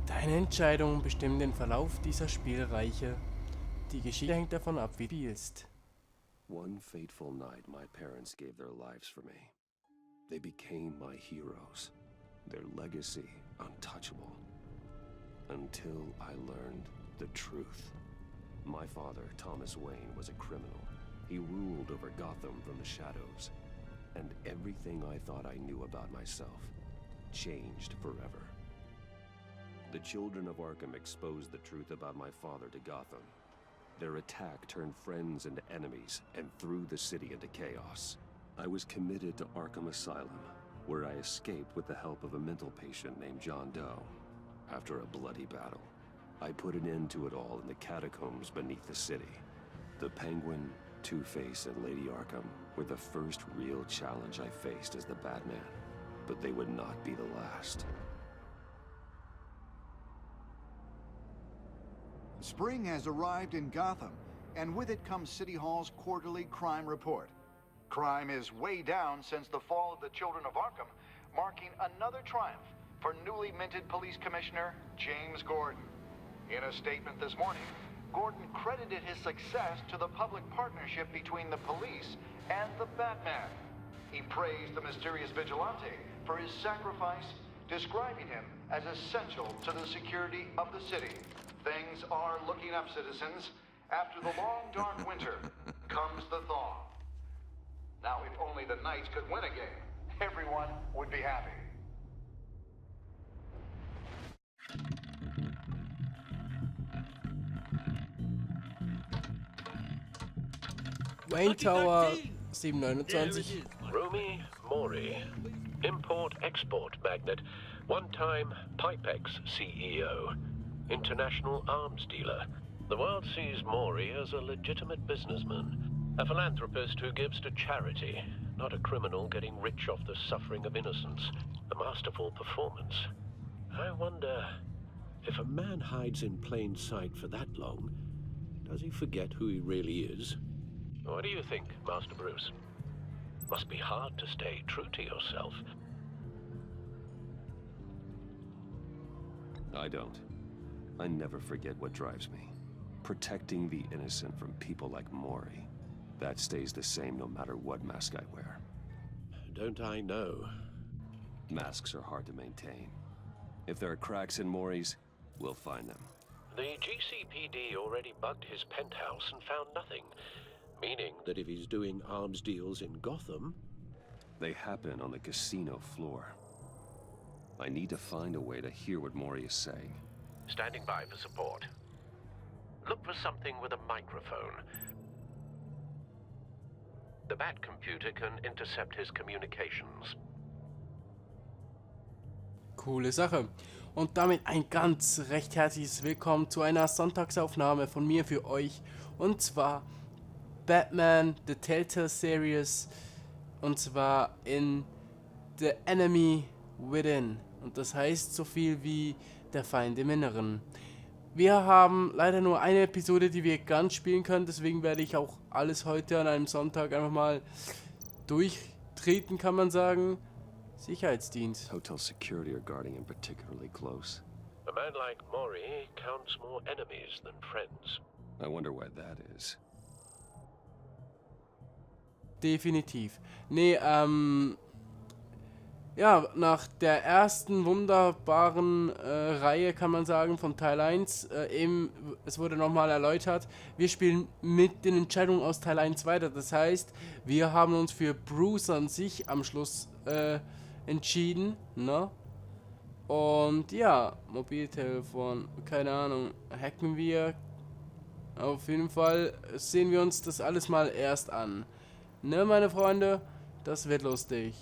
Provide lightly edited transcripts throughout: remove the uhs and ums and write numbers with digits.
Deine Entscheidungen bestimmen den Verlauf dieser Spielreiche. Die Geschichte hängt davon ab, wie du spielst. One fateful night, my parents gave their lives for me. They became my heroes. Their legacy untouchable. Until I learned the truth. My father, Thomas Wayne, was a criminal. He ruled over Gotham from the shadows. And everything I thought I knew about myself changed forever. The children of Arkham exposed the truth about my father to Gotham. Their attack turned friends into enemies and threw the city into chaos. I was committed to Arkham Asylum, where I escaped with the help of a mental patient named John Doe. After a bloody battle, I put an end to it all in the catacombs beneath the city. The Penguin, Two-Face, and Lady Arkham were the first real challenge I faced as the Batman, but they would not be the last. Spring has arrived in Gotham, and with it comes City Hall's quarterly crime report. Crime is way down since the fall of the Children of Arkham, marking another triumph for newly minted Police Commissioner James Gordon. In a statement this morning, Gordon credited his success to the public partnership between the police and the Batman. He praised the mysterious vigilante for his sacrifice, describing him as essential to the security of the city. Things are looking up, citizens. After the long, dark winter comes the thaw. Now, if only the Knights could win a game, everyone would be happy. Wayne Tower 729. Romy Mori, import-export magnate, one-time Pipex CEO, international arms dealer. The world sees Mori as a legitimate businessman, a philanthropist who gives to charity, not a criminal getting rich off the suffering of innocence. A masterful performance. I wonder, if a man hides in plain sight for that long, does he forget who he really is? What do you think, Master Bruce? Must be hard to stay true to yourself. I don't. I never forget what drives me. Protecting the innocent from people like Mori. That stays the same no matter what mask I wear. Don't I know? Masks are hard to maintain. If there are cracks in Mori's, we'll find them. The GCPD already bugged his penthouse and found nothing. Meaning that if he's doing arms deals in Gotham... They happen on the casino floor. I need to find a way to hear what Mori is saying. Standing by for support. Look for something with a microphone. The Bat computer can intercept his communications. Coole Sache. Und damit ein ganz recht herzliches Willkommen zu einer Sonntagsaufnahme von mir für euch. Und zwar Batman The Telltale Series. Und zwar in The Enemy Within. Und das heißt so viel wie der Feind im Inneren. Wir haben leider nur eine Episode, die wir ganz spielen können. Deswegen werde ich auch alles heute an einem Sonntag einfach mal durchtreten, kann man sagen. Sicherheitsdienst. Hotel security are guarding him particularly close. A man like Mori counts more enemies than friends. I wonder why that is. Definitiv. Nee, ja, nach der ersten wunderbaren Reihe, kann man sagen, von Teil 1, eben, es wurde nochmal erläutert, wir spielen mit den Entscheidungen aus Teil 1 weiter. Das heißt, wir haben uns für Bruce an sich am Schluss entschieden, ne? Und ja, Mobiltelefon, keine Ahnung, hacken wir. Auf jeden Fall sehen wir uns das alles mal erst an. Ne, meine Freunde, das wird lustig.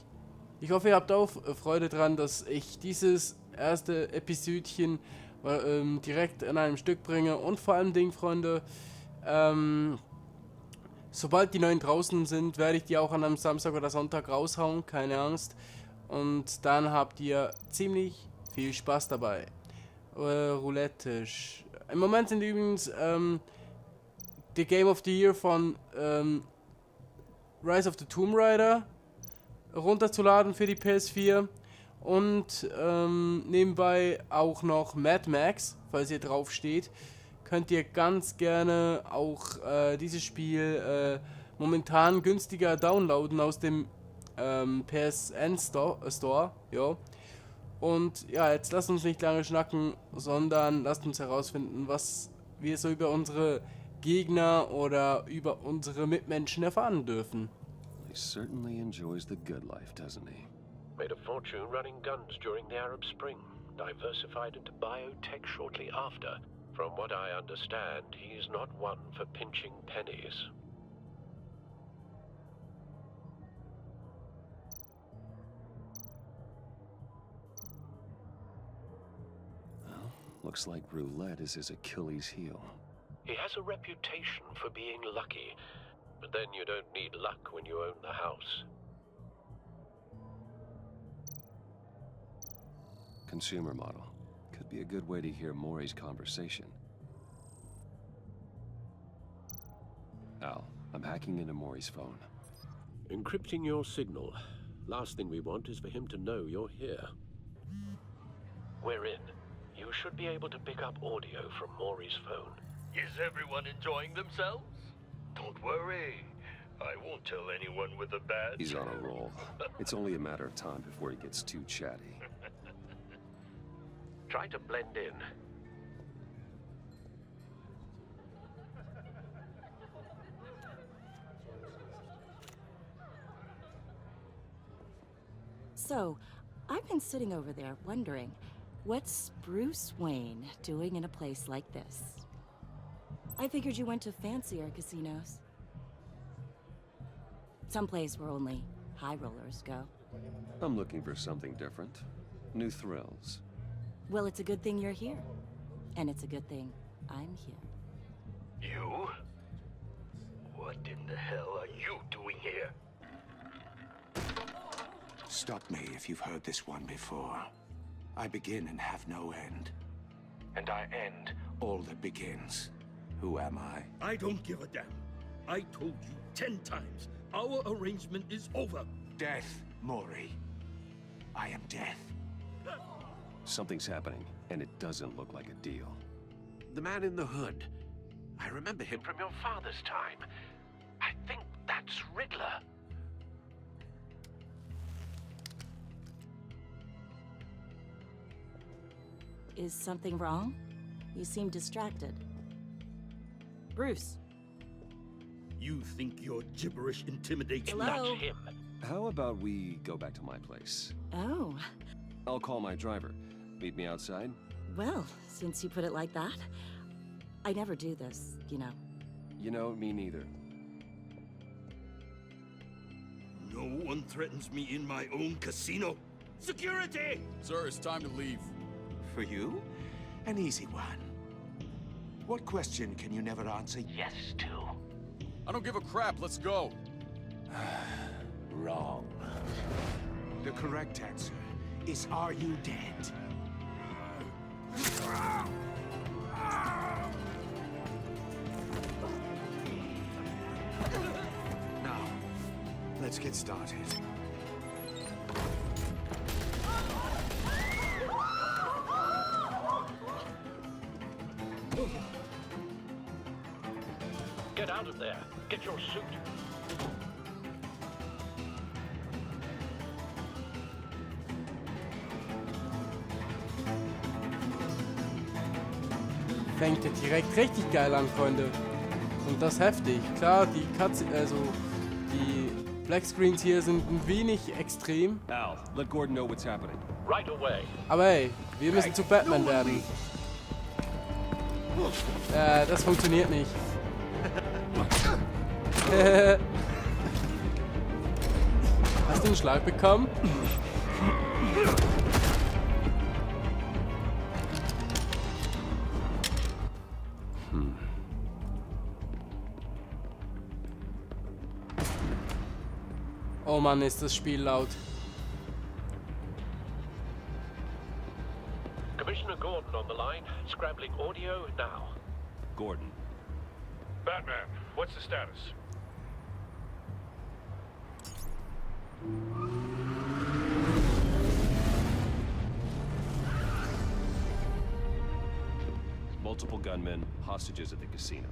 Ich hoffe, ihr habt auch Freude dran, dass ich dieses erste Episodchen direkt in einem Stück bringe. Und vor allem, Freunde, sobald die neuen draußen sind, werde ich die auch an einem Samstag oder Sonntag raushauen, keine Angst. Und dann habt ihr ziemlich viel Spaß dabei. Roulette. Im Moment sind übrigens die Game of the Year von Rise of the Tomb Raider runterzuladen für die PS4 Und nebenbei auch noch Mad Max, falls ihr drauf steht. Könnt ihr ganz gerne auch dieses Spiel momentan günstiger downloaden aus dem PSN Store. Ja. Und ja, jetzt lasst uns nicht lange schnacken, sondern lasst uns herausfinden, was wir so über unsere Gegner oder über unsere Mitmenschen erfahren dürfen. He certainly enjoys the good life, doesn't he? Made a fortune running guns during the Arab Spring, diversified into biotech shortly after. From what I understand, he's not one for pinching pennies. Well, looks like roulette is his Achilles heel. He has a reputation for being lucky, but then you don't need luck when you own the house. Consumer model. Could be a good way to hear Maury's conversation. Al, I'm hacking into Maury's phone. Encrypting your signal. Last thing we want is for him to know you're here. We're in. You should be able to pick up audio from Maury's phone. Is everyone enjoying themselves? Don't worry. I won't tell anyone with a badge. He's on a roll. It's only a matter of time before he gets too chatty. Try to blend in. So, I've been sitting over there wondering, what's Bruce Wayne doing in a place like this? I figured you went to fancier casinos. Someplace where only high rollers go. I'm looking for something different. New thrills. Well, it's a good thing you're here. And it's a good thing I'm here. You? What in the hell are you doing here? Stop me if you've heard this one before. I begin and have no end. And I end all that begins. Who am I? I don't give a damn. I told you 10 times. Our arrangement is over. Death, Maury. I am death. Something's happening, and it doesn't look like a deal. The man in the hood. I remember him from your father's time. I think that's Riddler. Is something wrong? You seem distracted. Bruce. You think your gibberish intimidates me? Hello? That's him. How about we go back to my place? Oh, I'll call my driver. Meet me outside? well, since you put it like that. I never do this, you know. You know, me neither. No one threatens me in my own casino. Security! Sir, it's time to leave. For you? An easy one. What question can you never answer yes to? I don't give a crap, let's go. Wrong. The correct answer is, are you dead? Now, let's get started. Get out of there. Get your suit. Fängt ja direkt richtig geil an, Freunde. Und das heftig. Klar, die die Black Screens hier sind ein wenig extrem. Al, let Gordon know what's happening. Right away. Aber hey, wir müssen zu Batman werden. Das funktioniert nicht. Hast du einen Schlag bekommen? Oh Mann, ist das Spiel laut. Commissioner Gordon on the line. Scrambling audio now. Gordon. Batman, what's the status? Multiple gunmen, hostages at the casino.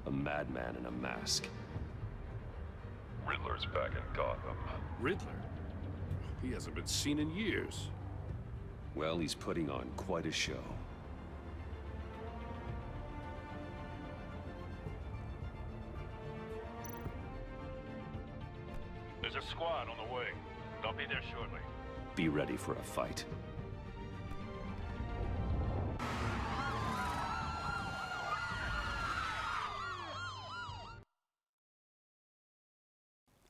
A madman in a mask. Riddler's back in Gotham. Riddler? He hasn't been seen in years. Well, he's putting on quite a show. There's a squad on the way. They'll be there shortly. Be ready for a fight.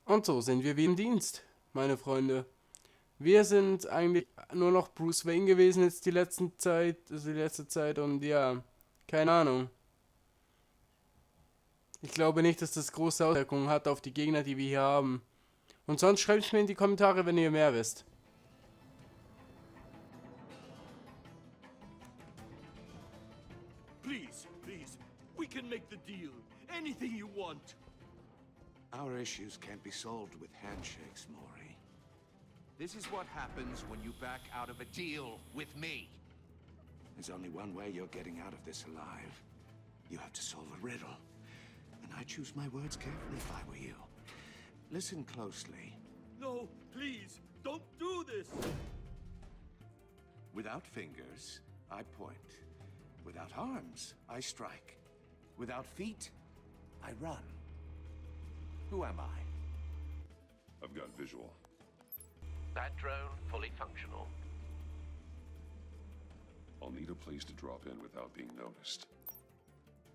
Und so sind wir wie im Dienst, meine Freunde. Wir sind eigentlich nur noch Bruce Wayne gewesen jetzt die letzte Zeit und ja, keine Ahnung. Ich glaube nicht, dass das große Auswirkungen hat auf die Gegner, die wir hier haben. Und sonst schreibt es mir in die Kommentare, wenn ihr mehr wisst. Please, we can make the deal. Anything you want. Our issues can't be solved with handshakes, Maury. This is what happens when you back out of a deal with me. There's only one way you're getting out of this alive. You have to solve a riddle. And I choose my words carefully if I were you. Listen closely. No, please, don't do this. Without fingers, I point. Without arms, I strike. Without feet, I run. Who am I? I've got visual. That drone fully functional. I'll need a place to drop in without being noticed.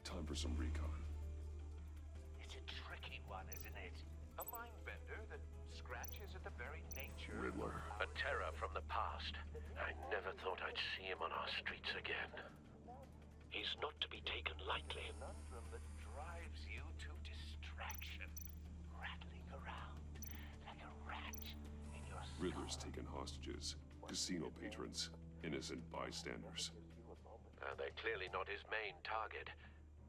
Time for some recon. It's a tricky one, isn't it? A mind bender that scratches at the very nature. Riddler. A terror from the past. I never thought I'd see him on our streets again. He's not to be taken lightly. A conundrum that drives you to distraction. Rattling around like a rat in your skull. Riddler's taken hostages. Casino patrons. Innocent bystanders. They're clearly not his main target.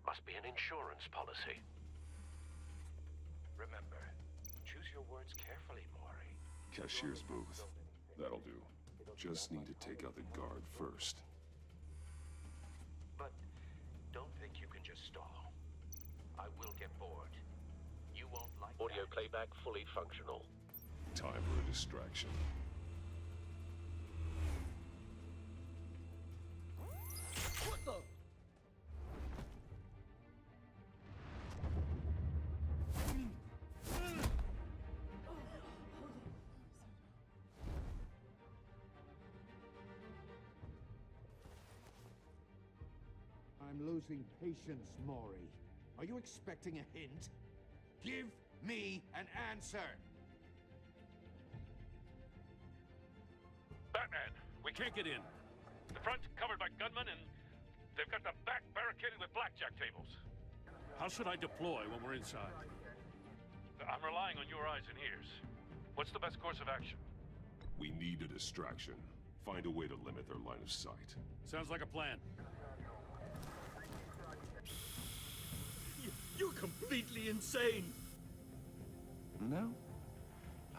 Must be an insurance policy. Remember, choose your words carefully, Maury. Cashier's booth. That'll do. Just need to take out the guard first. But don't think you can just stall. I will get bored. You won't like Audio that. playback fully functional. Time for a distraction. What the? I'm losing patience, Maury. Are you expecting a hint? Give me an answer! Batman, we can't get in. The front's covered by gunmen and they've got the back barricaded with blackjack tables. How should I deploy when we're inside? I'm relying on your eyes and ears. What's the best course of action? We need a distraction. Find a way to limit their line of sight. Sounds like a plan. You're completely insane. No,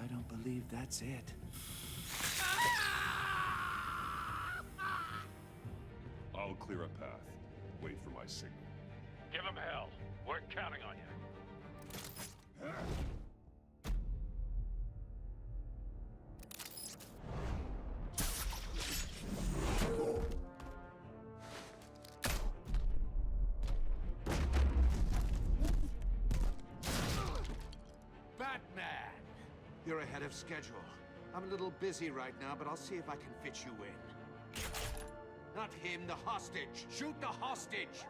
I don't believe that's it. I'll clear a path. Wait for my signal. Give him hell. We're counting on you. Batman! You're ahead of schedule. I'm a little busy right now, but I'll see if I can fit you in. Not him, the hostage! Shoot the hostage!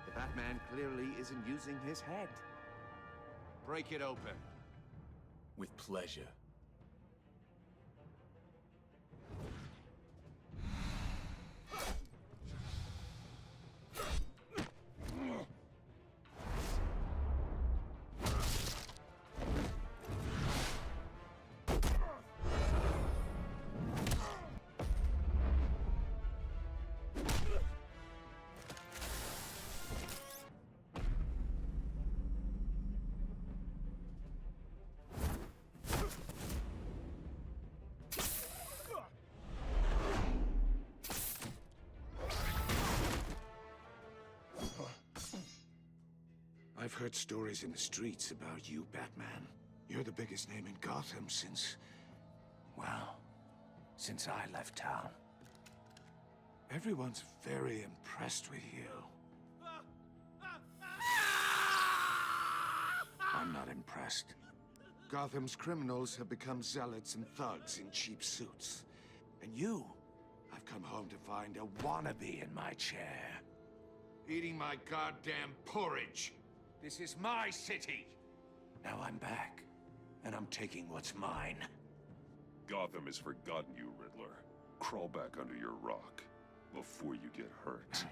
The Batman clearly isn't using his head. Break it open. With pleasure. I've heard stories in the streets about you, Batman. You're the biggest name in Gotham since... well, since I left town. Everyone's very impressed with you. I'm not impressed. Gotham's criminals have become zealots and thugs in cheap suits. And you, I've come home to find a wannabe in my chair. Eating my goddamn porridge. This is my city. Now I'm back, and I'm taking what's mine. Gotham has forgotten you, Riddler. Crawl back under your rock before you get hurt.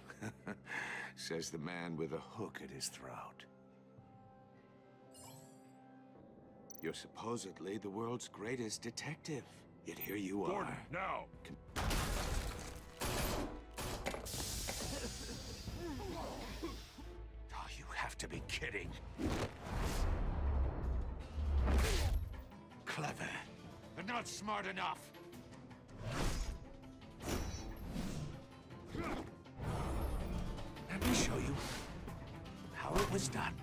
Says the man with a hook at his throat. You're supposedly the world's greatest detective. Yet here you Gordon, are. now! Oh, you have to be kidding. Clever, but not smart enough. Let me show you how it was done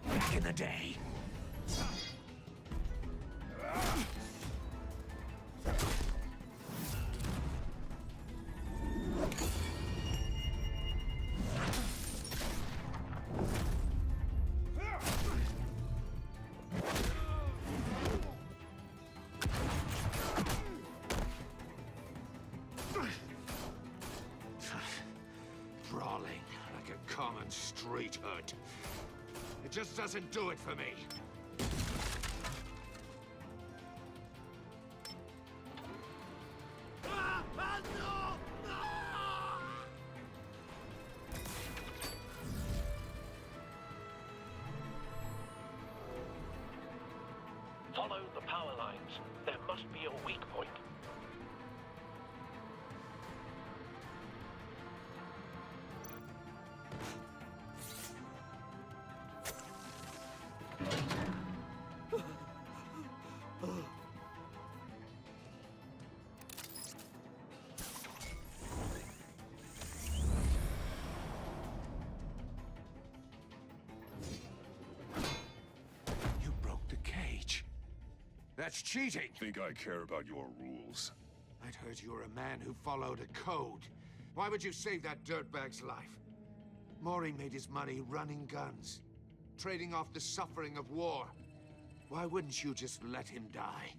back in the day. Brawling like a common street hood. It just doesn't do it for me. Follow the power lines. There must be a weak point. You broke the cage. That's cheating. Think I care about your rules? I'd heard you were a man who followed a code. Why would you save that dirtbag's life? Maury made his money running guns, trading off the suffering of war. Why wouldn't you just let him die?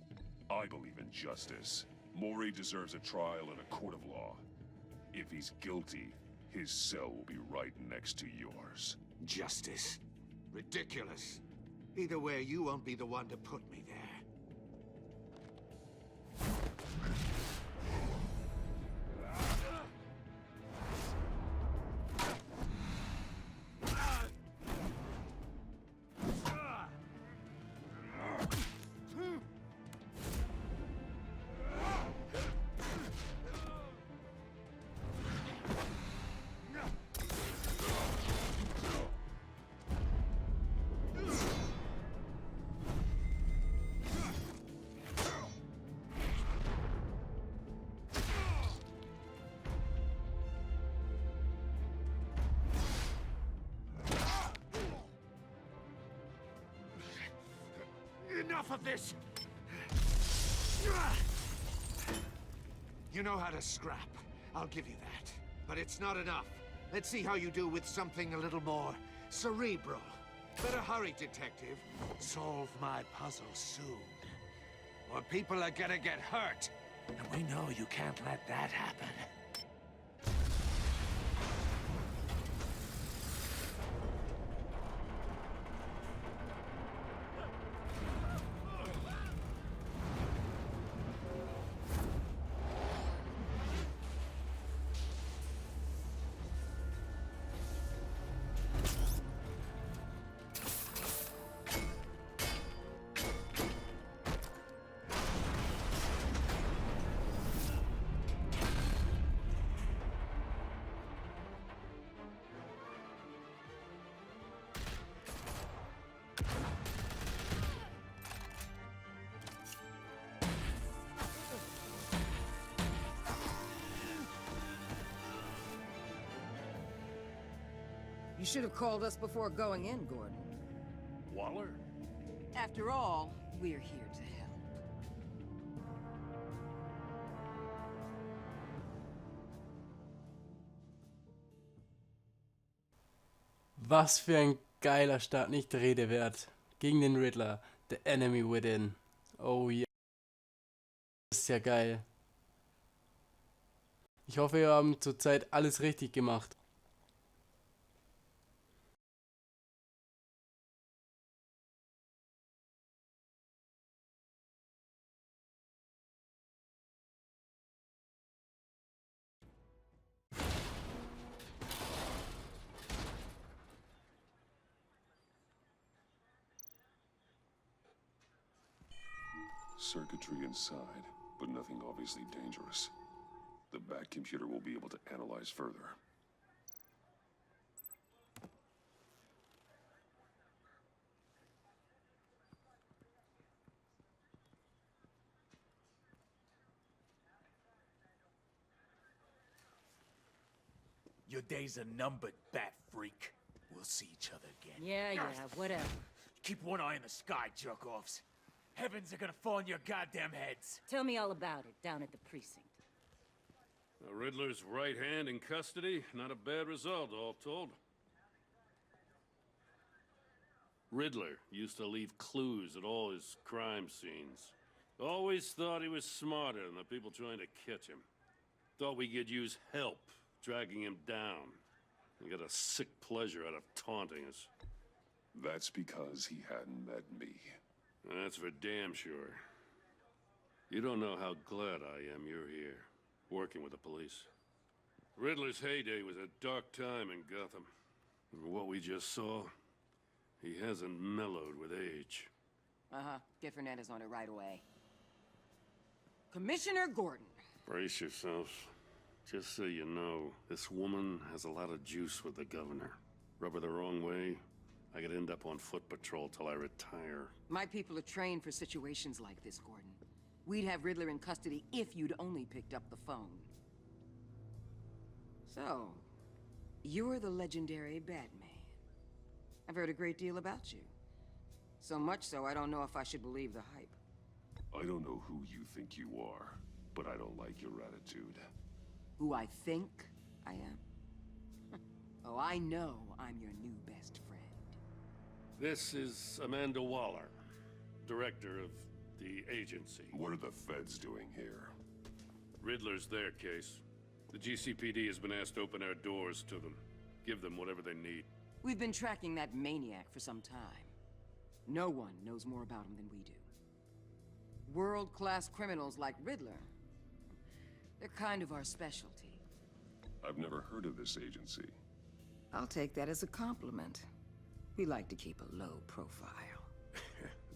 I believe in justice. Maury deserves a trial in a court of law. If he's guilty, his cell will be right next to yours. Justice? Ridiculous. Either way, you won't be the one to put me there. Enough of this! You know how to scrap. I'll give you that. But it's not enough. Let's see how you do with something a little more cerebral. Better hurry, detective. Solve my puzzle soon. Or people are gonna get hurt. And we know you can't let that happen. You should have called us before going in, Gordon. Waller? After all, we're here to help. Was für ein geiler Start, nicht Rede wert. Gegen den Riddler. The Enemy Within. Oh ja. Das ist ja geil. Ich hoffe, wir haben zurzeit alles richtig gemacht. Circuitry inside, but nothing obviously dangerous. The back computer will be able to analyze further. Your days are numbered, bat freak. We'll see each other again. Yeah, whatever. Keep one eye in the sky, jerk-offs. Heavens are gonna fall on your goddamn heads. Tell me all about it down at the precinct. The Riddler's right hand in custody. Not a bad result, all told. Riddler used to leave clues at all his crime scenes. Always thought he was smarter than the people trying to catch him. Thought we could use help dragging him down. He got a sick pleasure out of taunting us. That's because he hadn't met me. That's for damn sure. You don't know how glad I am you're here, working with the police. Riddler's heyday was a dark time in Gotham. And what we just saw, he hasn't mellowed with age. Uh-huh. Get Fernandez on it right away. Commissioner Gordon. Brace yourselves. Just so you know, this woman has a lot of juice with the governor. Rub her the wrong way, I could end up on foot patrol till I retire. My people are trained for situations like this, Gordon. We'd have Riddler in custody if you'd only picked up the phone. So, you're the legendary Batman. I've heard a great deal about you. So much so, I don't know if I should believe the hype. I don't know who you think you are, but I don't like your attitude. Who I think I am? Oh, I know I'm your new best friend. This is Amanda Waller, director of the agency. What are the feds doing here? Riddler's their case. The GCPD has been asked to open our doors to them. Give them whatever they need. We've been tracking that maniac for some time. No one knows more about him than we do. World-class criminals like Riddler, they're kind of our specialty. I've never heard of this agency. I'll take that as a compliment. We like to keep a low profile.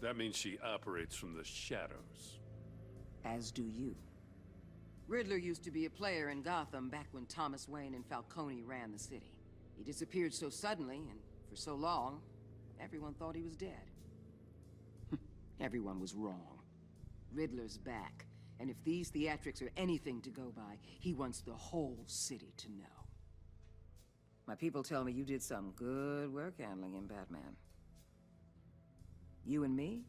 That means she operates from the shadows. As do you. Riddler used to be a player in Gotham back when Thomas Wayne and Falcone ran the city. He disappeared so suddenly and for so long, everyone thought he was dead. Everyone was wrong. Riddler's back, and if these theatrics are anything to go by, he wants the whole city to know. My people tell me you did some good work handling him, Batman. You and me?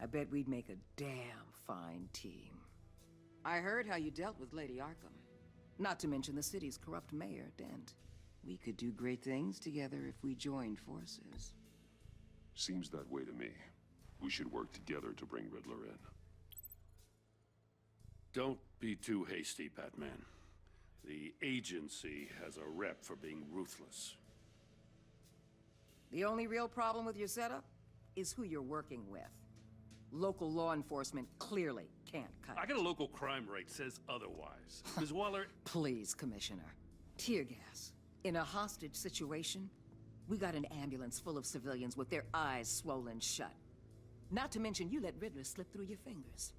I bet we'd make a damn fine team. I heard how you dealt with Lady Arkham. Not to mention the city's corrupt mayor, Dent. We could do great things together if we joined forces. Seems that way to me. We should work together to bring Riddler in. Don't be too hasty, Batman. The agency has a rep for being ruthless. The only real problem with your setup is who you're working with. Local law enforcement clearly can't cut I it. got a local crime rate says otherwise. Ms. Waller... Please, Commissioner. Tear gas. In a hostage situation, we got an ambulance full of civilians with their eyes swollen shut. Not to mention you let Riddler slip through your fingers.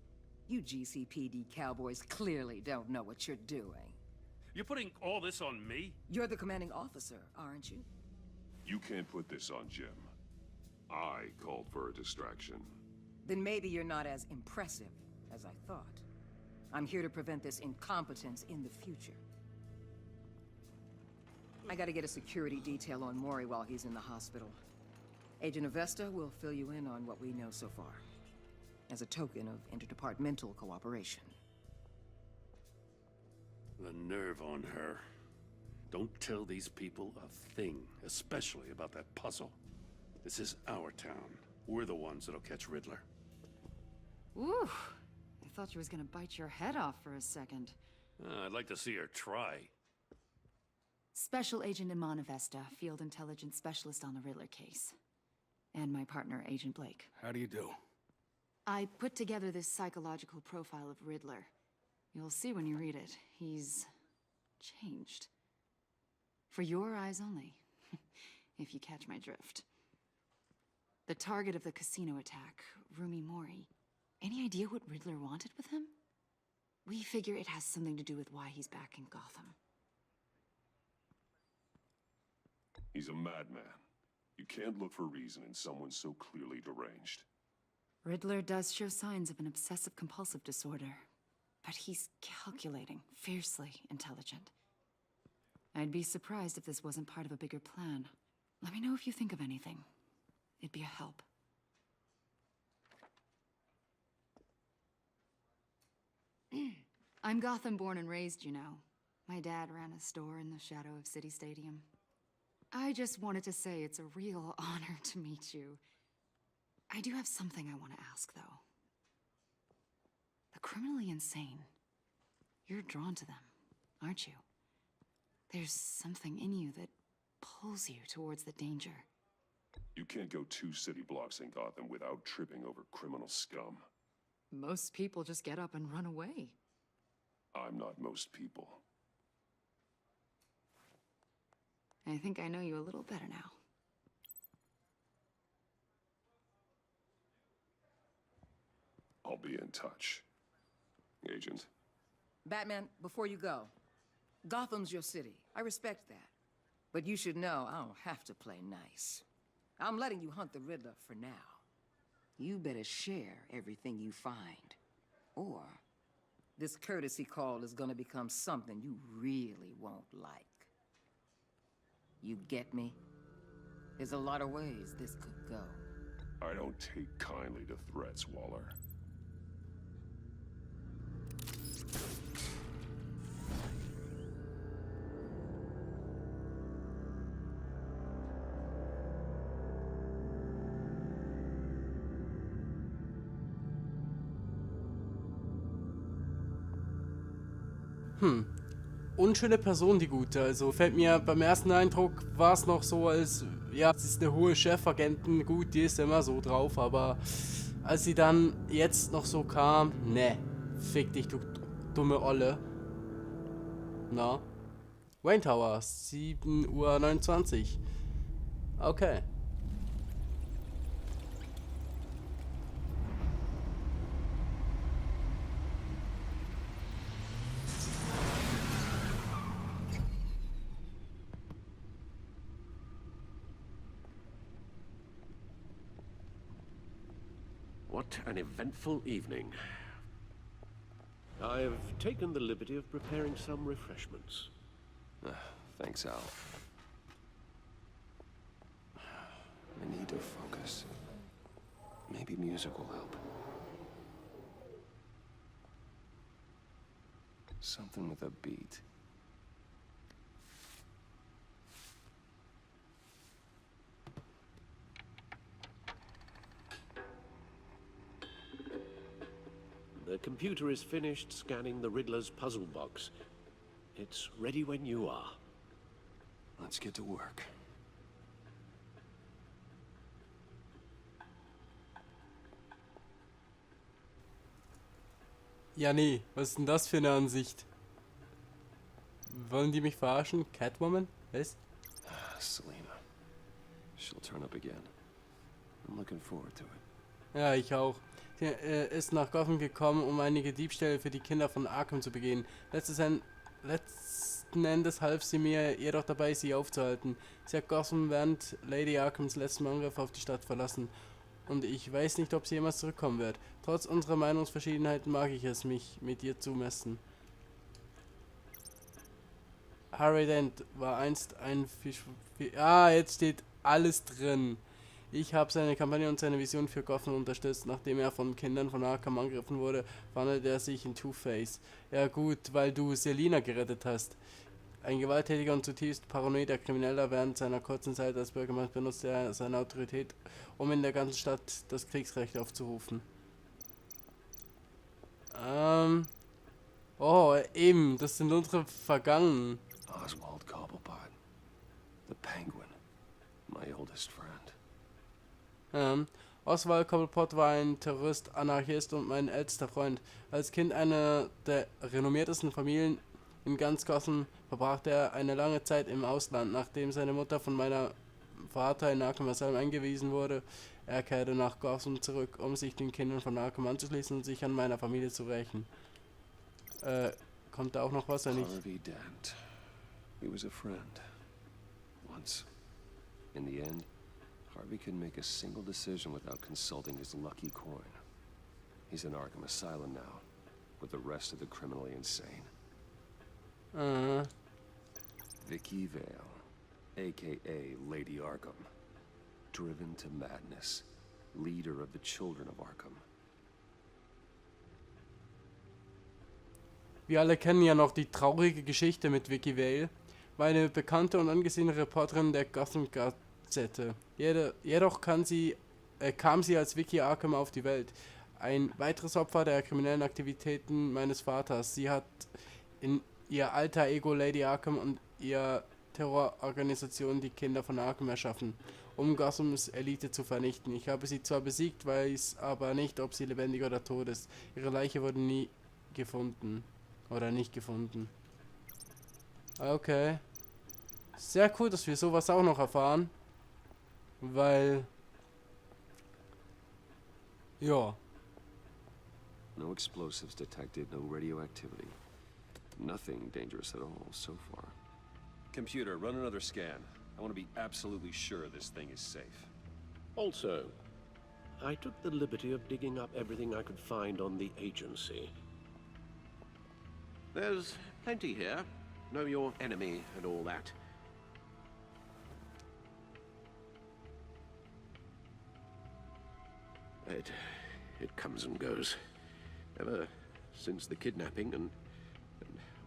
You GCPD cowboys clearly don't know what you're doing. You're putting all this on me? You're the commanding officer, aren't you? You can't put this on Jim. I called for a distraction. Then maybe you're not as impressive as I thought. I'm here to prevent this incompetence in the future. I gotta get a security detail on Maury while he's in the hospital. Agent Avesta will fill you in on what we know so far, as a token of interdepartmental cooperation. The nerve on her. Don't tell these people a thing, especially about that puzzle. This is our town. We're the ones that'll catch Riddler. Ooh, I thought she was gonna bite your head off for a second. I'd like to see her try. Special Agent Iman Avesta, Field Intelligence Specialist on the Riddler case. And my partner, Agent Blake. How do you do? I put together this psychological profile of Riddler. You'll see when you read it. He's changed. For your eyes only, if you catch my drift. The target of the casino attack, Rumi Mori. Any idea what Riddler wanted with him? We figure it has something to do with why he's back in Gotham. He's a madman. You can't look for reason in someone so clearly deranged. Riddler does show signs of an obsessive-compulsive disorder, but he's calculating, fiercely intelligent. I'd be surprised if this wasn't part of a bigger plan. Let me know if you think of anything. It'd be a help. I'm Gotham born and raised, you know. My dad ran a store in the shadow of City Stadium. I just wanted to say it's a real honor to meet you. I do have something I want to ask, though. The criminally insane. You're drawn to them, aren't you? There's something in you that pulls you towards the danger. You can't go 2 city blocks in Gotham without tripping over criminal scum. Most people just get up and run away. I'm not most people. I think I know you a little better now. I'll be in touch, Agent. Batman, before you go, Gotham's your city. I respect that. But you should know I don't have to play nice. I'm letting you hunt the Riddler for now. You better share everything you find. Or this courtesy call is gonna become something you really won't like. You get me? There's a lot of ways this could go. I don't take kindly to threats, Waller. Unschöne Person, die Gute. Also fällt mir beim ersten Eindruck, war es noch so, als, ja, sie ist eine hohe Chefagentin, gut, die ist immer so drauf, aber als sie dann jetzt noch so kam, ne, fick dich, du dumme Olle. Na? Wayne Tower, 7:29 Uhr. Okay. What an eventful evening. I've taken the liberty of preparing some refreshments. Thanks, Al. I need to focus. Maybe music will help. Something with a beat. The computer is finished scanning the Riddler's puzzle box. It's ready when you are. Let's get to work. Ja, nee, was ist denn das für eine Ansicht? Wollen die mich verarschen? Catwoman? Was? Selena. She'll turn up again. I'm looking forward to it. Ja, ich auch. Sie ist nach Gotham gekommen, um einige Diebstähle für die Kinder von Arkham zu begehen. Letzten Endes half sie mir jedoch dabei, sie aufzuhalten. Sie hat Gotham während Lady Arkhams letztem Angriff auf die Stadt verlassen. Und ich weiß nicht, ob sie jemals zurückkommen wird. Trotz unserer Meinungsverschiedenheiten mag ich es, mich mit ihr zu messen. Harry Dent war einst ein Fisch. Ah, jetzt steht alles drin. Ich habe seine Kampagne und seine Vision für Gotham unterstützt. Nachdem er von Kindern von Arkham angegriffen wurde, verwandelte er sich in Two-Face. Ja gut, weil du Selina gerettet hast. Ein gewalttätiger und zutiefst paranoider Krimineller. Während seiner kurzen Zeit als Bürgermeister benutzte er seine Autorität, um in der ganzen Stadt das Kriegsrecht aufzurufen. Oh, eben, das sind unsere Vergangenen. Oswald Cobblepot. The Penguin. My oldest friend. Oswald Cobblepot war ein Terrorist, Anarchist und mein ältester Freund. Als Kind einer der renommiertesten Familien in ganz Gotham verbrachte er eine lange Zeit im Ausland. Nachdem seine Mutter von meinem Vater in Arkham Asylum eingewiesen wurde, er kehrte nach Gotham zurück, um sich den Kindern von Arkham anzuschließen und sich an meiner Familie zu rächen. Kommt da auch noch was, oder nicht? Harvey Dent. He was a friend. Once. In the end, Harvey can make a single decision without consulting his lucky coin. He's in Arkham Asylum now, with the rest of the criminally insane. Vicky Vale, aka Lady Arkham. Driven to madness. Leader of the children of Arkham. Wir alle kennen ja noch die traurige Geschichte mit Vicky Vale, war eine bekannte und angesehene Reporterin der Gotham Gazette. Jedoch kam sie als Vicky Arkham auf die Welt. Ein weiteres Opfer der kriminellen Aktivitäten meines Vaters. Sie hat in ihr alter Ego Lady Arkham und ihr Terrororganisation die Kinder von Arkham erschaffen, um Gothams Elite zu vernichten. Ich habe sie zwar besiegt, weiß aber nicht, ob sie lebendig oder tot ist. Ihre Leiche wurde nie gefunden. Oder nicht gefunden. Okay. Sehr cool, dass wir sowas auch noch erfahren. Weil... Ja. No explosives detected, no radioactivity. Nothing dangerous at all so far. Computer, run another scan. I want to be absolutely sure this thing is safe. Also, I took the liberty of digging up everything I could find on the agency. There's plenty here. Know your enemy and all that. It comes and goes. Ever since the kidnapping and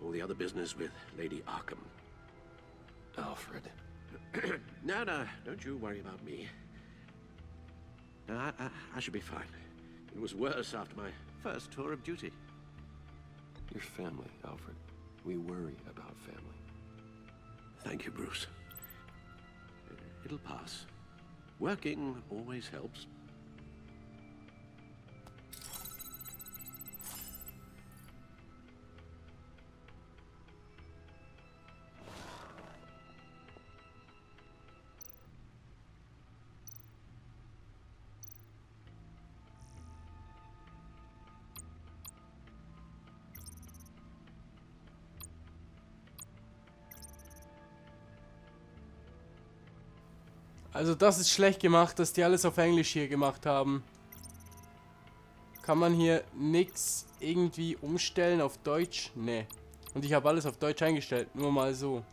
all the other business with Lady Arkham. Alfred. No, don't you worry about me. No, I should be fine. It was worse after my first tour of duty. Your family, Alfred. We worry about family. Thank you, Bruce. It'll pass. Working always helps. Also das ist schlecht gemacht, dass die alles auf Englisch hier gemacht haben. Kann man hier nichts irgendwie umstellen auf Deutsch? Nee. Und ich habe alles auf Deutsch eingestellt, nur mal so.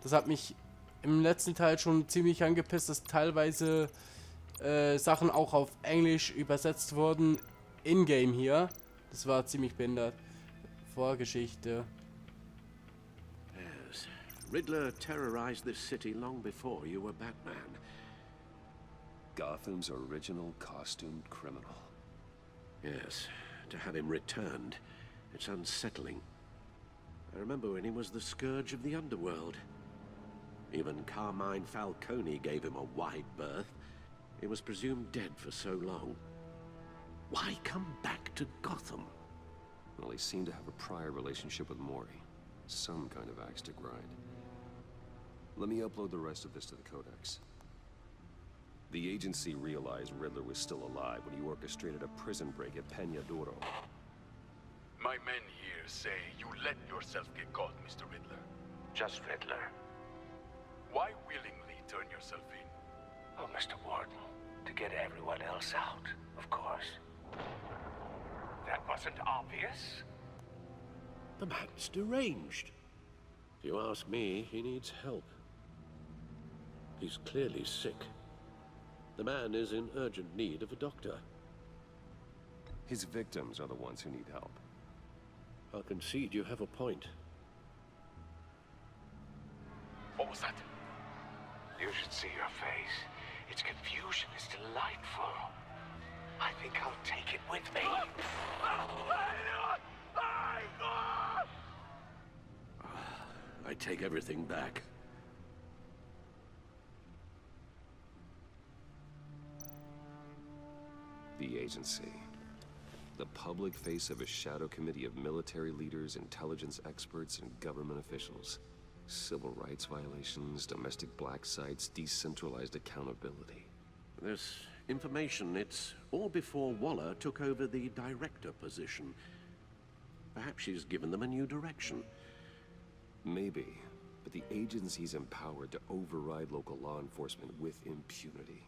Das hat mich im letzten Teil schon ziemlich angepisst, dass teilweise Sachen auch auf Englisch übersetzt wurden. In-game hier. Das war ziemlich behindert. Vorgeschichte. Yes. Riddler terrorized this city long before you were Batman. Gotham's original costumed criminal. Yes, to have him returned, it's unsettling. I remember when he was the scourge of the underworld. Even Carmine Falcone gave him a wide berth. He was presumed dead for so long. Why come back to Gotham? Well, he seemed to have a prior relationship with Mori. Some kind of axe to grind. Let me upload the rest of this to the Codex. The agency realized Riddler was still alive when he orchestrated a prison break at Peña Duro. My men here say you let yourself get caught, Mr. Riddler. Just Riddler. Why willingly turn yourself in? Oh, Mr. Warden, to get everyone else out, of course. That wasn't obvious. The man's deranged. If you ask me, he needs help. He's clearly sick. The man is in urgent need of a doctor. His victims are the ones who need help. I'll concede you have a point. What was that? You should see your face. Its confusion is delightful. I think I'll take it with me. I take everything back. The agency. The public face of a shadow committee of military leaders, intelligence experts, and government officials. Civil rights violations, domestic black sites, decentralized accountability. This information, it's all before Waller took over the director position. Perhaps she's given them a new direction. Maybe, but the agency's empowered to override local law enforcement with impunity.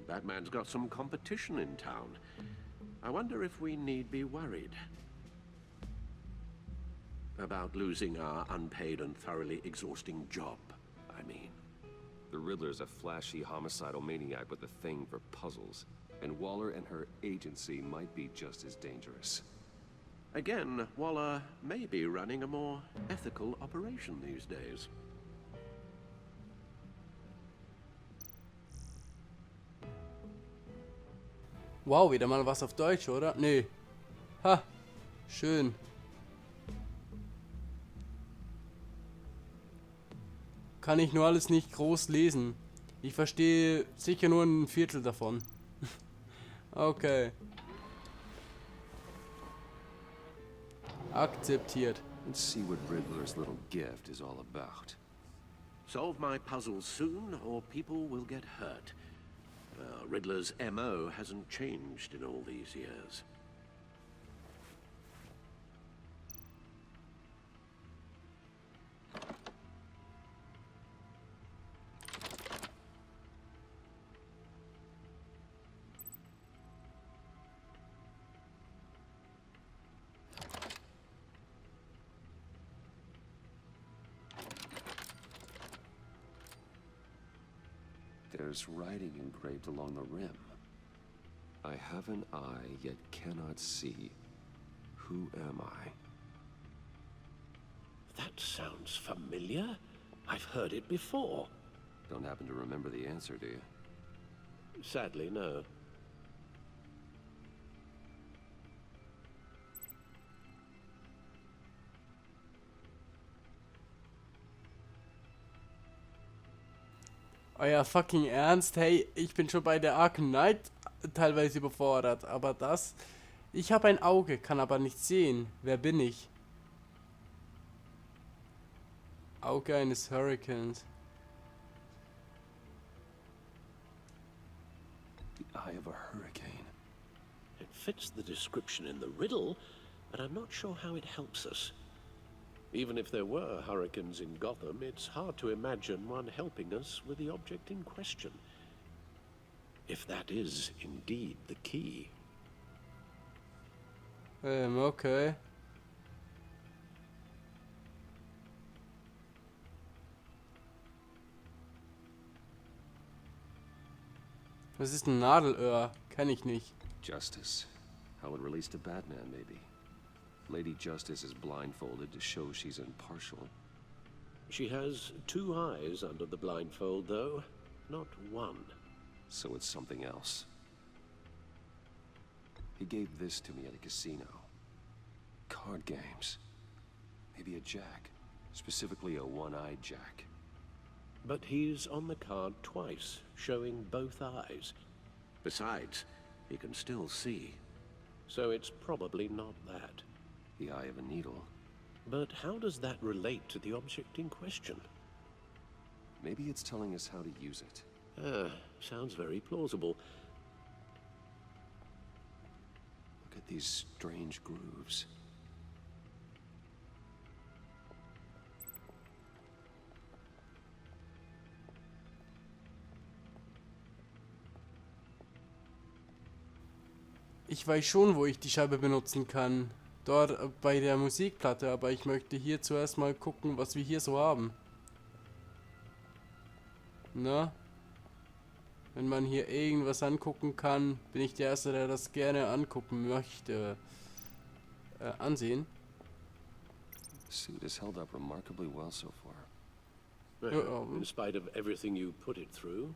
Batman's got some competition in town. I wonder if we need be worried about losing our unpaid and thoroughly exhausting job, I mean. The Riddler's a flashy homicidal maniac with a thing for puzzles, and Waller and her agency might be just as dangerous. Again, Waller may be running a more ethical operation these days. Wow, wieder mal was auf Deutsch, oder? Nö. Ha, schön. Kann ich nur alles nicht groß lesen. Ich verstehe sicher nur ein Viertel davon. Okay. Akzeptiert. Let's see what Riddler's little gift is all about. Solve my puzzles soon, or people will get hurt. Riddler's MO hasn't changed in all these years. There's writing engraved along the rim. I have an eye, yet cannot see. Who am I? That sounds familiar. I've heard it before. Don't happen to remember the answer, do you? Sadly, no. Euer fucking Ernst? Hey, ich bin schon bei der Arkham Knight teilweise überfordert. Aber das... Ich habe ein Auge, kann aber nicht sehen. Wer bin ich? Auge eines Hurricanes. The eye of a hurricane. It fits the description in the riddle, but I'm not sure how it helps us. Even if there were hurricanes in Gotham, it's hard to imagine one helping us with the object in question. If that is indeed the key. Okay. Was ist ein Nadelöhr? Kenn ich nicht. Justice. How it relates to Batman, maybe. Lady Justice is blindfolded to show she's impartial. She has two eyes under the blindfold, though, not one. So it's something else. He gave this to me at a casino. Card games. Maybe a jack. Specifically a one-eyed jack. But he's on the card twice, showing both eyes. Besides, he can still see. So it's probably not that. The eye of a needle. But how does that relate to the object in question? Maybe it's telling us how to use it. Sounds very plausible. Look at these strange grooves. Ich weiß schon, wo ich die Scheibe benutzen kann. dort bei der Musikplatte, aber ich möchte hier zuerst mal gucken, was wir hier so haben. Na? Wenn man hier irgendwas angucken kann, bin ich der Erste, der das gerne angucken möchte. Ansehen. The suit has held up remarkably well so far. Well, in spite of everything you put it through.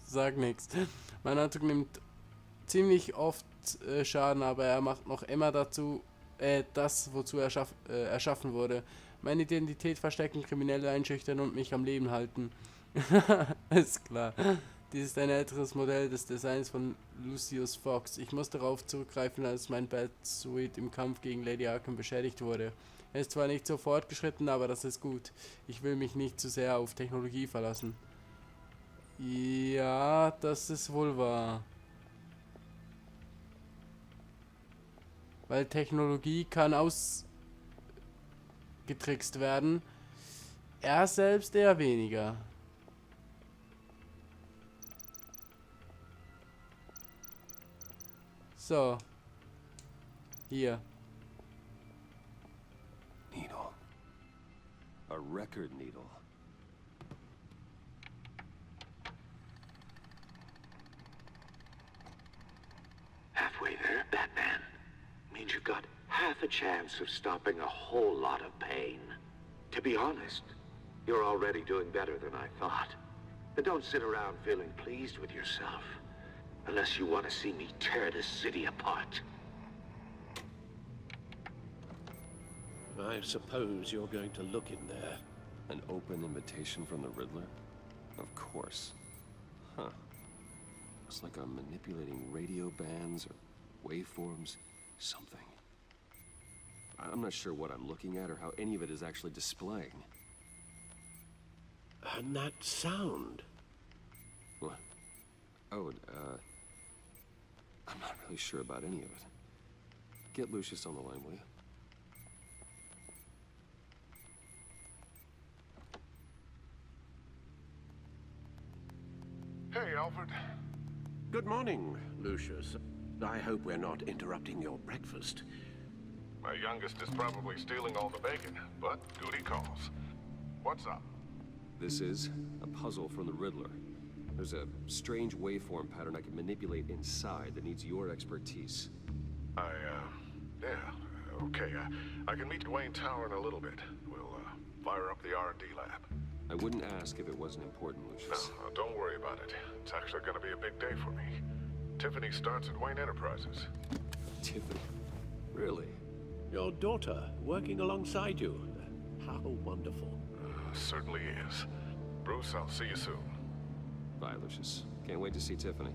Sag nix. Mein Anzug nimmt ziemlich oft Schaden, aber er macht noch immer dazu das, wozu er erschaffen wurde. Meine Identität verstecken, Kriminelle einschüchtern und mich am Leben halten. Ist klar. Dies ist ein älteres Modell des Designs von Lucius Fox. Ich muss darauf zurückgreifen, als mein Batsuit im Kampf gegen Lady Arkham beschädigt wurde. Er ist zwar nicht so fortgeschritten, aber das ist gut. Ich will mich nicht zu sehr auf Technologie verlassen. Ja, das ist wohl wahr. Weil Technologie kann ausgetrickst werden. Er selbst eher weniger. So. Hier. Needle. A record needle. Halfway there, Batman. Means you've got half a chance of stopping a whole lot of pain. To be honest, you're already doing better than I thought. But don't sit around feeling pleased with yourself. Unless you want to see me tear this city apart. I suppose you're going to look in there. An open invitation from the Riddler? Of course. Huh. Looks like I'm manipulating radio bands or waveforms. Something. I'm not sure what I'm looking at or how any of it is actually displaying. And that sound. What? Oh, I'm not really sure about any of it. Get Lucius on the line, will you? Hey, Alfred. Good morning, Lucius. I hope we're not interrupting your breakfast. My youngest is probably stealing all the bacon, but duty calls. What's up? This is a puzzle from the Riddler. There's a strange waveform pattern I can manipulate inside that needs your expertise. Yeah, okay. I can meet Wayne Tower in a little bit. We'll, fire up the R&D lab. I wouldn't ask if it wasn't important, Lucius. No, don't worry about it. It's actually gonna be a big day for me. Tiffany starts at Wayne Enterprises. Tiffany? Really? Your daughter working alongside you. How wonderful. Certainly is. Bruce, I'll see you soon. Bye, Lucius. Can't wait to see Tiffany.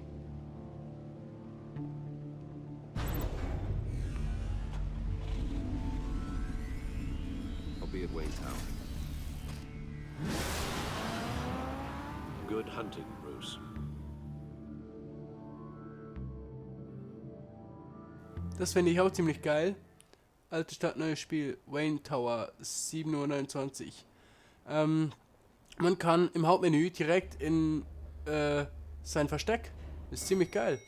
I'll be at Wayne Tower. Good hunting, Bruce. Das finde ich auch ziemlich geil. Alte Stadt, neues Spiel. Wayne Tower, 7:29 Uhr. Man kann im Hauptmenü direkt in sein Versteck. Ist ziemlich geil.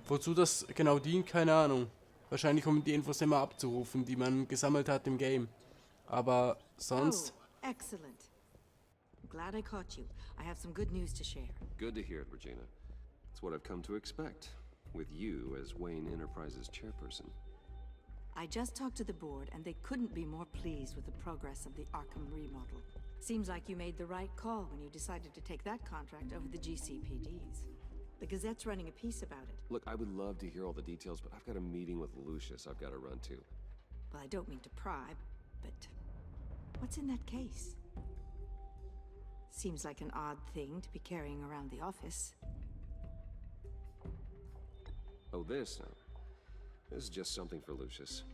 Wozu das genau dient, keine Ahnung. Wahrscheinlich um die Infos immer abzurufen, die man gesammelt hat im Game. Aber sonst... Oh, excellent. I'm glad I caught you. I have some good news to share. Good to hear it, Regina. It's what I've come to expect, with you as Wayne Enterprises chairperson. I just talked to the board, and they couldn't be more pleased with the progress of the Arkham remodel. Seems like you made the right call when you decided to take that contract over the GCPD's. The Gazette's running a piece about it. Look, I would love to hear all the details, but I've got a meeting with Lucius I've got to run to. Well, I don't mean to pry, but what's in that case? Seems like an odd thing to be carrying around the office. Oh, this? No. This is just something for Lucius.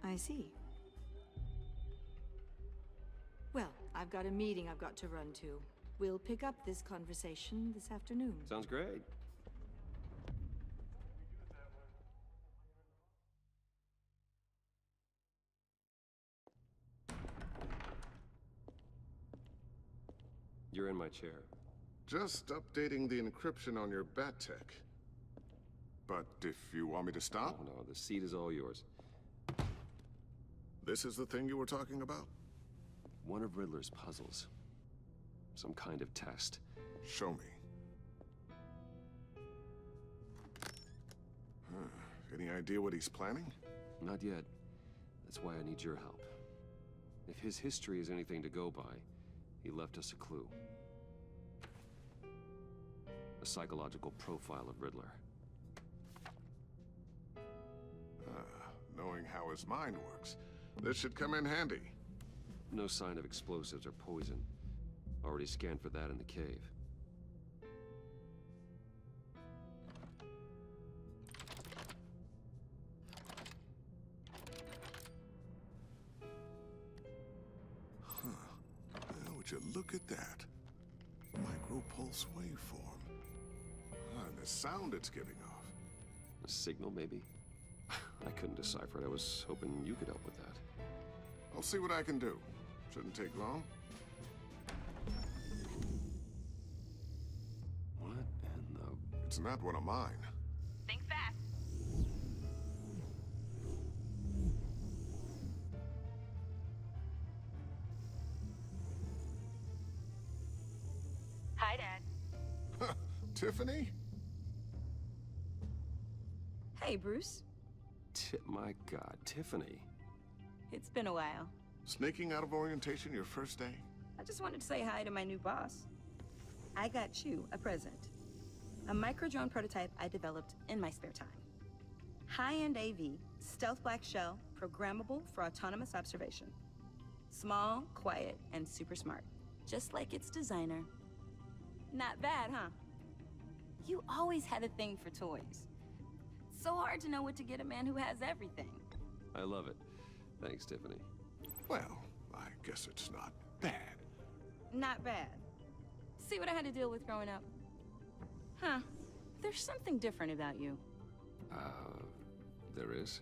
I see. Well, I've got a meeting I've got to run to. We'll pick up this conversation this afternoon. Sounds great. You're in my chair. Just updating the encryption on your bat tech. But if you want me to stop? Oh, no, the seat is all yours. This is the thing you were talking about? One of Riddler's puzzles. Some kind of test. Show me. Any idea what he's planning? Not yet. That's why I need your help. If his history is anything to go by, he left us a clue. A psychological profile of Riddler. Knowing how his mind works, this should come in handy. No sign of explosives or poison. Already scanned for that in the cave. Would you look at that? Micropulse waveform. And the sound it's giving off. A signal, maybe? I couldn't decipher it. I was hoping you could help with that. I'll see what I can do. Shouldn't take long. What in the... It's not one of mine. Think fast. Hi, Dad. Tiffany? Hey, Bruce. My God, Tiffany. It's been a while. Sneaking out of orientation your first day? I just wanted to say hi to my new boss. I got you a present. A micro-drone prototype I developed in my spare time. High-end AV, stealth black shell, programmable for autonomous observation. Small, quiet, and super smart. Just like its designer. Not bad, huh? You always had a thing for toys. So hard to know what to get a man who has everything. I love it. Thanks, Tiffany. Well, I guess it's not bad. Not bad. See what I had to deal with growing up? Huh. There's something different about you. There is?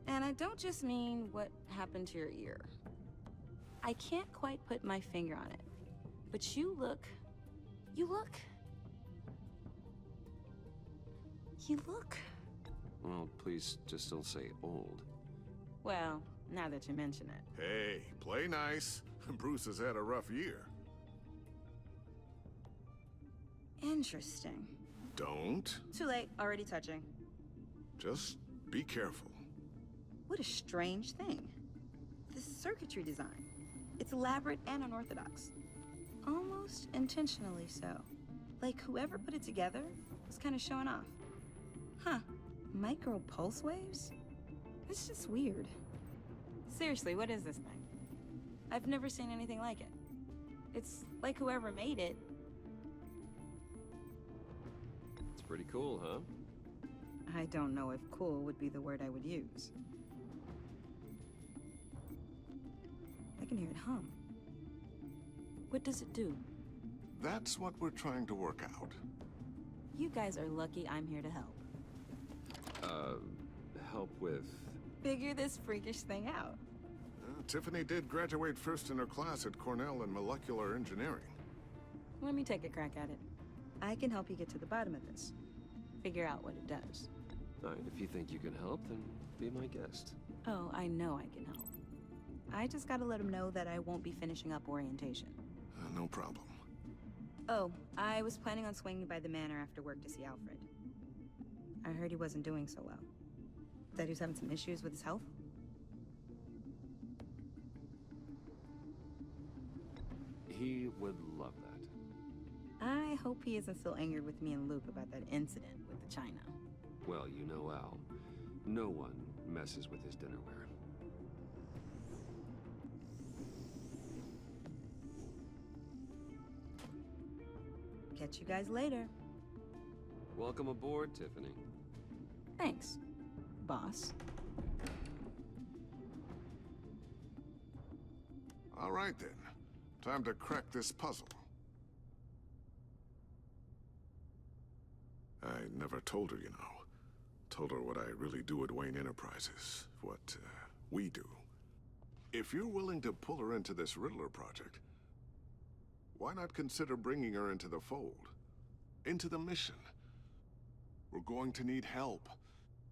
And I don't just mean what happened to your ear. I can't quite put my finger on it. But you look... Well, please just don't say old. Well, now that you mention it. Hey, play nice. Bruce has had a rough year. Interesting. Don't. Too late, already touching. Just be careful. What a strange thing. The circuitry design. It's elaborate and unorthodox. Almost intentionally so. Like whoever put it together was kind of showing off. Huh. Micro pulse waves? It's just weird. Seriously, what is this thing? I've never seen anything like it. It's like whoever made it. It's pretty cool, huh? I don't know if cool would be the word I would use. I can hear it hum. What does it do? That's what we're trying to work out. You guys are lucky I'm here to help. Help with... Figure this freakish thing out. Tiffany did graduate first in her class at Cornell in molecular engineering. Let me take a crack at it. I can help you get to the bottom of this. Figure out what it does. All right, if you think you can help, then be my guest. Oh, I know I can help. I just gotta let him know that I won't be finishing up orientation. No problem. Oh, I was planning on swinging by the manor after work to see Alfred. I heard he wasn't doing so well. That he was having some issues with his health. He would love that. I hope he isn't still angered with me and Luke about that incident with the china. Well, you know Al. No one messes with his dinnerware. Catch you guys later. Welcome aboard, Tiffany. Thanks, boss. All right, then. Time to crack this puzzle. I never told her, you know. Told her what I really do at Wayne Enterprises. What, we do. If you're willing to pull her into this Riddler project, why not consider bringing her into the fold? Into the mission? We're going to need help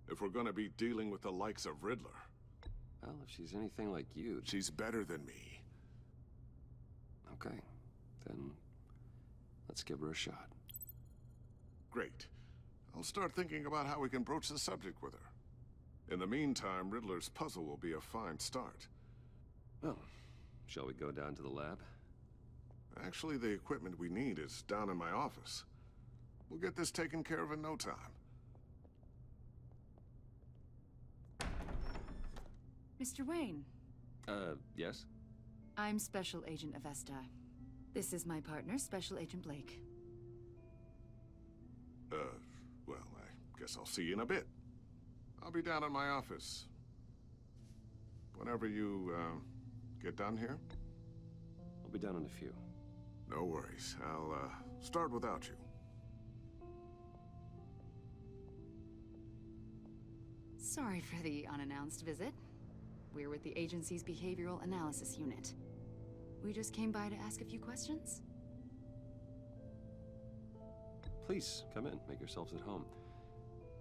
if we're going to be dealing with the likes of Riddler. Well, if she's anything like you... She's better than me. Okay, then let's give her a shot. Great. I'll start thinking about how we can broach the subject with her. In the meantime, Riddler's puzzle will be a fine start. Well, shall we go down to the lab? Actually, the equipment we need is down in my office. We'll get this taken care of in no time. Mr. Wayne. Yes? I'm Special Agent Avesta. This is my partner, Special Agent Blake. Well, I guess I'll see you in a bit. I'll be down in my office. Whenever you, get done here? I'll be down in a few. No worries. I'll, start without you. Sorry for the unannounced visit. We're with the agency's Behavioral Analysis Unit. We just came by to ask a few questions. Please, come in. Make yourselves at home.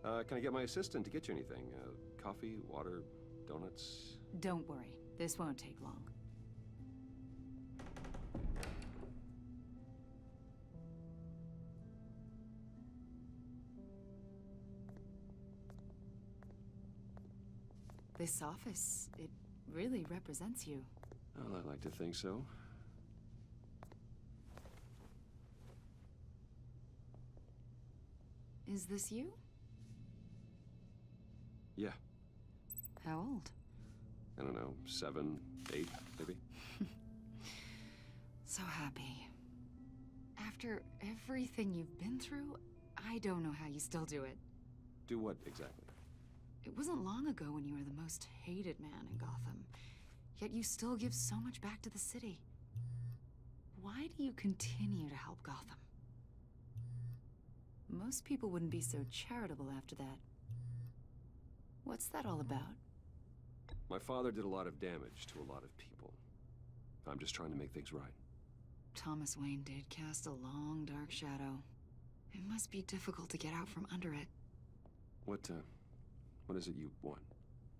Can I get my assistant to get you anything? Coffee, water, donuts? Don't worry. This won't take long. This office, it really represents you. Well, I'd like to think so. Is this you? Yeah. How old? I don't know, 7, 8, maybe? So happy. After everything you've been through, I don't know how you still do it. Do what, exactly? It wasn't long ago when you were the most hated man in Gotham, yet you still give so much back to the city. Why do you continue to help Gotham? Most people wouldn't be so charitable after that. What's that all about? My father did a lot of damage to a lot of people. I'm just trying to make things right. Thomas Wayne did cast a long, dark shadow. It must be difficult to get out from under it. What is it you want?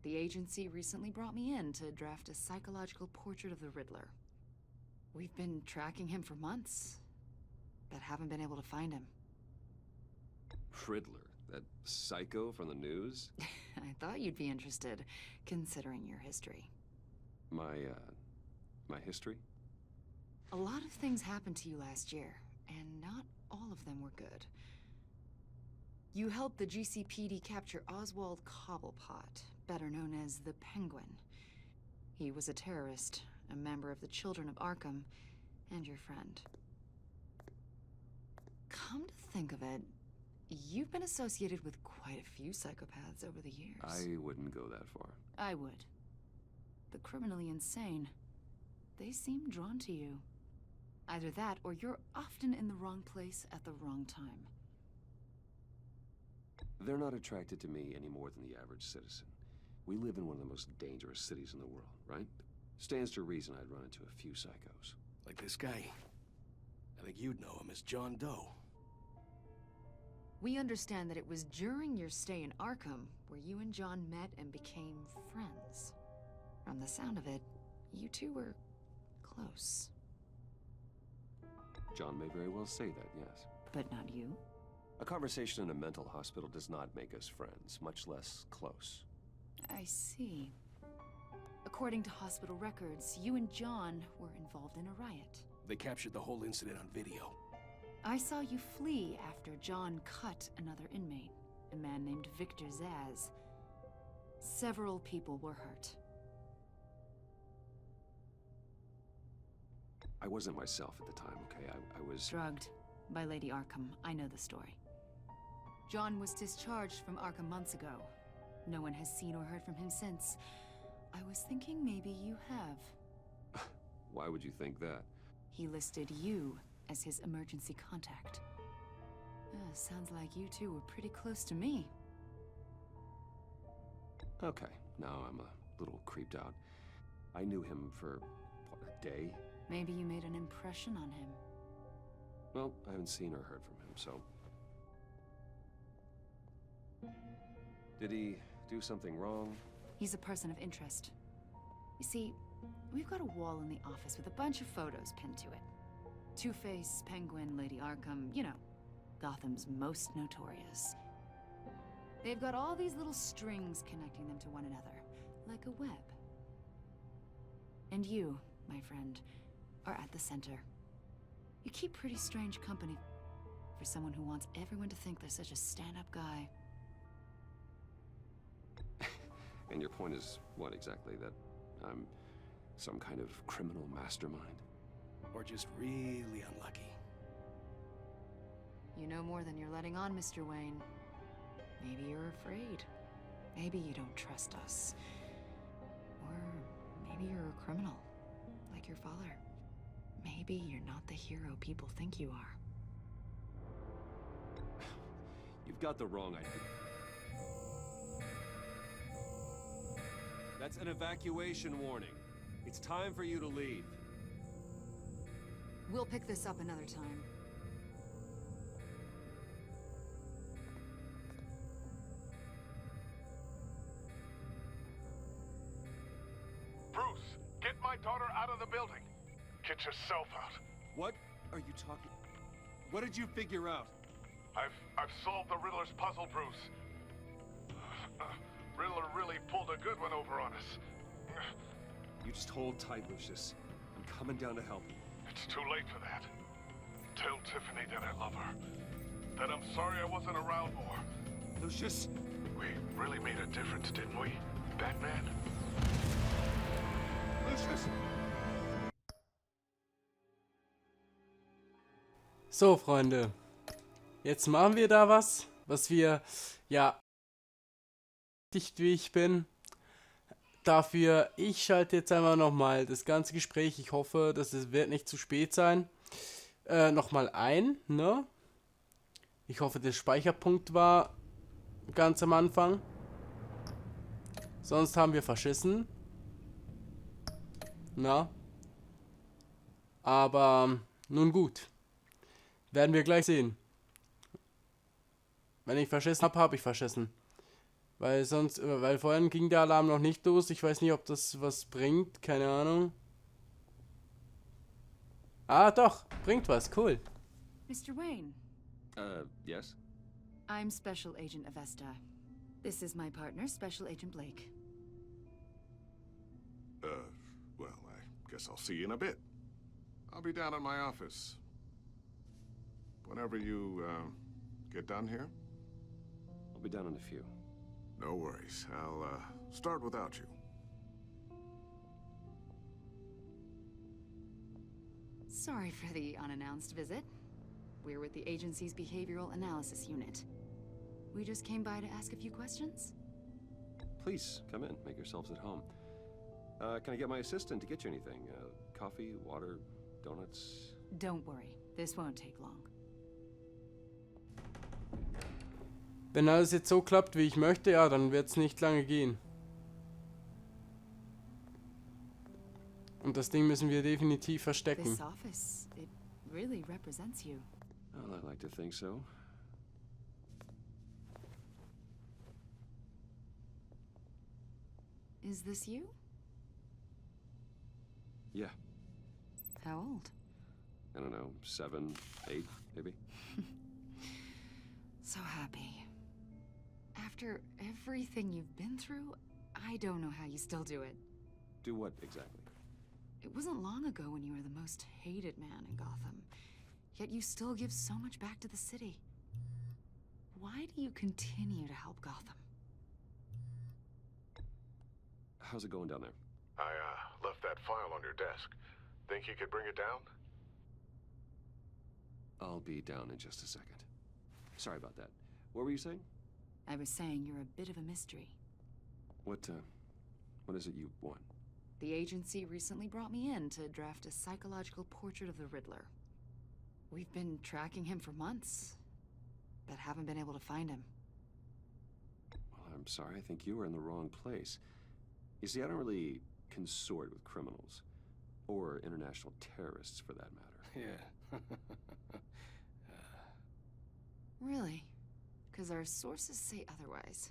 The agency recently brought me in to draft a psychological portrait of the Riddler. We've been tracking him for months, but haven't been able to find him. Riddler? That psycho from the news? I thought you'd be interested, considering your history. My history? A lot of things happened to you last year, and not all of them were good. You helped the GCPD capture Oswald Cobblepot, better known as the Penguin. He was a terrorist, a member of the Children of Arkham, and your friend. Come to think of it, you've been associated with quite a few psychopaths over the years. I wouldn't go that far. I would. The criminally insane. They seem drawn to you. Either that, or you're often in the wrong place at the wrong time. They're not attracted to me any more than the average citizen. We live in one of the most dangerous cities in the world, right? Stands to reason I'd run into a few psychos. Like this guy. I think you'd know him as John Doe. We understand that it was during your stay in Arkham where you and John met and became friends. From the sound of it, you two were close. John may very well say that, yes. But not you? A conversation in a mental hospital does not make us friends, much less close. I see. According to hospital records, you and John were involved in a riot. They captured the whole incident on video. I saw you flee after John cut another inmate, a man named Victor Zaz. Several people were hurt. I wasn't myself at the time, okay? I was... Drugged by Lady Arkham. I know the story. John was discharged from Arkham months ago. No one has seen or heard from him since. I was thinking maybe you have. Why would you think that? He listed you as his emergency contact. Sounds like you two were pretty close to me. Okay, now I'm a little creeped out. I knew him for, what, a day? Maybe you made an impression on him. Well, I haven't seen or heard from him, so... Did he do something wrong? He's a person of interest. You see, we've got a wall in the office with a bunch of photos pinned to it. Two-Face, Penguin, Lady Arkham, you know, Gotham's most notorious. They've got all these little strings connecting them to one another, like a web. And you, my friend, are at the center. You keep pretty strange company for someone who wants everyone to think they're such a stand-up guy. And your point is what exactly? That I'm some kind of criminal mastermind? Or just really unlucky. You know more than you're letting on, Mr. Wayne. Maybe you're afraid. Maybe you don't trust us. Or maybe you're a criminal, like your father. Maybe you're not the hero people think you are. You've got the wrong idea. That's an evacuation warning. It's time for you to leave. We'll pick this up another time. Bruce, get my daughter out of the building. Get yourself out. What are you talking? What did you figure out? I've solved the Riddler's puzzle, Bruce. Riddler really pulled a good one over on us. You just hold tight, Lucius. I'm coming down to help you. It's too late for that. Tell Tiffany that I love her. That I'm sorry I wasn't around more. Lucius! We really made a difference, didn't we, Batman? Lucius! So, Freunde. Jetzt machen wir da was wir, ja, dicht wie ich bin. Dafür, ich schalte jetzt einmal nochmal das ganze Gespräch, ich hoffe, es wird nicht zu spät sein, nochmal ein, ne? Ich hoffe, der Speicherpunkt war ganz am Anfang. Sonst haben wir verschissen. Na? Aber, nun gut. Werden wir gleich sehen. Wenn ich verschissen habe, habe ich verschissen. Weil vorhin ging der Alarm noch nicht los. Ich weiß nicht, ob das was bringt. Keine Ahnung. Ah, doch. Bringt was. Cool. Mr. Wayne. Yes? I'm Special Agent Avesta. This is my partner, Special Agent Blake. Well, I guess I'll see you in a bit. I'll be down in my office. Whenever you, get done here? I'll be down in a few. No worries. I'll, start without you. Sorry for the unannounced visit. We're with the agency's Behavioral Analysis Unit. We just came by to ask a few questions. Please, come in. Make yourselves at home. Can I get my assistant to get you anything? Coffee, water, donuts? Don't worry. This won't take long. Wenn alles jetzt so klappt, wie ich möchte, ja, dann wird es nicht lange gehen. Und das Ding müssen wir definitiv verstecken. This office, it really represents you. Well, I like to think so. Is this you? Yeah. How old? I don't know, 7, 8, maybe? So happy. After everything you've been through, I don't know how you still do it. Do what, exactly? It wasn't long ago when you were the most hated man in Gotham. Yet you still give so much back to the city. Why do you continue to help Gotham? How's it going down there? I, left that file on your desk. Think you could bring it down? I'll be down in just a second. Sorry about that. What were you saying? I was saying you're a bit of a mystery. What is it you want? The agency recently brought me in to draft a psychological portrait of the Riddler. We've been tracking him for months, but haven't been able to find him. Well, I'm sorry. I think you were in the wrong place. You see, I don't really consort with criminals. Or international terrorists, for that matter. Yeah. Really? Because our sources say otherwise.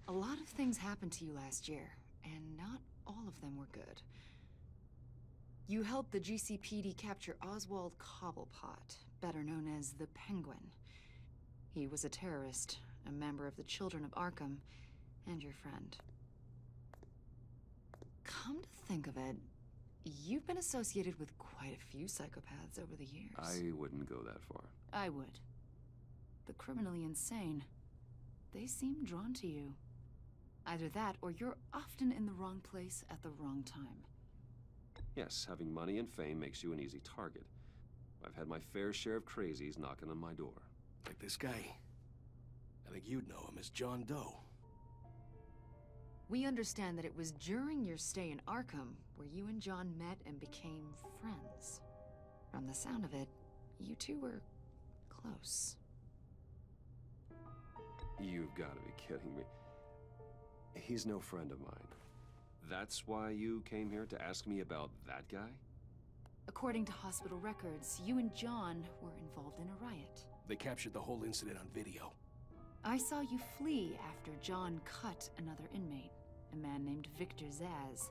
A lot of things happened to you last year, and not all of them were good. You helped the GCPD capture Oswald Cobblepot, better known as the Penguin. He was a terrorist, a member of the Children of Arkham, and your friend. Come to think of it, you've been associated with quite a few psychopaths over the years. I wouldn't go that far. I would. The criminally insane. They seem drawn to you. Either that, or you're often in the wrong place at the wrong time. Yes, having money and fame makes you an easy target. I've had my fair share of crazies knocking on my door. Like this guy. I think you'd know him as John Doe. We understand that it was during your stay in Arkham where you and John met and became friends. From the sound of it, you two were close. You've got to be kidding me. He's no friend of mine. That's why you came here to ask me about that guy? According to hospital records, you and John were involved in a riot. They captured the whole incident on video. I saw you flee after John cut another inmate, a man named Victor Zaz.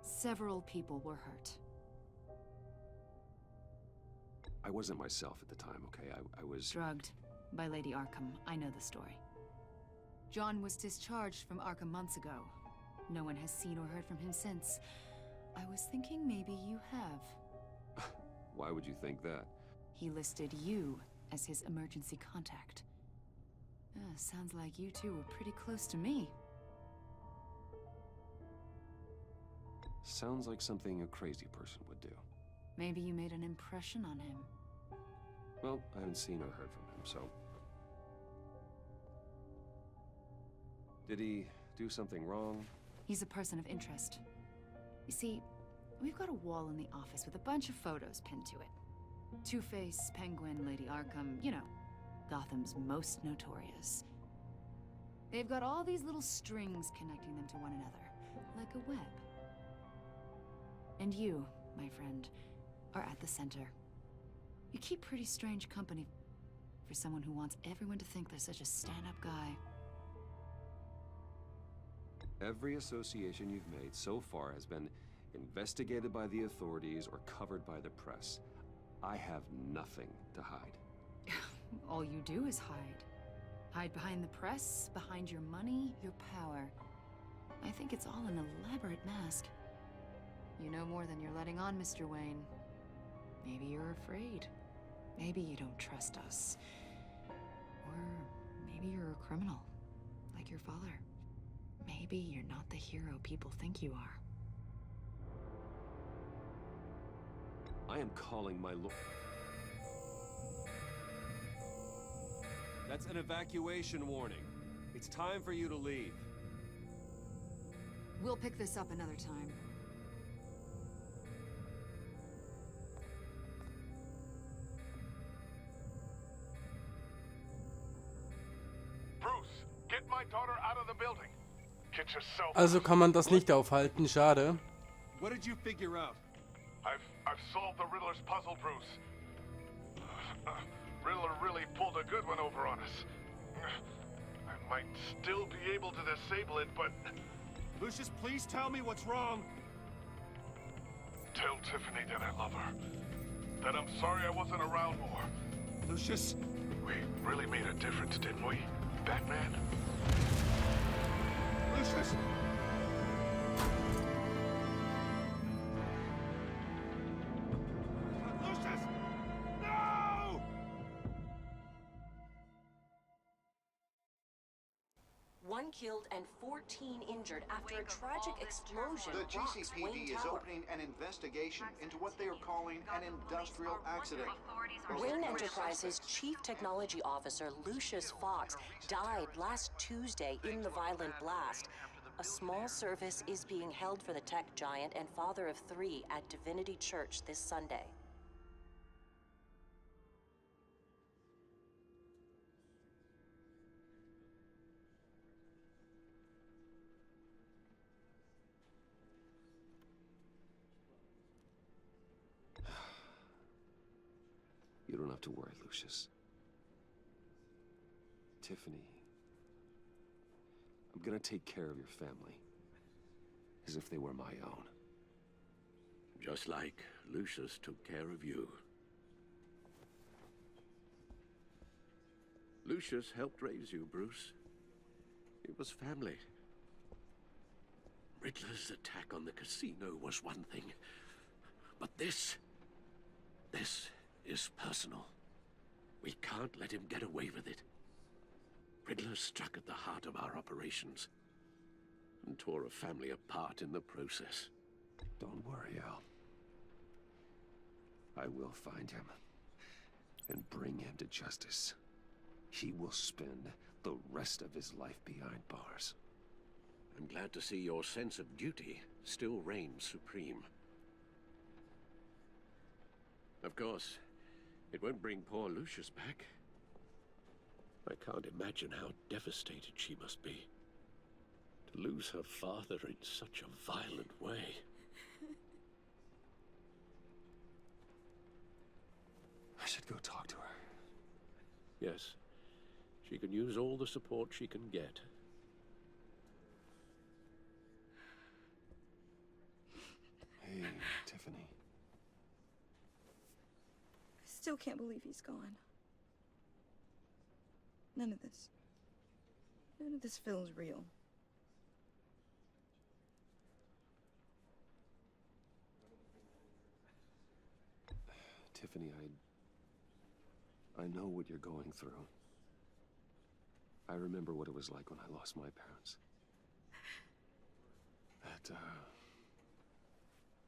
Several people were hurt. I wasn't myself at the time, okay? I was... Drugged by Lady Arkham. I know the story. John was discharged from Arkham months ago. No one has seen or heard from him since. I was thinking maybe you have. Why would you think that? He listed you as his emergency contact. Sounds like you two were pretty close to me. Sounds like something a crazy person would do. Maybe you made an impression on him. Well, I haven't seen or heard from him, so... Did he do something wrong? He's a person of interest. You see, we've got a wall in the office with a bunch of photos pinned to it. Two-Face, Penguin, Lady Arkham, you know, Gotham's most notorious. They've got all these little strings connecting them to one another, like a web. And you, my friend, are at the center. You keep pretty strange company for someone who wants everyone to think they're such a stand-up guy. Every association you've made so far has been investigated by the authorities or covered by the press. I have nothing to hide. All you do is hide. Hide behind the press, behind your money, your power. I think it's all an elaborate mask. You know more than you're letting on, Mr. Wayne. Maybe you're afraid. Maybe you don't trust us. Or maybe you're a criminal, like your father. Maybe you're not the hero people think you are. I am calling my lord. That's an evacuation warning. It's time for you to leave. We'll pick this up another time. Bruce, get my daughter out of the building. Get yourself. Also kann man das nicht aufhalten, schade. What did you figure out? I've solved the Riddler's puzzle, Bruce. Riddler really pulled a good one over on us. I might still be able to disable it, but... Lucius, please tell me what's wrong. Tell Tiffany that I love her. That I'm sorry I wasn't around more. Lucius! We really made a difference, didn't we, Batman? Lucius! Lucius! No! One killed and 14 injured after a tragic explosion. The rocks GCPD Wayne is Tower. opening an investigation into what they are calling an industrial accident. Wayne Enterprises' Chief Technology Officer Lucius Fox died last Tuesday in the violent blast. A small service is being held for the tech giant and father of 3 at Divinity Church this Sunday. You don't have to worry, Lucius. Tiffany I'm gonna take care of your family. As if they were my own. Just like Lucius took care of you. Lucius helped raise you, Bruce. It was family. Riddler's attack on the casino was one thing. But this is personal. We can't let him get away with it. Riddler struck at the heart of our operations and tore a family apart in the process. Don't worry, Al. I will find him and bring him to justice. He will spend the rest of his life behind bars. I'm glad to see your sense of duty still reigns supreme. Of course, it won't bring poor Lucius back. I can't imagine how devastated she must be. To lose her father in such a violent way. I should go talk to her. Yes, she can use all the support she can get. Hey, Tiffany. I still can't believe he's gone. None of this feels real. Tiffany, I know what you're going through. I remember what it was like when I lost my parents. That,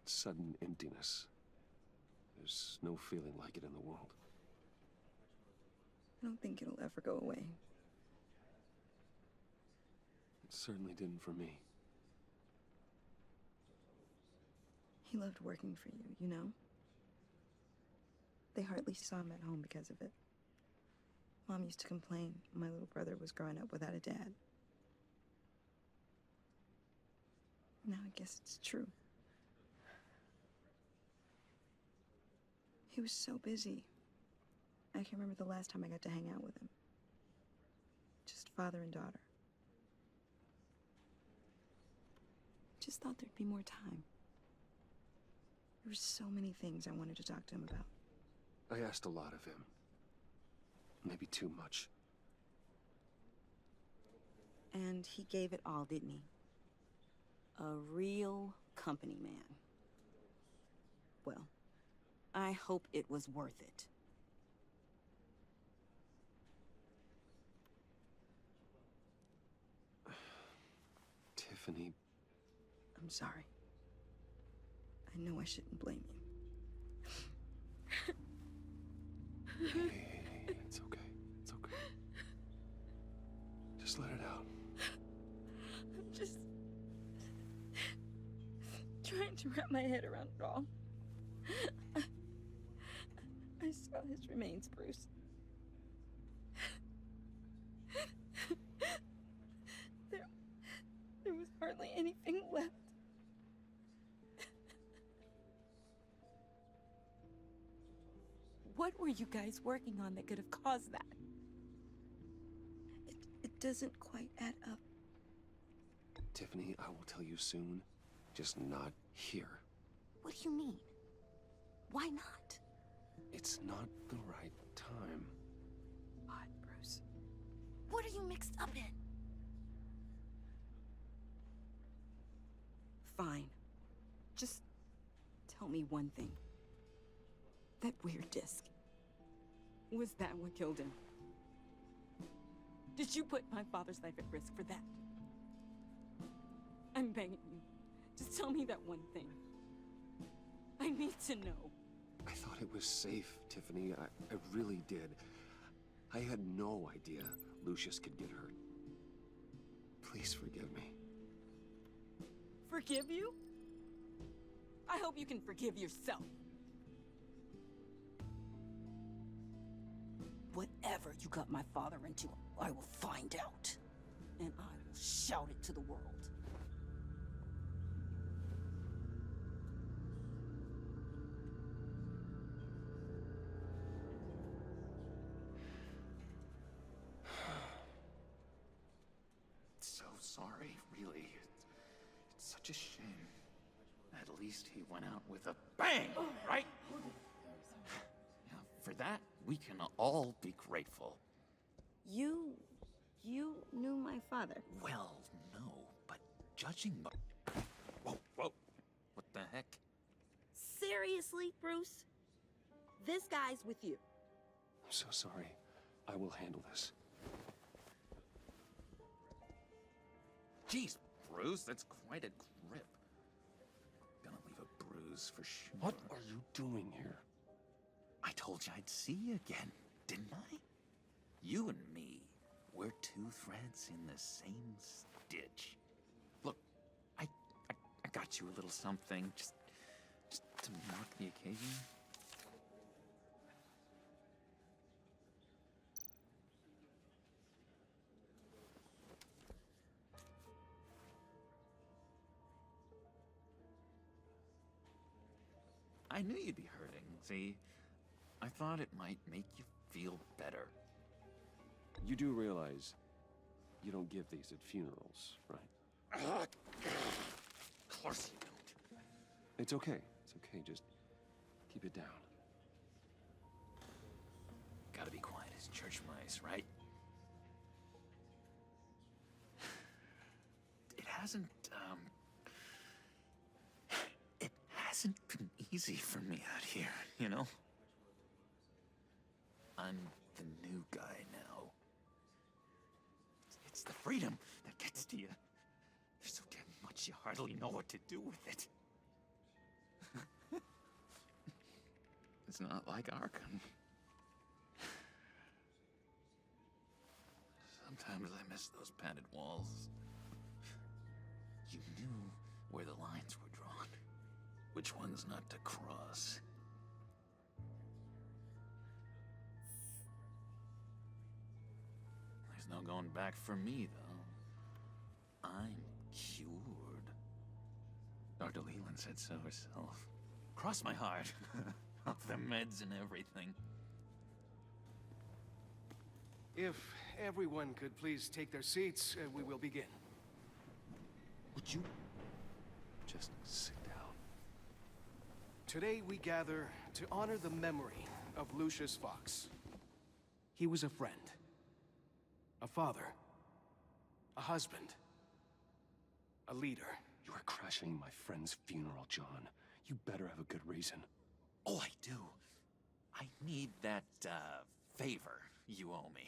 sudden emptiness. There's no feeling like it in the world. I don't think it'll ever go away. It certainly didn't for me. He loved working for you, you know? They hardly saw him at home because of it. Mom used to complain my little brother was growing up without a dad. Now I guess it's true. He was so busy. I can't remember the last time I got to hang out with him. Just father and daughter. Just thought there'd be more time. There were so many things I wanted to talk to him about. I asked a lot of him. Maybe too much. And he gave it all, didn't he? A real company man. Well, I hope it was worth it. Tiffany. I'm sorry. I know I shouldn't blame you. Hey, it's okay. It's okay. Just let it out. I'm just trying to wrap my head around it all. I saw his remains, Bruce. There was hardly anything left. What were you guys working on that could have caused that? It doesn't quite add up. Tiffany, I will tell you soon. Just not here. What do you mean? Why not? It's not the right time. What, Bruce? What are you mixed up in? Fine. Just tell me one thing. That weird disc. Was that what killed him? Did you put my father's life at risk for that? I'm begging you. Just tell me that one thing. I need to know. I thought it was safe, Tiffany. I really did. I had no idea Lucius could get hurt. Please forgive me. Forgive you? I hope you can forgive yourself. Whatever you got my father into, I will find out. And I will shout it to the world. So sorry, really. It's such a shame. At least he went out with a bang, right? Yeah, for that, we can all be grateful. You knew my father. Well, no, but judging by... Whoa. What the heck? Seriously, Bruce? This guy's with you. I'm so sorry. I will handle this. Jeez, Bruce, that's quite a grip. Gonna leave a bruise for sure. What are you doing here? I told you I'd see you again, didn't I? You and me, we're two threads in the same stitch. Look, I got you a little something, just to mark the occasion. I knew you'd be hurting, see? I thought it might make you feel better. You do realize you don't give these at funerals, right? Of course you don't. It's okay. It's okay. Just keep it down. Gotta be quiet as church mice, right? It hasn't been easy for me out here, you know? I'm the new guy now. It's the freedom that gets to you. There's so damn much you hardly know what to do with it. It's not like Arkham. Sometimes I miss those padded walls. You knew where the lines were drawn. Which ones not to cross. There's no going back for me, though. I'm cured. Dr. Leland said so herself. Cross my heart. Off the meds and everything. If everyone could please take their seats, we will begin. Would you just sit down? Today we gather to honor the memory of Lucius Fox. He was a friend, a father, a husband, a leader. You are crashing my friend's funeral, John. You better have a good reason. Oh, I do. I need that, favor you owe me.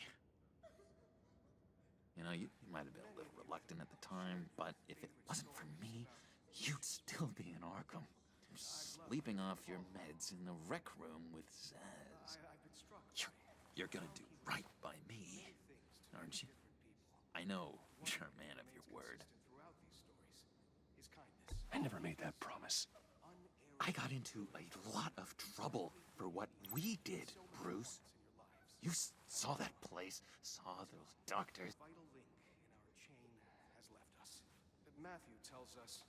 You know, you might have been a little reluctant at the time, but if it wasn't for me, you'd still be in Arkham. Sleeping off your meds in the rec room with Zaz. You're gonna do right by me, aren't you? I know you're a man of your word. I never made that promise. I got into a lot of trouble for what we did, Bruce. You saw that place, saw those doctors. Vital link in our chain has left us. Matthew tells us,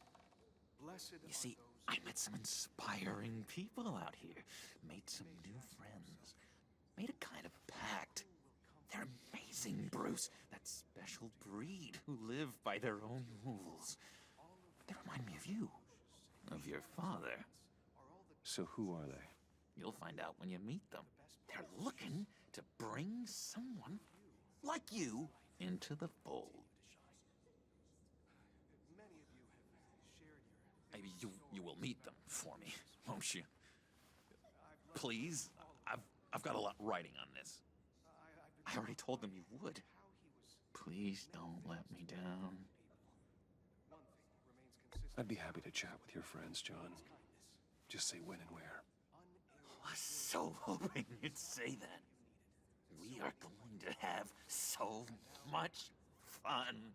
blessed You see, I met some inspiring people out here. Made some new friends. Made a kind of pact. They're amazing, Bruce. That special breed who live by their own rules. They remind me of you. Of your father. So who are they? You'll find out when you meet them. They're looking to bring someone like you into the fold. Maybe you will meet them for me, won't you? Please? I've got a lot writing on this. I already told them you would. Please don't let me down. I'd be happy to chat with your friends, John. Just say when and where. I was so hoping you'd say that. We are going to have so much fun.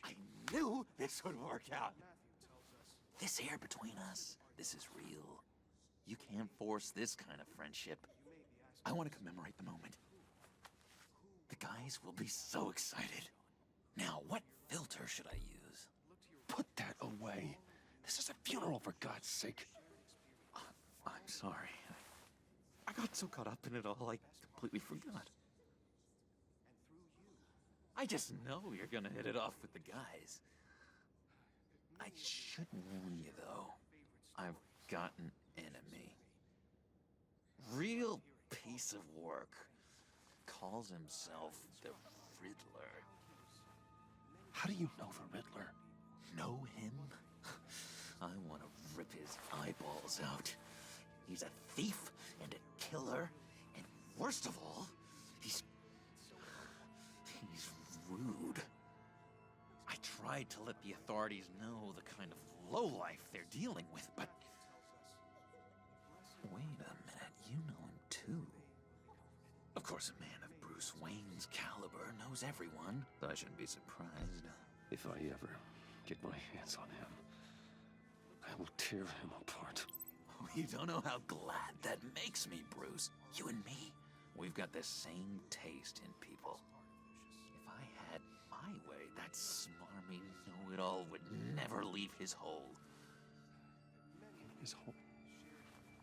I knew this would work out. This air between us, this is real. You can't force this kind of friendship. I want to commemorate the moment. The guys will be so excited. Now, what filter should I use? Put that away. This is a funeral, for God's sake. I'm sorry. I got so caught up in it all, I completely forgot. I I just know you're gonna hit it off with the guys. I should warn you, though. I've got an enemy. Real piece of work. Calls himself the Riddler. How do you know the Riddler? Know him? I want to rip his eyeballs out. He's a thief and a killer, and worst of all, he's rude. I tried to let the authorities know the kind of lowlife they're dealing with, but... Wait a minute, you know him too. Of course, a man of Bruce Wayne's caliber knows everyone, so I shouldn't be surprised. If I ever get my hands on him, I will tear him apart. Oh, you don't know how glad that makes me, Bruce. You and me, we've got the same taste in people. If I had my way, that smarmy know-it-all would never leave his hole. His hole?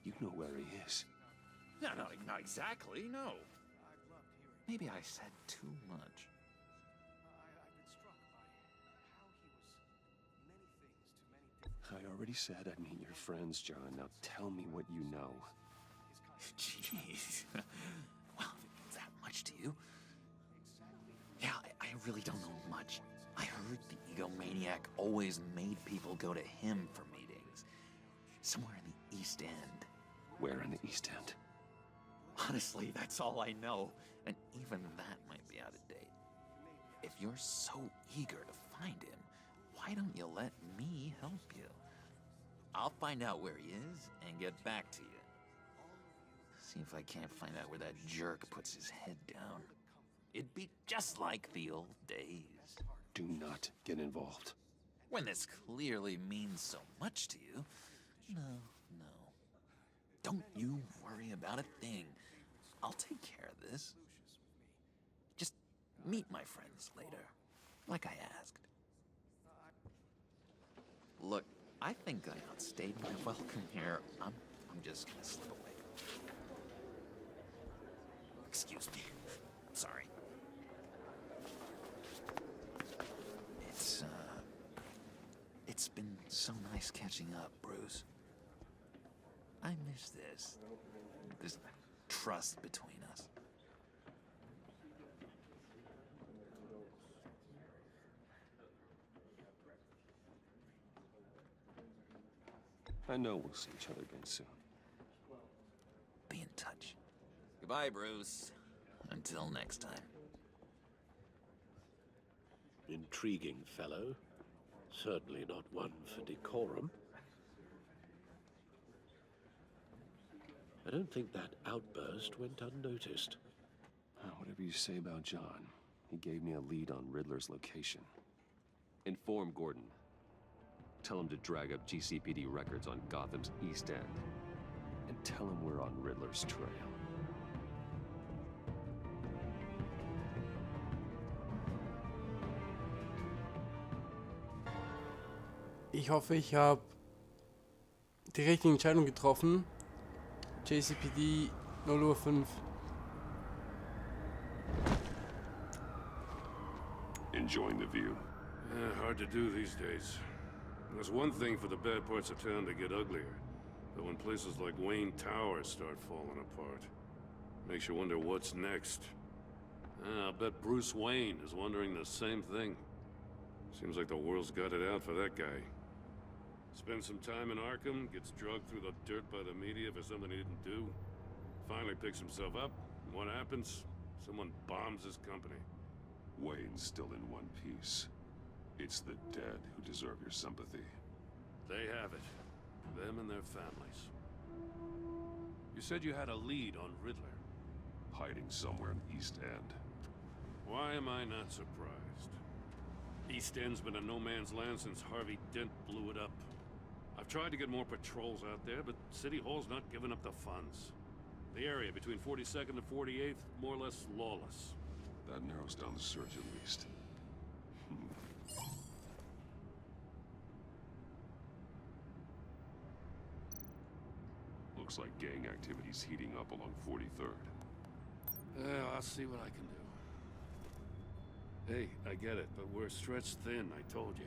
You know where he is. No, not exactly, no. Maybe I said too much. I already said I'd meet your friends, John. Now tell me what you know. Jeez. Well, if it means that much to you. Yeah, I really don't know much. I heard the egomaniac always made people go to him for meetings. Somewhere in the East End. Where in the East End? Honestly, that's all I know. And even that might be out of date. If you're so eager to find him, why don't you let me help you? I'll find out where he is and get back to you. See if I can't find out where that jerk puts his head down. It'd be just like the old days. Do not get involved. When this clearly means so much to you. No. Don't you worry about a thing. I'll take care of this. Just meet my friends later, like I asked. Look, I think I outstayed my welcome here. I'm just gonna slip away. Excuse me. Sorry. It's been so nice catching up, Bruce. I miss this trust between us. I know we'll see each other again soon. Be in touch. Goodbye, Bruce. Until next time. Intriguing fellow. Certainly not one for decorum. I don't think that outburst went unnoticed. Whatever you say about John, he gave me a lead on Riddler's location. Inform Gordon. Tell him to drag up GCPD records on Gotham's East End. And tell him we're on Riddler's trail. Ich hoffe, ich habe die richtige Entscheidung getroffen. JCPD 0:05. Enjoying the view. Yeah, hard to do these days. There's one thing for the bad parts of town to get uglier, but when places like Wayne Tower start falling apart, makes you wonder what's next. I'll bet Bruce Wayne is wondering the same thing. Seems like the world's got it out for that guy. Spends some time in Arkham, gets drugged through the dirt by the media for something he didn't do. Finally picks himself up, and what happens? Someone bombs his company. Wayne's still in one piece. It's the dead who deserve your sympathy. They have it. Them and their families. You said you had a lead on Riddler. Hiding somewhere in East End. Why am I not surprised? East End's been a no-man's land since Harvey Dent blew it up. I've tried to get more patrols out there, but City Hall's not giving up the funds. The area between 42nd and 48th, more or less lawless. That narrows down the search at least. Looks like gang activity's heating up along 43rd. Yeah, I'll see what I can do. Hey, I get it, but we're stretched thin, I told you.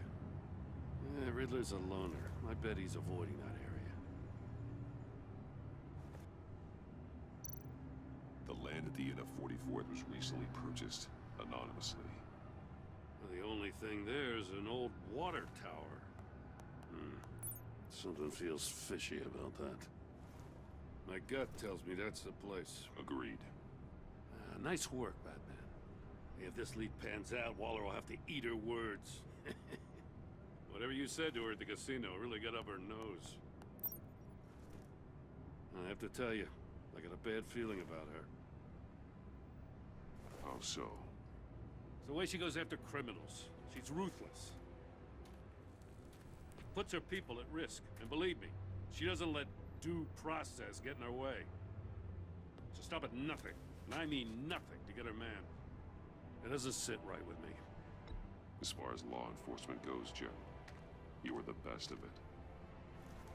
Riddler's a loner. I bet he's avoiding that area. The land at the end of 44th was recently purchased, anonymously. The only thing there is an old water tower. Something feels fishy about that. My gut tells me that's the place. Agreed. Nice work, Batman. If this lead pans out, Waller will have to eat her words. Whatever you said to her at the casino really got up her nose. I have to tell you, I got a bad feeling about her. How so? It's the way she goes after criminals. She's ruthless. Puts her people at risk. And believe me, she doesn't let due process get in her way. She'll stop at nothing, and I mean nothing, to get her man. It doesn't sit right with me. As far as law enforcement goes, Jim, you are the best of it.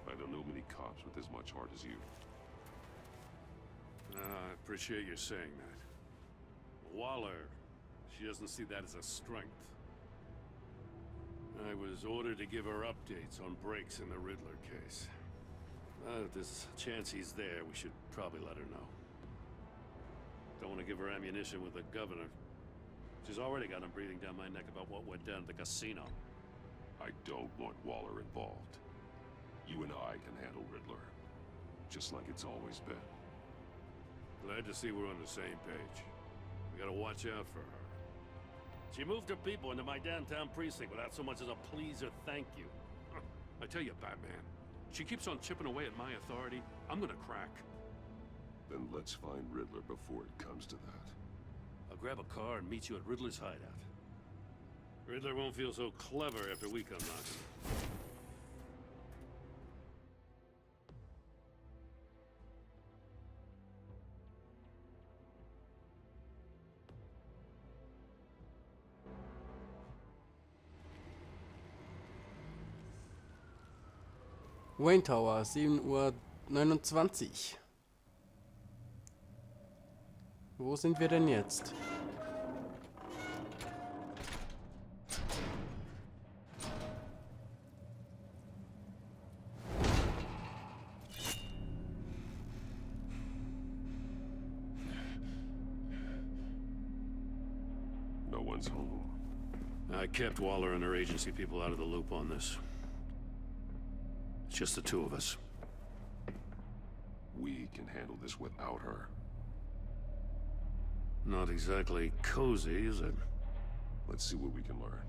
I don't know many cops with as much heart as you. I appreciate you saying that. Waller, she doesn't see that as a strength. I was ordered to give her updates on breaks in the Riddler case. If there's a chance he's there, we should probably let her know. Don't want to give her ammunition with the governor. She's already got him breathing down my neck about what went down at the casino. I don't want Waller involved. You and I can handle Riddler, just like it's always been. Glad to see we're on the same page. We gotta watch out for her. She moved her people into my downtown precinct without so much as a please or thank you. I tell you, Batman, she keeps on chipping away at my authority. I'm gonna crack. Then let's find Riddler before it comes to that. I'll grab a car and meet you at Riddler's hideout. Riddler won't feel so clever after we come knocking. Wayne Tower, 7:29 Uhr. Wo sind wir denn jetzt? No one's home. I kept Waller and her agency people out of the loop on this. It's just the two of us. We can handle this without her. Not exactly cozy, is it? Let's see what we can learn.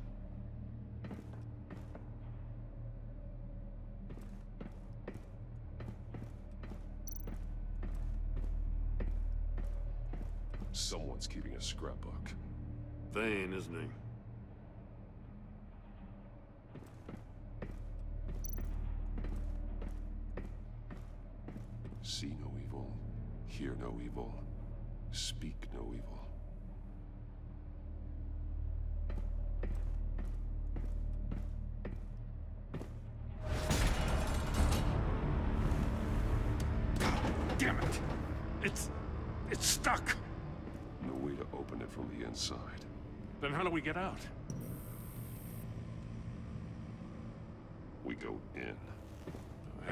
Someone's keeping a scrapbook. Vane, isn't he? See no evil, hear no evil, speak no evil. Damn it! It's stuck! No way to open it from the inside. Then how do we get out? We go in.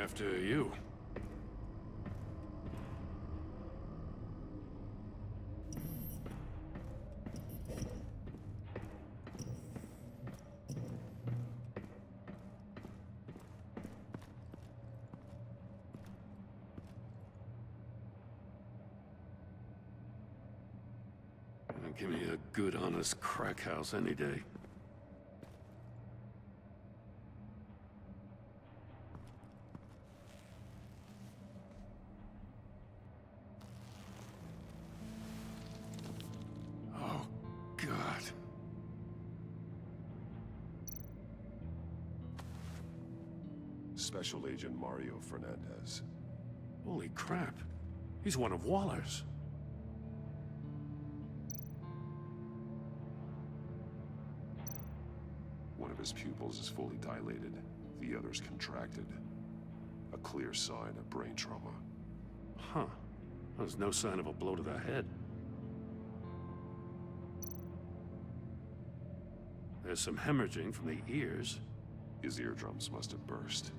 After you. Give me a good, honest crack house any day. Oh, God. Special Agent Mario Fernandez. Holy crap. He's one of Waller's. One of his pupils is fully dilated, the other's contracted. A clear sign of brain trauma. Huh. There's no sign of a blow to the head. There's some hemorrhaging from the ears. His eardrums must have burst.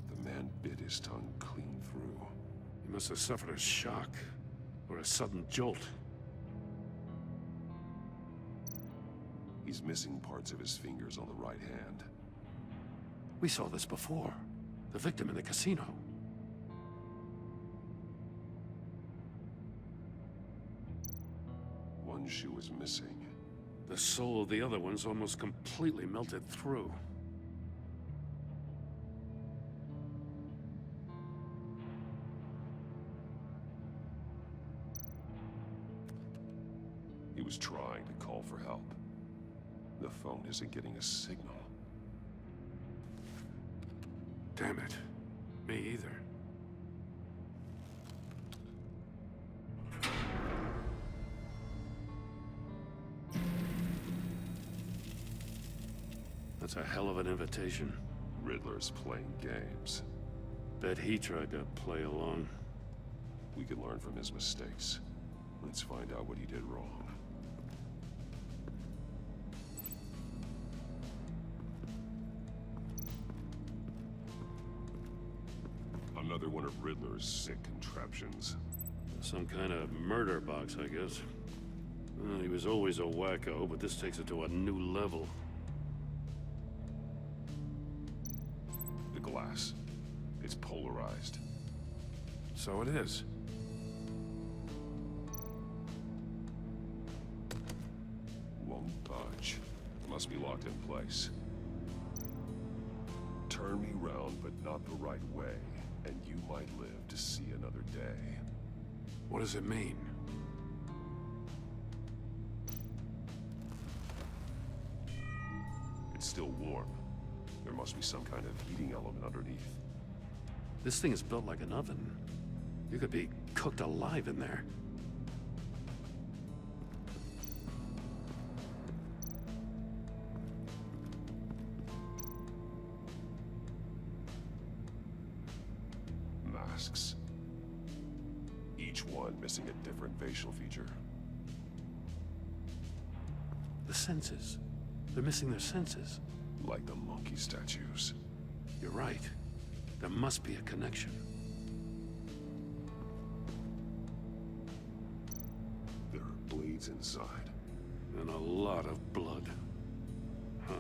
The man bit his tongue clean through. He must have suffered a shock, or a sudden jolt. He's missing parts of his fingers on the right hand. We saw this before. The victim in the casino. One shoe is missing. The sole of the other one's almost completely melted through. He was trying to call for help. The phone isn't getting a signal. Damn it. Me either. That's a hell of an invitation. Riddler's playing games. Bet he tried to play along. We can learn from his mistakes. Let's find out what he did wrong. Another one of Riddler's sick contraptions. Some kind of murder box, I guess. Well, he was always a wacko, but this takes it to a new level. The glass. It's polarized. So it is. Won't budge. Must be locked in place. Turn me round, but not the right way, and you might live to see another day. What does it mean? It's still warm. There must be some kind of heating element underneath. This thing is built like an oven. You could be cooked alive in there. Masks. Each one missing a different facial feature. The senses. They're missing their senses. Like the monkey statues. You're right. There must be a connection. There are blades inside. And a lot of blood. Huh.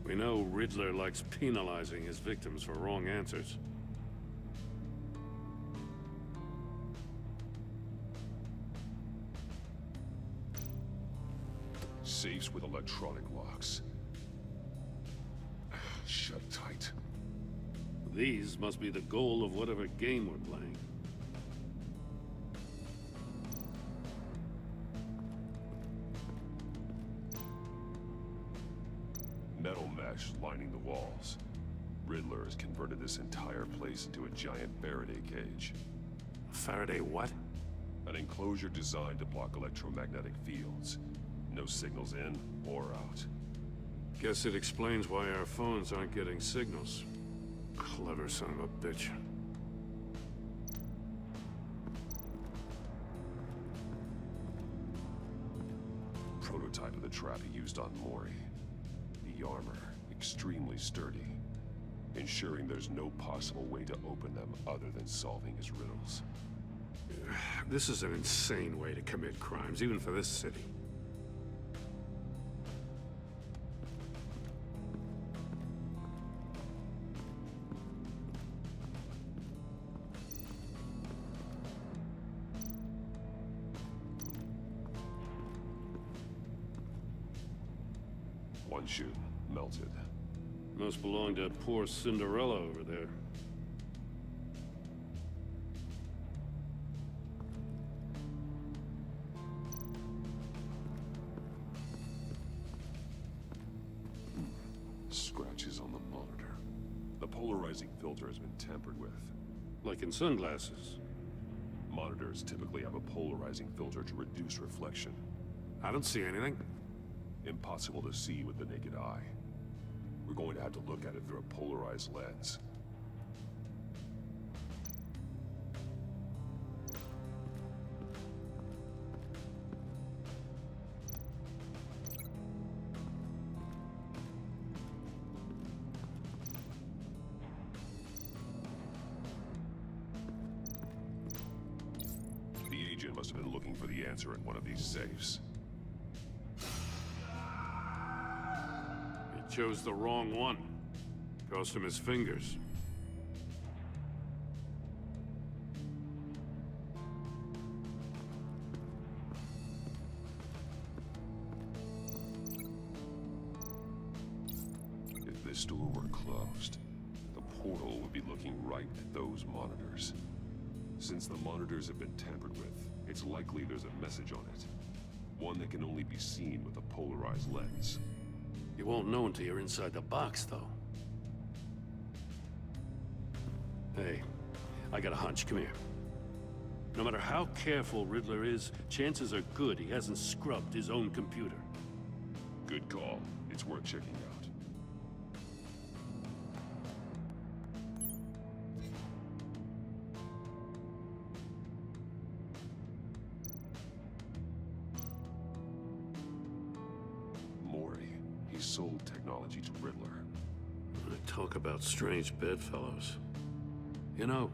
We know Riddler likes penalizing his victims for wrong answers. Safes with electronic locks. Shut tight. These must be the goal of whatever game we're playing. Metal mesh lining the walls. Riddler has converted this entire place into a giant Faraday cage. A Faraday what? An enclosure designed to block electromagnetic fields. No signals in or out. Guess it explains why our phones aren't getting signals. Clever son of a bitch. Prototype of the trap he used on Mori. The armor, extremely sturdy, ensuring there's no possible way to open them other than solving his riddles. This is an insane way to commit crimes, even for this city. One shoe, melted. Must belong to poor Cinderella over there. Scratches on the monitor. The polarizing filter has been tampered with. Like in sunglasses. Monitors typically have a polarizing filter to reduce reflection. I don't see anything. Impossible to see with the naked eye. We're going to have to look at it through a polarized lens. must have been looking for the answer in one of these safes. He chose the wrong one. Cost him his fingers. If this door were closed, the portal would be looking right at those monitors. Since the monitors have been tampered with, it's likely there's a message on it. One that can only be seen with a polarized lens. You won't know until you're inside the box, though. Hey, I got a hunch. Come here. No matter how careful Riddler is, chances are good he hasn't scrubbed his own computer. Good call. It's worth checking out. Mori, he sold technology to Riddler. Talk about strange bedfellows. You know,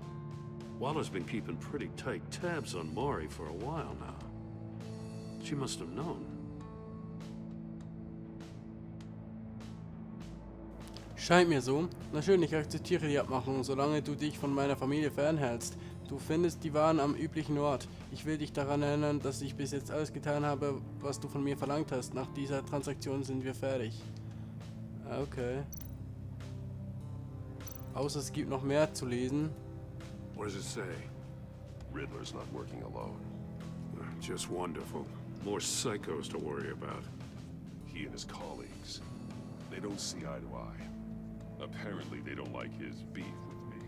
Waller's been keeping pretty tight tabs on Mori for a while now. She must have known. Scheint mir so. Na schön, ich akzeptiere die Abmachung, solange du dich von meiner Familie fernhältst. Du findest die Waren am üblichen Ort. Ich will dich daran erinnern, dass ich bis jetzt alles getan habe, was du von mir verlangt hast. Nach dieser Transaktion sind wir fertig. Okay. Außer es gibt noch mehr zu lesen. What does it say? Riddler's not working alone. Just wonderful. More psychos to worry about. He and his colleagues, they don't see eye to eye. Apparently they don't like his beef with me.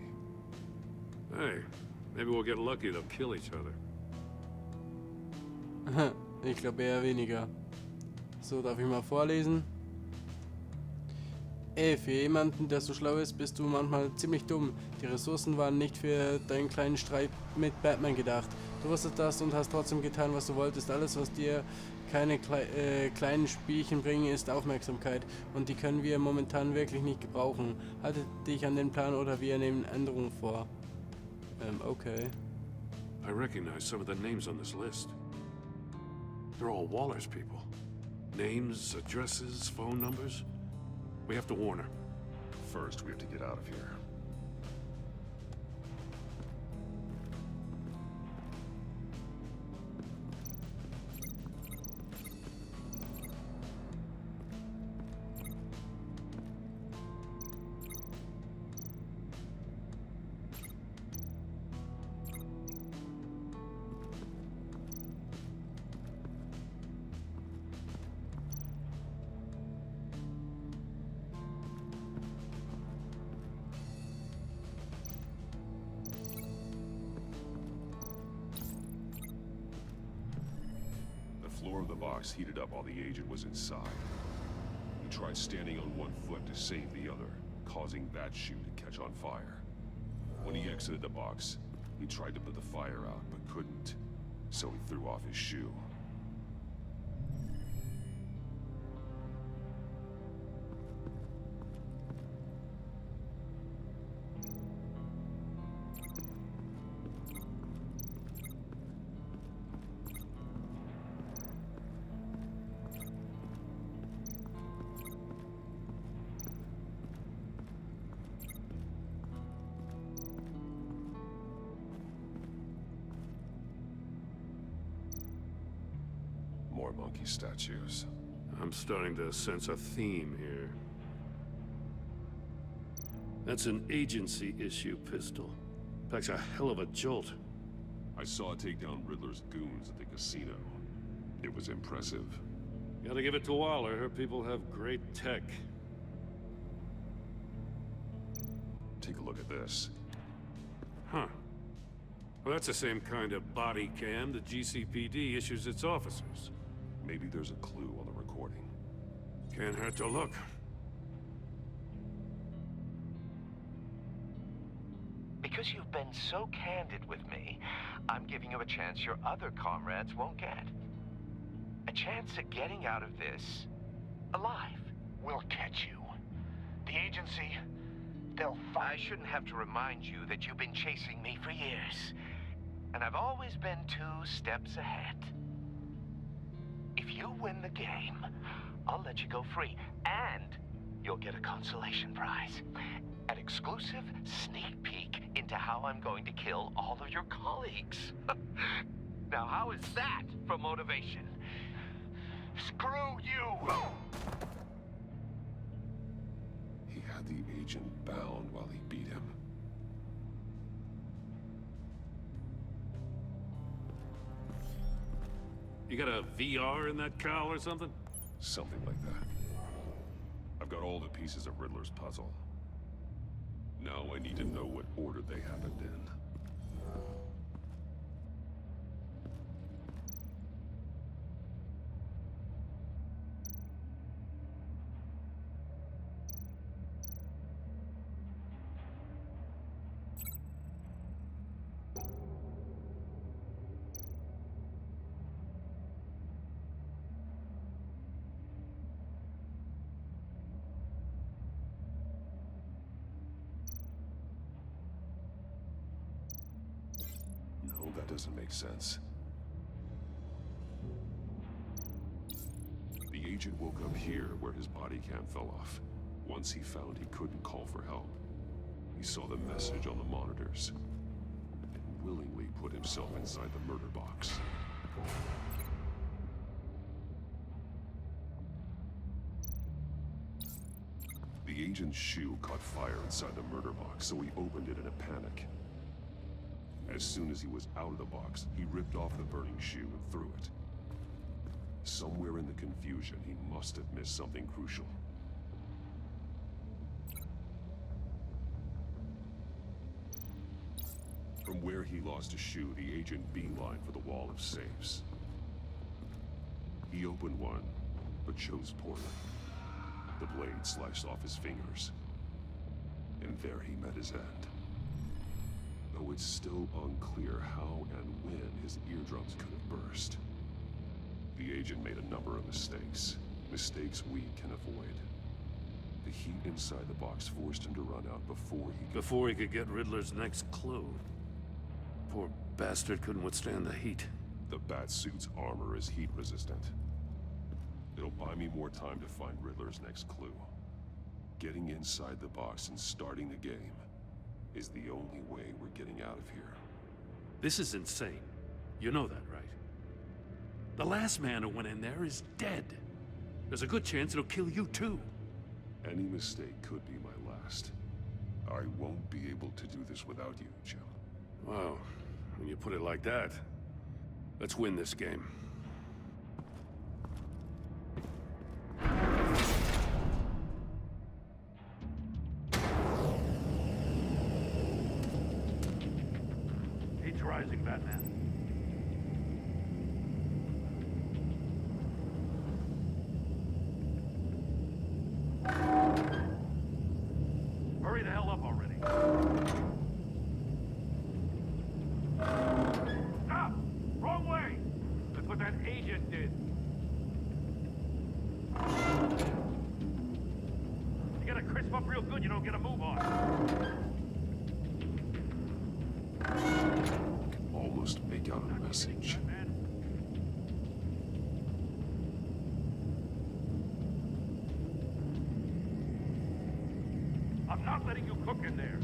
Hey, maybe we'll get lucky they'll kill each other. Ich glaube eher weniger. So, darf ich mal vorlesen? Ey, für jemanden, der so schlau ist, bist du manchmal ziemlich dumm. Die Ressourcen waren nicht für deinen kleinen Streit mit Batman gedacht. Du wusstest das und hast trotzdem getan, was du wolltest. Alles, was dir keine kleinen Spielchen bringen, ist Aufmerksamkeit. Und die können wir momentan wirklich nicht gebrauchen. Halte dich an den Plan oder wir nehmen Änderungen vor. Okay. I recognize some of the names on this list. They're all Waller's people. Names, addresses, phone numbers. We have to warn her. First, we have to get out of here. The floor of the box heated up while the agent was inside. He tried standing on one foot to save the other, causing that shoe to catch on fire. When he exited the box, he tried to put the fire out, but couldn't, so he threw off his shoe. More monkey statues. I'm starting to sense a theme here. That's an agency issue pistol. Packs a hell of a jolt. I saw it take down Riddler's goons at the casino. It was impressive. Gotta give it to Waller. Her people have great tech. Take a look at this. Huh. Well, that's the same kind of body cam the GCPD issues its officers. Maybe there's a clue on the recording. Can't hurt to look. Because you've been so candid with me, I'm giving you a chance your other comrades won't get. A chance at getting out of this alive. We'll catch you. The agency, they'll find... I shouldn't have to remind you that you've been chasing me for years. and I've always been 2 steps ahead. If you win the game, I'll let you go free, and you'll get a consolation prize. An exclusive sneak peek into how I'm going to kill all of your colleagues. Now, how is that for motivation? Screw you! He had the agent bound while he beat him. You got a VR in that cowl or something? Something like that. I've got all the pieces of Riddler's puzzle. Now I need to know what order they happened in. No, that doesn't make sense. The agent woke up here where his body cam fell off. Once he found he couldn't call for help, he saw the message on the monitors and willingly put himself inside the murder box. The agent's shoe caught fire inside the murder box, so he opened it in a panic. As soon as he was out of the box, he ripped off the burning shoe and threw it. Somewhere in the confusion, he must have missed something crucial. From where he lost a shoe, the agent beelined for the wall of safes. He opened one, but chose poorly. The blade sliced off his fingers, and there he met his end. Though it's still unclear how and when his eardrums could have burst. The agent made a number of mistakes. Mistakes we can avoid. The heat inside the box forced him to run out before he could get Riddler's next clue. Poor bastard couldn't withstand the heat. The Batsuit's armor is heat resistant. It'll buy me more time to find Riddler's next clue. Getting inside the box and starting the game is the only way we're getting out of here. This is insane. You know that, right? The last man who went in there is dead. There's a good chance it'll kill you too. Any mistake could be my last. I won't be able to do this without you, Jim. Wow, when you put it like that, let's win this game. Heat's rising, Batman. Hurry the hell up already. Stop! Wrong way! That's what that agent did. You gotta crisp up real good, you don't get a move on. I can almost make out a message. I'm not letting you cook in there.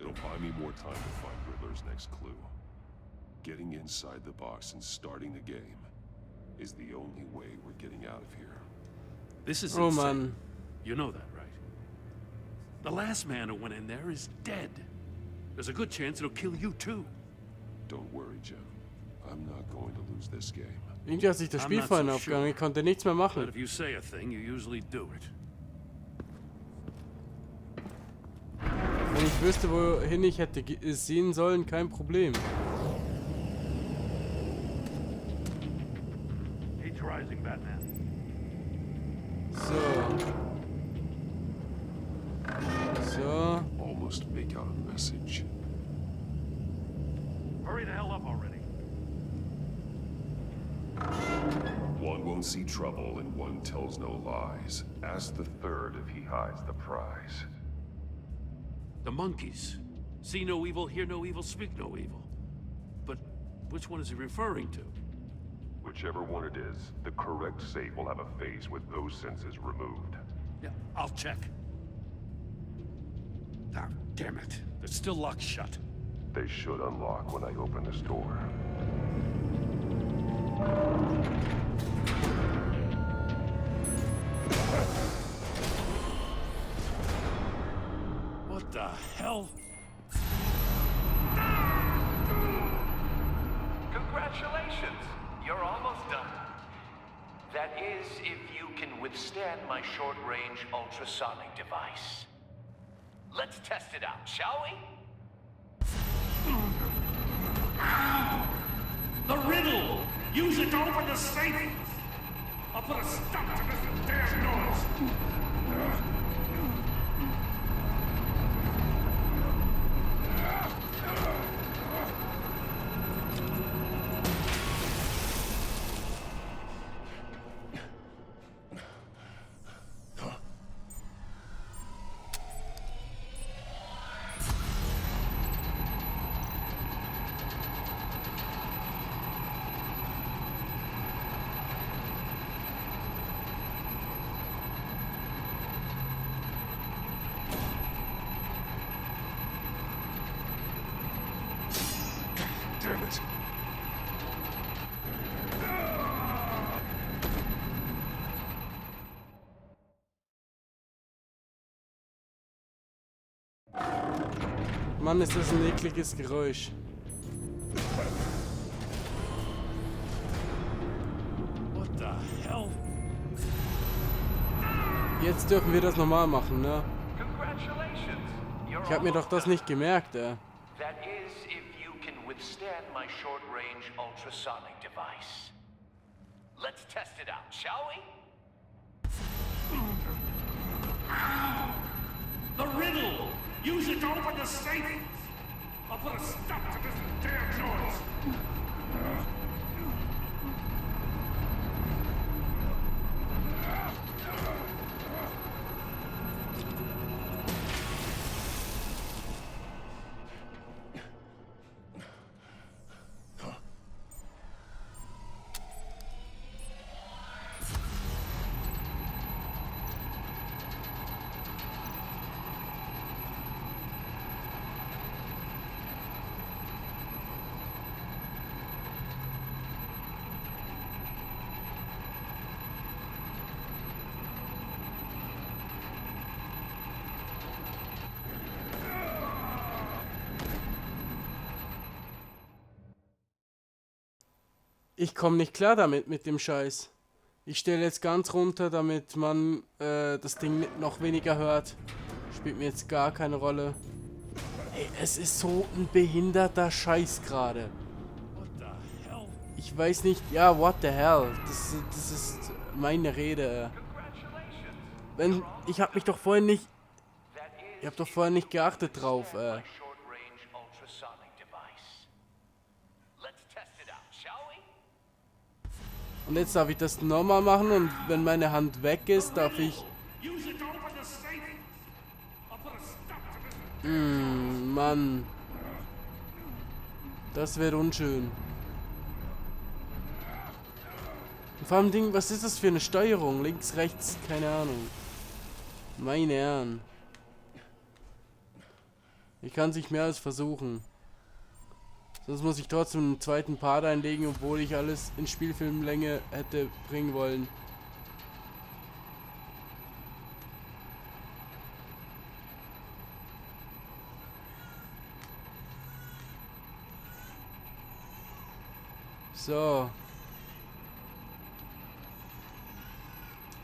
It'll buy me more time to find Riddler's next clue. Getting inside the box and starting the game is the only way we're getting out of here. This is Oh insane. Mann. You know that, right? The last man who went in there is dead. There's a good chance it'll kill you too. Don't worry, Jim. I'm not going to lose this game. Irgendwie hat sich das I'm Spiel not vorhin so aufgegangen. sure. Ich konnte nichts mehr machen. But if you say a thing, you usually do it. Wenn ich wüsste, wohin ich hätte sehen sollen, kein Problem. He's So. Almost make out a message. Hurry the hell up already. One won't see trouble and one tells no lies. Ask the third if he hides the prize. The monkeys. See no evil, hear no evil, speak no evil. But which one is he referring to? Whichever one it is, the correct safe will have a face with those senses removed. Yeah, I'll check. Ah, damn it. They're still locked shut. They should unlock when I open this door. What the hell? Congratulations! You're almost done. That is, if you can withstand my short-range ultrasonic device. Let's test it out, shall we? The riddle! Use it to open the safe! I'll put a stop to this damn noise! Damn it. Mann, ist das ein ekliges Geräusch. What the hell? Jetzt dürfen wir das normal machen, ne? Congratulations! You're Ich hab mir doch das nicht gemerkt, That is, if you can withstand my short-range ultrasonic device. Let's test it out, shall we? The riddle! Use it to open the safe! I'll put a stop to this damn noise! Ich komme nicht klar damit, mit dem Scheiß. Ich stelle jetzt ganz runter, damit man das Ding noch weniger hört. Spielt mir jetzt gar keine Rolle. Ey, es ist so ein behinderter Scheiß gerade. Ich weiß nicht, ja, what the hell? Das ist meine Rede. Wenn, ich hab mich doch vorhin nicht... Ich hab doch vorhin nicht geachtet drauf, Und jetzt darf ich das nochmal machen und wenn meine Hand weg ist, darf ich... Mann. Das wird unschön. Und vor allem Ding, was ist das für eine Steuerung? Links, rechts, keine Ahnung. Meine Herren. Ich kann es nicht mehr als versuchen. Sonst muss ich trotzdem einen zweiten Part einlegen, obwohl ich alles in Spielfilmlänge hätte bringen wollen. So.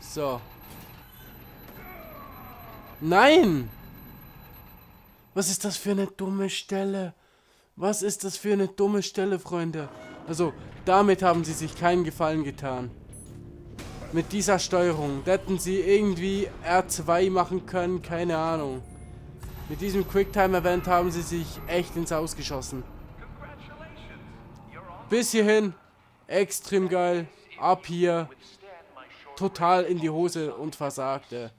So. Nein! Was ist das für eine dumme Stelle? Was ist das für eine dumme Stelle, Freunde? Also, damit haben sie sich keinen Gefallen getan. Mit dieser Steuerung. Da hätten sie irgendwie R2 machen können, keine Ahnung. Mit diesem Quicktime-Event haben sie sich echt ins Haus geschossen. Bis hierhin. Extrem geil. Ab hier. Total in die Hose und versagte.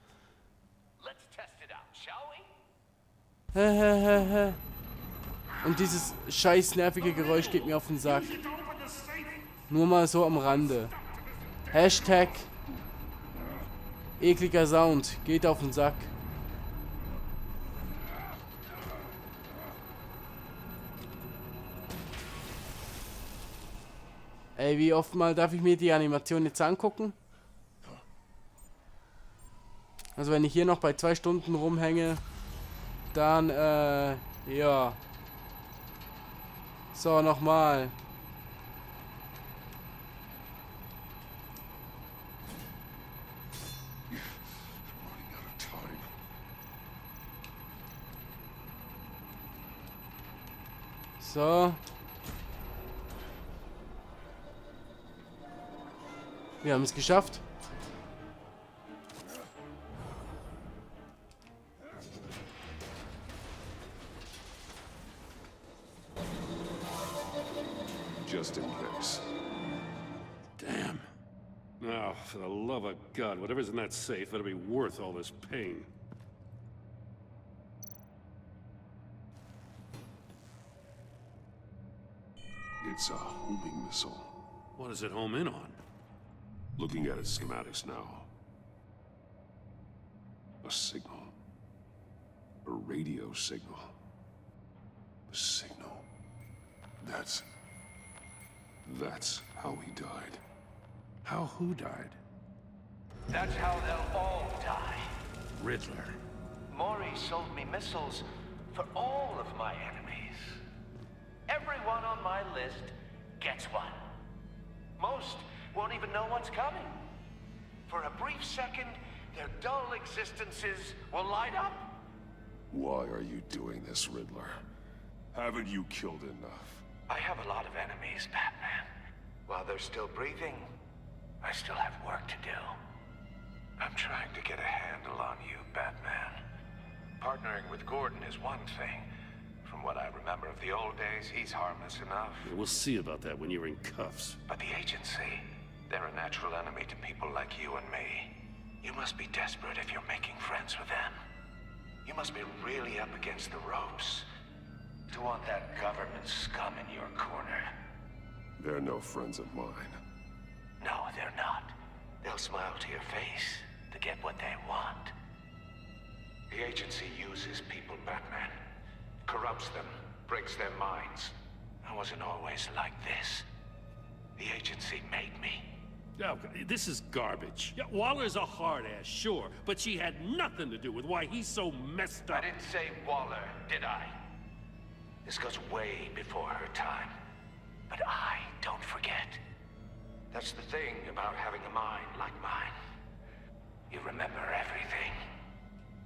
Und dieses scheiß nervige Geräusch geht mir auf den Sack. Nur mal so am Rande. Hashtag ekliger Sound. Geht auf den Sack. Ey, wie oft mal darf ich mir die Animation jetzt angucken? Also wenn ich hier noch bei 2 Stunden rumhänge, dann, ja. So, nochmal. So. Wir haben es geschafft. Just in case. Damn. Now, for the love of God, whatever's in that safe better be worth all this pain. It's a homing missile. What does it home in on? Looking at its schematics now. A signal. A radio signal. A signal. That's how he died. How who died? That's how they'll all die. Riddler. Maury sold me missiles for all of my enemies. Everyone on my list gets one. Most won't even know what's coming. For a brief second, their dull existences will light up. Why are you doing this, Riddler? Haven't you killed enough? I have a lot of enemies, Batman. While they're still breathing, I still have work to do. I'm trying to get a handle on you, Batman. Partnering with Gordon is one thing. From what I remember of the old days, he's harmless enough. Yeah, we'll see about that when you're in cuffs. But the agency, they're a natural enemy to people like you and me. You must be desperate if you're making friends with them. You must be really up against the ropes to want that government scum in your corner. They're no friends of mine. No, they're not. They'll smile to your face to get what they want. The agency uses people, Batman. Corrupts them, breaks their minds. I wasn't always like this. The agency made me. Oh, this is garbage. Yeah, Waller's a hard-ass, sure, but she had nothing to do with why he's so messed up. I didn't say Waller, did I? This goes way before her time. But I don't forget. That's the thing about having a mind like mine. You remember everything.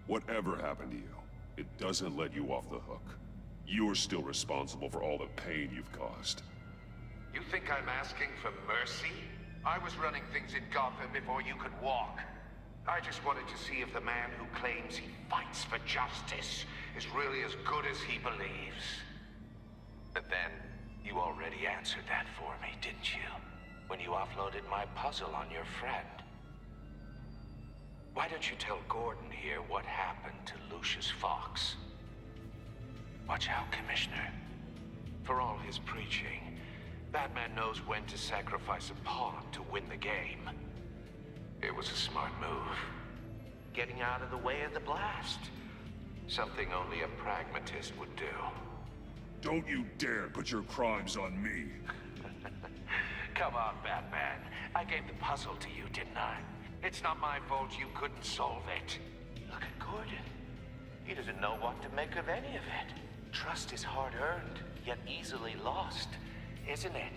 Whatever happened to you, it doesn't let you off the hook. You're still responsible for all the pain you've caused. You think I'm asking for mercy? I was running things in Gotham before you could walk. I just wanted to see if the man who claims he fights for justice is really as good as he believes. But then, you already answered that for me, didn't you? When you offloaded my puzzle on your friend. Why don't you tell Gordon here what happened to Lucius Fox? Watch out, Commissioner. For all his preaching, Batman knows when to sacrifice a pawn to win the game. It was a smart move. Getting out of the way of the blast. Something only a pragmatist would do. Don't you dare put your crimes on me. Come on, Batman. I gave the puzzle to you, didn't I? It's not my fault you couldn't solve it. Look at Gordon. He doesn't know what to make of any of it. Trust is hard-earned, yet easily lost, isn't it?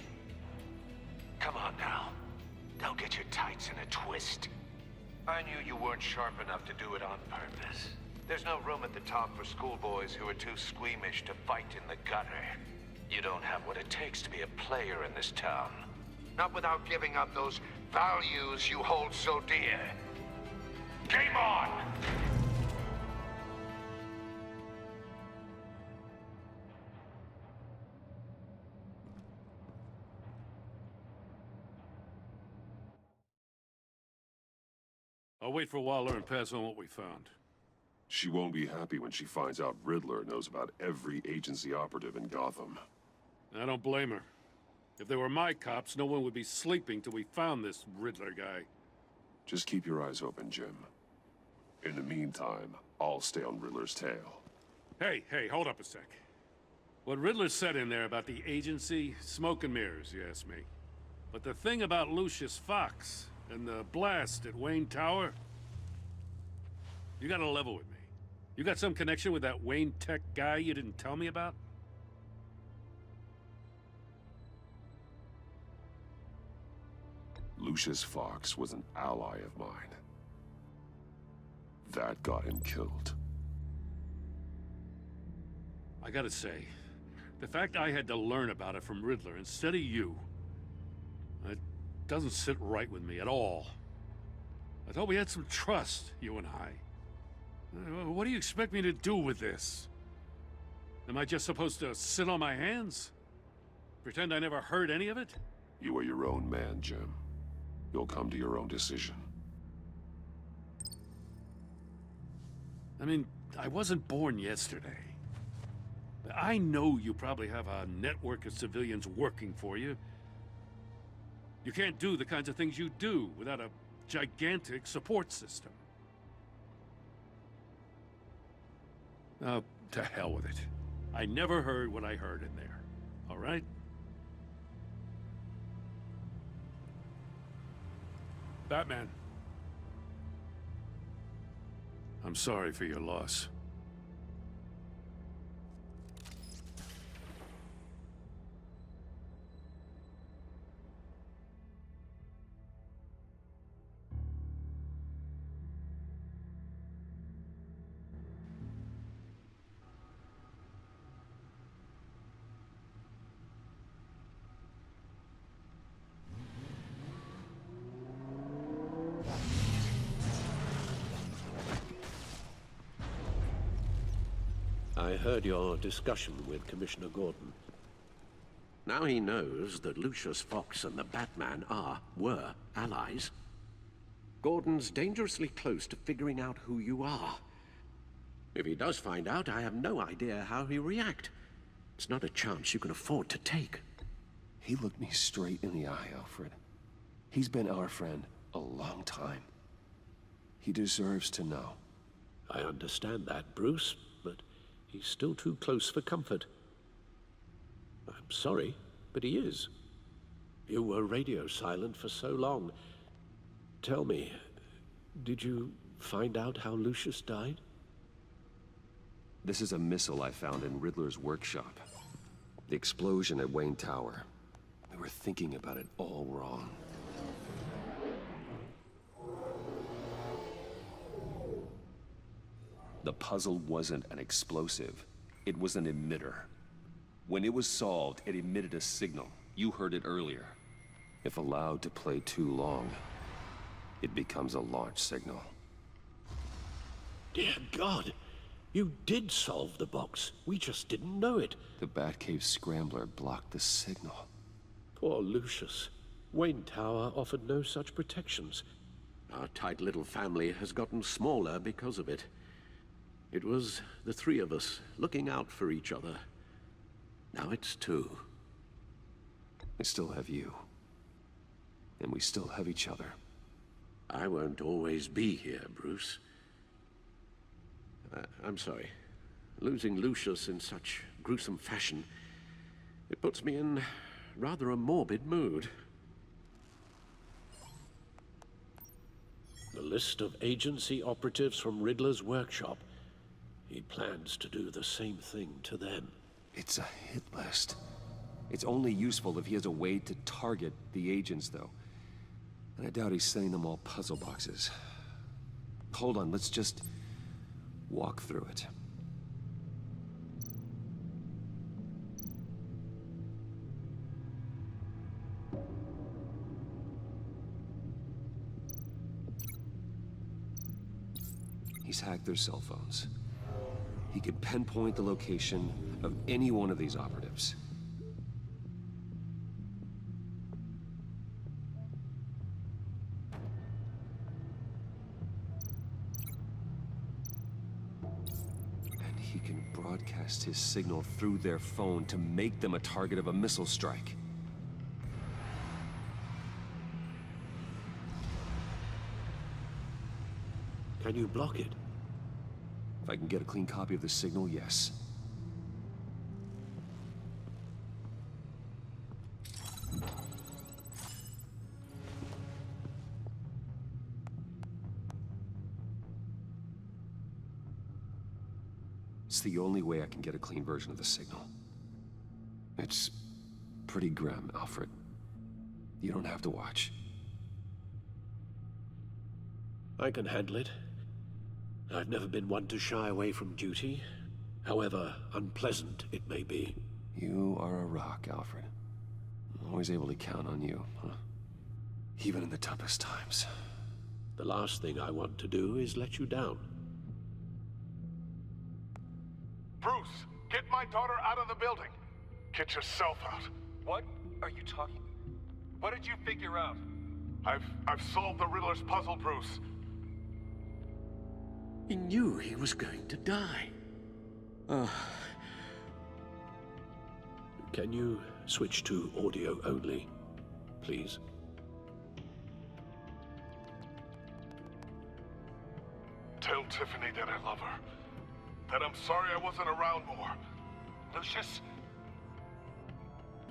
Come on now. Don't get your tights in a twist. I knew you weren't sharp enough to do it on purpose. There's no room at the top for schoolboys who are too squeamish to fight in the gutter. You don't have what it takes to be a player in this town. Not without giving up those values you hold so dear. Game on! I'll wait for Waller and pass on what we found. She won't be happy when she finds out Riddler knows about every agency operative in Gotham. I don't blame her. If they were my cops, no one would be sleeping till we found this Riddler guy. Just keep your eyes open, Jim. In the meantime, I'll stay on Riddler's tail. Hey, hold up a sec. What Riddler said in there about the agency, smoke and mirrors, you ask me. But the thing about Lucius Fox and the blast at Wayne Tower, you gotta level with me. You got some connection with that Wayne Tech guy you didn't tell me about? Lucius Fox was an ally of mine. That got him killed. I gotta say, the fact I had to learn about it from Riddler instead of you, it doesn't sit right with me at all. I thought we had some trust, you and I. What do you expect me to do with this? Am I just supposed to sit on my hands? Pretend I never heard any of it? You are your own man, Jim. You'll come to your own decision. I mean, I wasn't born yesterday. I know you probably have a network of civilians working for you. You can't do the kinds of things you do without a gigantic support system. Oh, to hell with it. I never heard what I heard in there. All right? Batman. I'm sorry for your loss. I heard your discussion with Commissioner Gordon. Now he knows that Lucius Fox and the Batman were allies. Gordon's dangerously close to figuring out who you are. If he does find out, I have no idea how he'll react. It's not a chance you can afford to take. He looked me straight in the eye, Alfred. He's been our friend a long time. He deserves to know. I understand that, Bruce, but he's still too close for comfort. I'm sorry, but he is. You were radio silent for so long. Tell me, did you find out how Lucius died? This is a missile I found in Riddler's workshop. The explosion at Wayne Tower. We were thinking about it all wrong. The puzzle wasn't an explosive. It was an emitter. When it was solved, it emitted a signal. You heard it earlier. If allowed to play too long, it becomes a launch signal. Dear God, you did solve the box. We just didn't know it. The Batcave Scrambler blocked the signal. Poor Lucius. Wayne Tower offered no such protections. Our tight little family has gotten smaller because of it. It was the three of us looking out for each other. Now it's two. We still have you. And we still have each other. I won't always be here, Bruce. I'm sorry. Losing Lucius in such gruesome fashion, it puts me in rather a morbid mood. The list of agency operatives from Riddler's workshop. He plans to do the same thing to them. It's a hit list. It's only useful if he has a way to target the agents, though. And I doubt he's sending them all puzzle boxes. Hold on, let's just walk through it. hacked their cell phones. He could pinpoint the location of any one of these operatives. And he can broadcast his signal through their phone to make them a target of a missile strike. Can you block it? If I can get a clean copy of the signal, yes. It's the only way I can get a clean version of the signal. It's pretty grim, Alfred. You don't have to watch. I can handle it. I've never been one to shy away from duty, however unpleasant it may be. You are a rock, Alfred. I'm always able to count on you, huh? Even in the toughest times. The last thing I want to do is let you down. Bruce, get my daughter out of the building. Get yourself out. What are you talking? What did you figure out? I've solved the Riddler's puzzle, Bruce. He knew he was going to die. Can you switch to audio only, please? Tell Tiffany that I love her. That I'm sorry I wasn't around more. Lucius?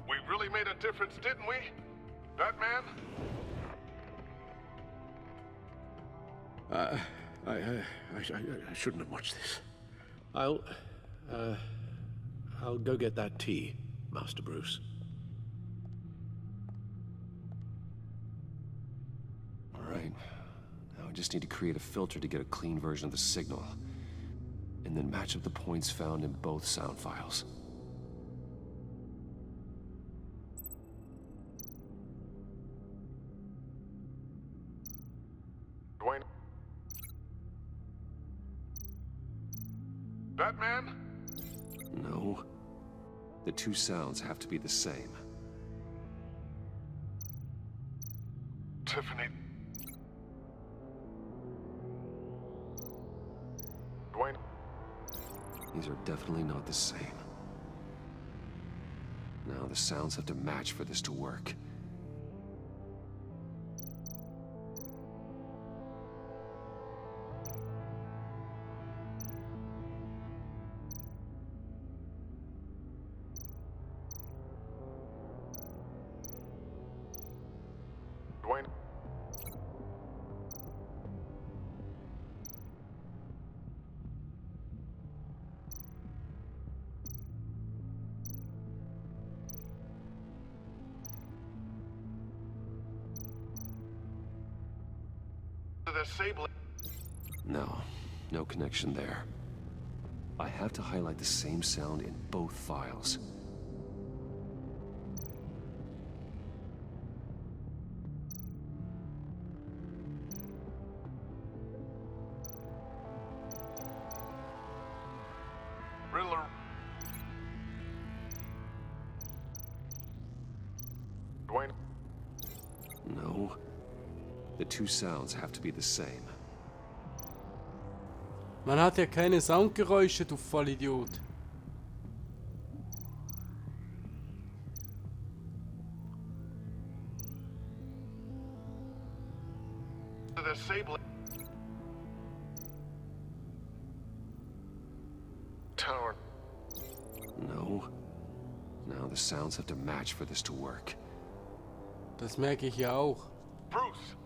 We really made a difference, didn't we? Batman? I shouldn't have watched this. I'll go get that tea, Master Bruce. All right. Now I just need to create a filter to get a clean version of the signal. And then match up the points found in both sound files. Dwayne? Batman? No. The two sounds have to be the same. Tiffany. Dwayne? These are definitely not the same. Now the sounds have to match for this to work. Dwayne? No, no connection there. I have to highlight the same sound in both files. Riddler. Dwayne? No. The two sounds have to be the same. Man hat ja keine Soundgeräusche, du Vollidiot. Disabling. Tower. No. Now the sounds have to match for this to work. Das merke ich ja auch. Bruce.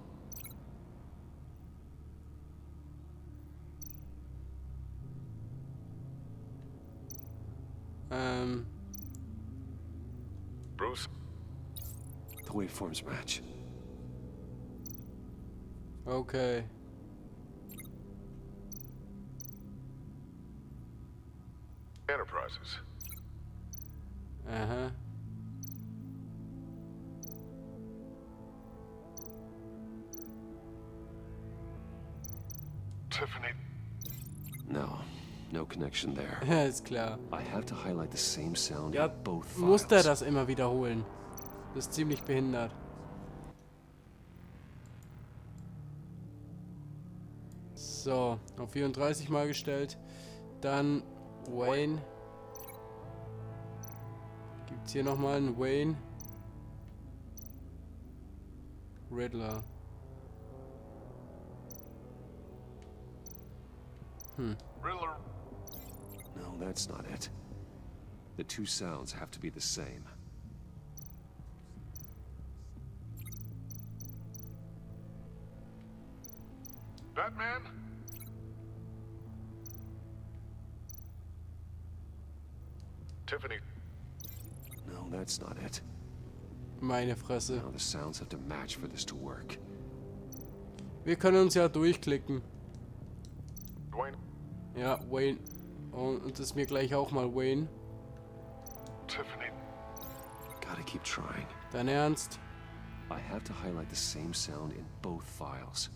Bruce. The waveforms match. Okay. Enterprises. Aha. Tiffany. connection there. Ja, ist klar. I have to highlight the same sound Ja, in both files. muss der das immer wiederholen? Das ist ziemlich behindert. So, auf 34 mal gestellt. Dann Wayne. Gibt's hier nochmal einen Wayne? Riddler. Riddler. No, that's not it. The two sounds have to be the same. Batman? Tiffany. No, that's not it. Meine Fresse. Now the sounds have to match for this to work. Wir können uns ja durchklicken. Dwayne. Ja, Wayne. Und das ist mir gleich auch mal Wayne. Tiffany. Gotta keep trying. Dein Ernst? I have to highlight the same sound in both files.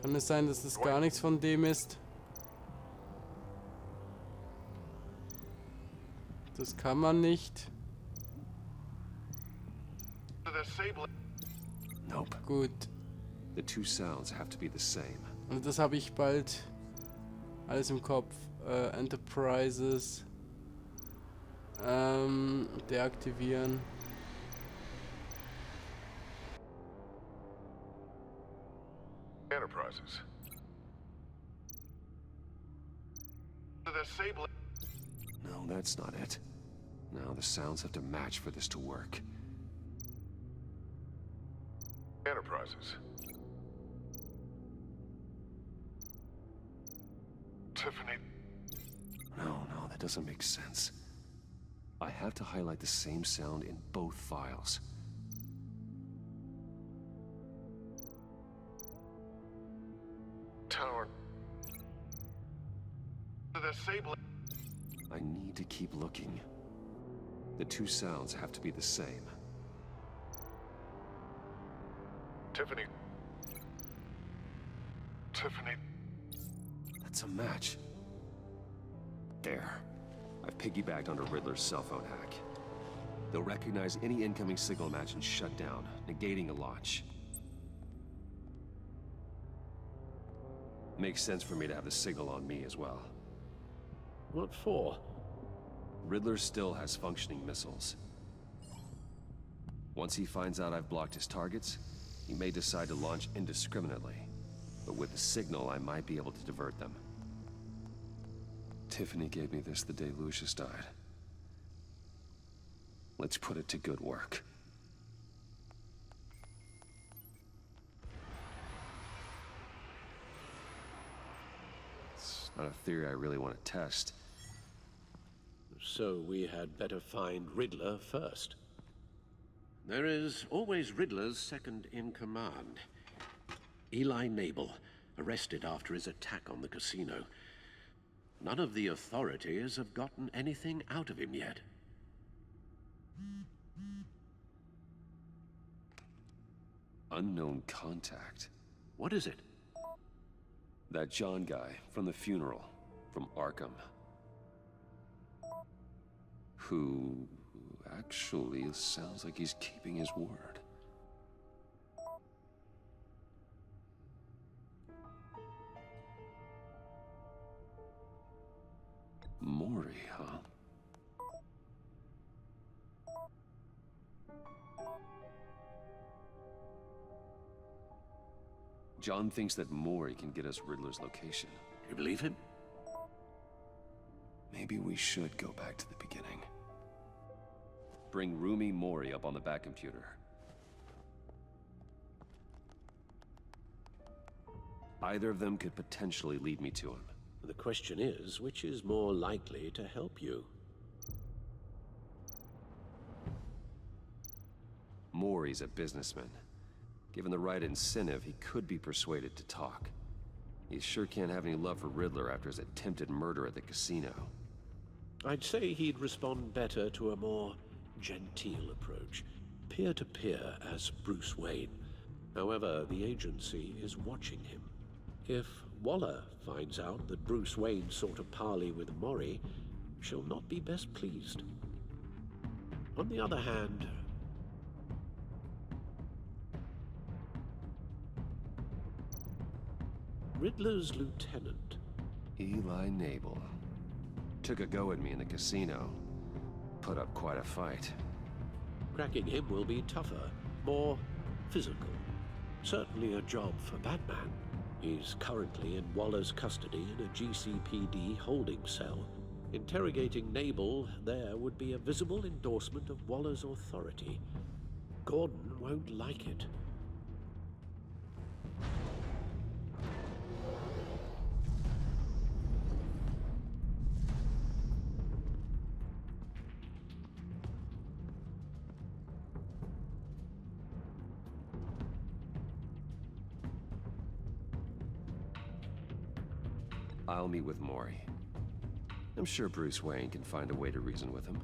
Kann es sein, dass das gar nichts von dem ist? Das kann man nicht. Nope. Gut. The two sounds have to be the same. Und das habe ich bald alles im Kopf. Enterprises. Deaktivieren. Enterprises. No, that's not it. Now the sounds have to match for this to work. Enterprises. Tiffany. No, that doesn't make sense. I have to highlight the same sound in both files. Tower. I need to keep looking. The two sounds have to be the same. Tiffany. Tiffany. That's a match. There. I've piggybacked onto Riddler's cell phone hack. They'll recognize any incoming signal match and shut down, negating a launch. Makes sense for me to have the signal on me as well. What for? Riddler still has functioning missiles. Once he finds out I've blocked his targets, he may decide to launch indiscriminately. But with the signal, I might be able to divert them. Tiffany gave me this the day Lucius died. Let's put it to good work. It's not a theory I really want to test. So we had better find Riddler first. There is always Riddler's second in command. Eli Nabel, arrested after his attack on the casino. None of the authorities have gotten anything out of him yet. Unknown contact. What is it? That John guy from the funeral, from Arkham. Who actually sounds like he's keeping his word. Mori, huh? John thinks that Mori can get us Riddler's location. You believe him? Maybe we should go back to the beginning. Bring Rumi Mori up on the back computer. Either of them could potentially lead me to him. The question is, which is more likely to help you? Mori's a businessman. Given the right incentive, he could be persuaded to talk. He sure can't have any love for Riddler after his attempted murder at the casino. I'd say he'd respond better to a more genteel approach, peer-to-peer as Bruce Wayne. However, the agency is watching him. If Waller finds out that Bruce Wayne sought a parley with Mori, she'll not be best pleased. On the other hand, Riddler's lieutenant, Eli Nabel, took a go at me in the casino. Put up quite a fight. cracking him will be tougher, more physical. Certainly a job for Batman. He's currently in Waller's custody in a GCPD holding cell. Interrogating Nabel there would be a visible endorsement of Waller's authority. Gordon won't like it. I'll meet with Mori. I'm sure Bruce Wayne can find a way to reason with him.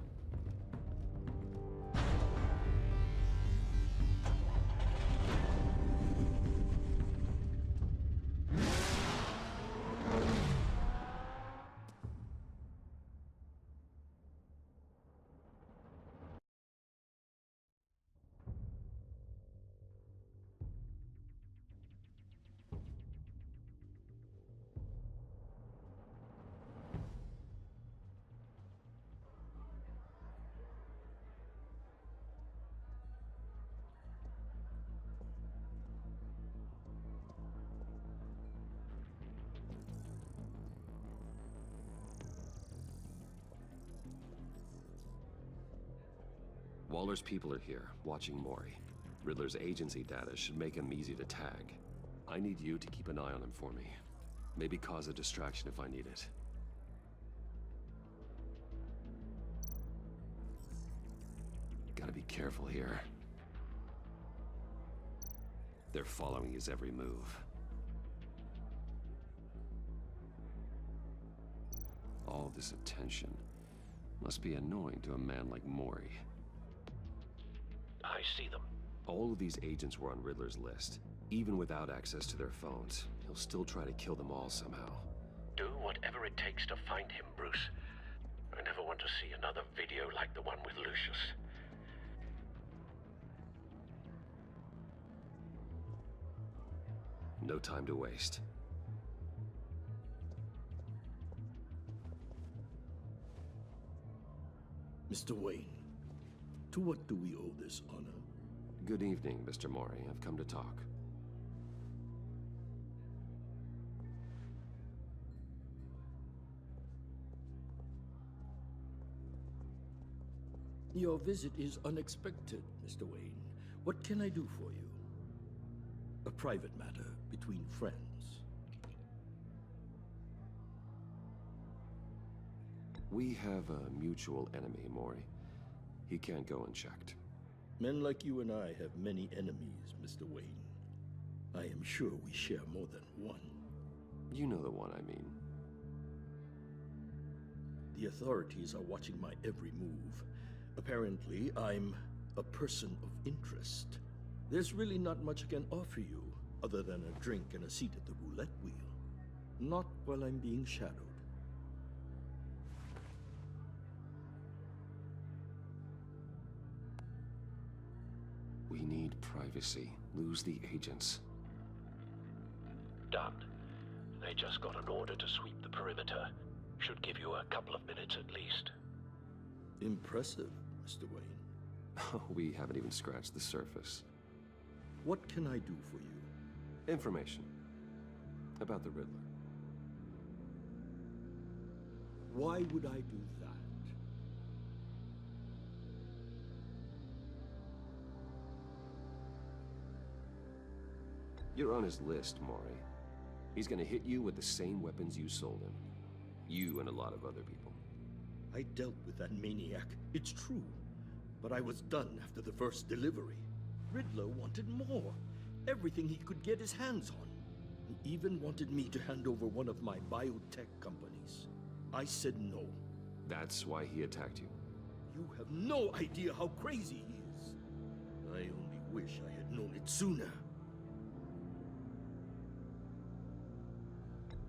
Waller's people are here, watching Mori. Riddler's agency data should make him easy to tag. I need you to keep an eye on him for me. Maybe cause a distraction if I need it. Gotta be careful here. They're following his every move. All this attention must be annoying to a man like Mori. I see them. All of these agents were on Riddler's list. Even without access to their phones, he'll still try to kill them all somehow. Do whatever it takes to find him, Bruce. I never want to see another video like the one with Lucius. No time to waste. Mr. Wayne, to what do we owe this honor? Good evening, Mr. Mori. I've come to talk. Your visit is unexpected, Mr. Wayne. What can I do for you? A private matter between friends. We have a mutual enemy, Mori. He can't go unchecked. Men like you and I have many enemies, Mr. Wayne. I am sure we share more than one. You know the one I mean. The authorities are watching my every move. Apparently, I'm a person of interest. There's really not much I can offer you, other than a drink and a seat at the roulette wheel. Not while I'm being shadowed. We need privacy. Lose the agents. Done. They just got an order to sweep the perimeter. Should give you a couple of minutes at least. Impressive, Mr. Wayne. We haven't even scratched the surface. What can I do for you? Information. About the Riddler. Why would I do that? You're on his list, Mori. He's gonna hit you with the same weapons you sold him. You and a lot of other people. I dealt with that maniac, it's true. But I was done after the first delivery. Riddler wanted more. Everything he could get his hands on. He even wanted me to hand over one of my biotech companies. I said no. That's why he attacked you. You have no idea how crazy he is. I only wish I had known it sooner.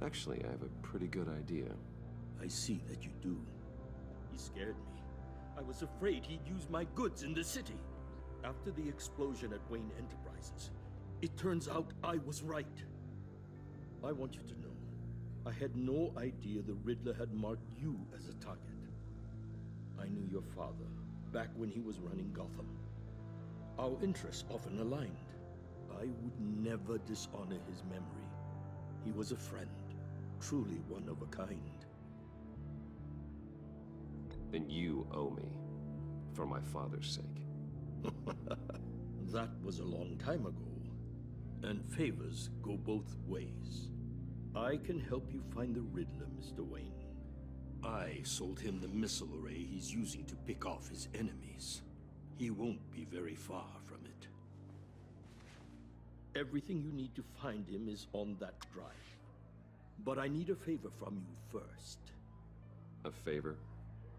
Actually, I have a pretty good idea. I see that you do. He scared me. I was afraid he'd use my goods in the city. After the explosion at Wayne Enterprises, it turns out I was right. I want you to know, I had no idea the Riddler had marked you as a target. I knew your father back when he was running Gotham. Our interests often aligned. I would never dishonor his memory. He was a friend, truly one of a kind. Then you owe me, for my father's sake. That was a long time ago, and favors go both ways. I can help you find the Riddler, Mr. Wayne. I sold him the missile array he's using to pick off his enemies. He won't be very far from it. Everything you need to find him is on that drive. But I need a favor from you first. A favor?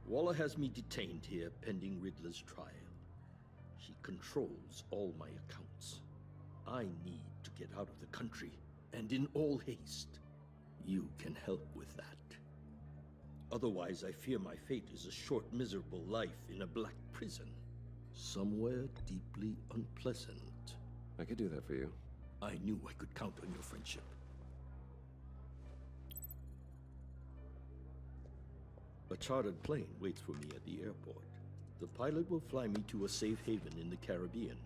Waller has me detained here pending Riddler's trial. She controls all my accounts. I need to get out of the country, and in all haste. You can help with that. Otherwise, I fear my fate is a short, miserable life in a black prison. Somewhere deeply unpleasant. I could do that for you. I knew I could count on your friendship. A chartered plane waits for me at the airport. The pilot will fly me to a safe haven in the Caribbean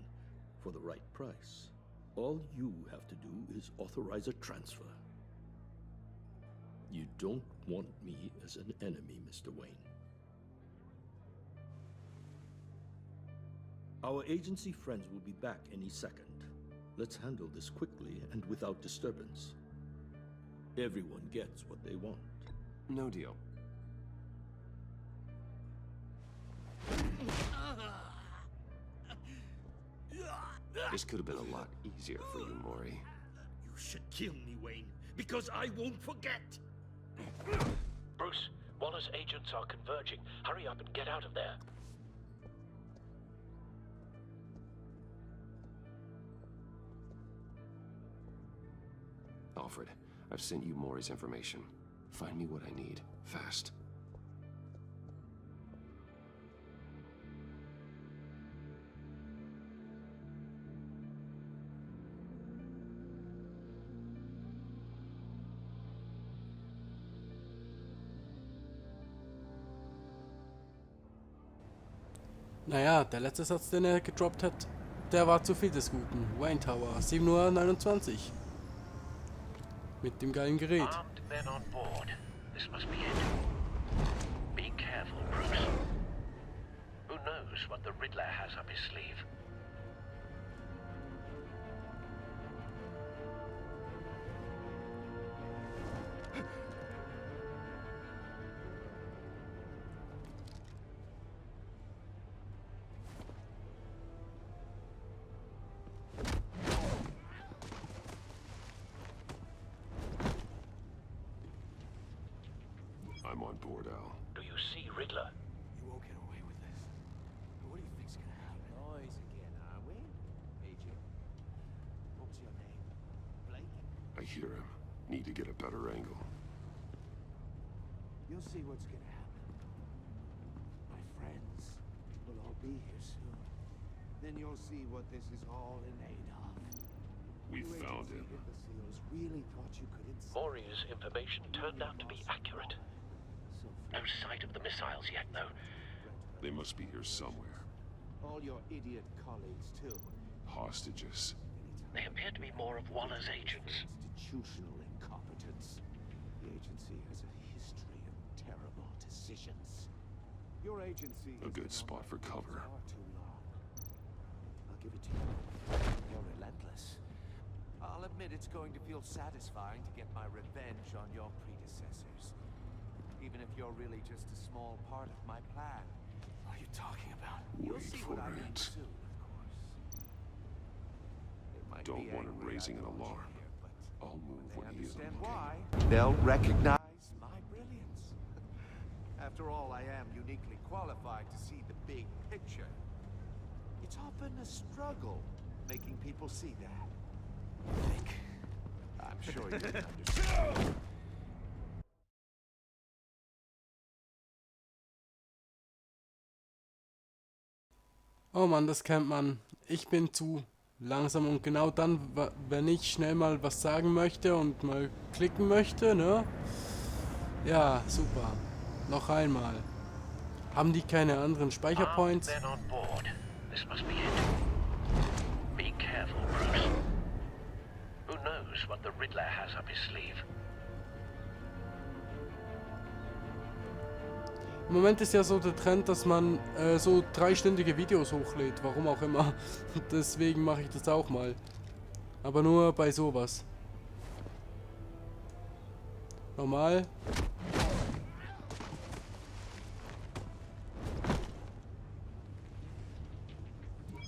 for the right price. All you have to do is authorize a transfer. You don't want me as an enemy, Mr. Wayne. Our agency friends will be back any second. Let's handle this quickly and without disturbance. Everyone gets what they want. No deal. This could have been a lot easier for you, Mori. You should kill me, Wayne, because I won't forget! Bruce, Waller's agents are converging. Hurry up and get out of there. Alfred, I've sent you Mori's information. Find me what I need, fast. Naja, der letzte Satz, den er gedroppt hat, der war zu viel des Guten. Wayne Tower, 7:29 Uhr. Mit dem geilen Gerät. Armed men on board. This must be it. Be careful, Bruce. Who knows what the Riddler has up his sleeve? I'm on board, Al. Do you see Riddler? You won't get away with this. What do you think's gonna happen? Noise again, are we? Agent. What's your name? Blake? I hear him. Need to get a better angle. You'll see what's gonna happen. My friends will all be here soon. Then you'll see what this is all in aid of. We You found him. agency imbeciles really thought you could Mori's information turned out to be accurate. No sight of the missiles yet, though. They must be here somewhere. all your idiot colleagues too. Hostages. They appear to be more of Waller's agents. Institutional incompetence. The agency has a history of terrible decisions. Your agency A good spot for cover. far too long. I'll give it to you. You're relentless. I'll admit it's going to feel satisfying to get my revenge on your predecessors. Even if you're really just a small part of my plan. What are you talking about? You'll Wait see for what I mean it. soon, of course. They might Don't be want him angry I raising an brought you alarm. here, but I'll move they when he isn't understand looking. why. They'll recognize my brilliance. After all, I am uniquely qualified to see the big picture. It's often a struggle making people see that. I'm sure you can understand. Oh Mann, das kennt man. Ich bin zu langsam und genau dann, wenn ich schnell mal was sagen möchte und mal klicken möchte, ne? Ja, super. Noch einmal. Haben die keine anderen Speicherpoints? Men on board. This must be it. Be careful, Bruce. Who knows what the Riddler has up his sleeve? Im Moment ist ja so der Trend, dass man so 3-stündige Videos hochlädt, warum auch immer. Deswegen mache ich das auch mal. Aber nur bei sowas. Normal.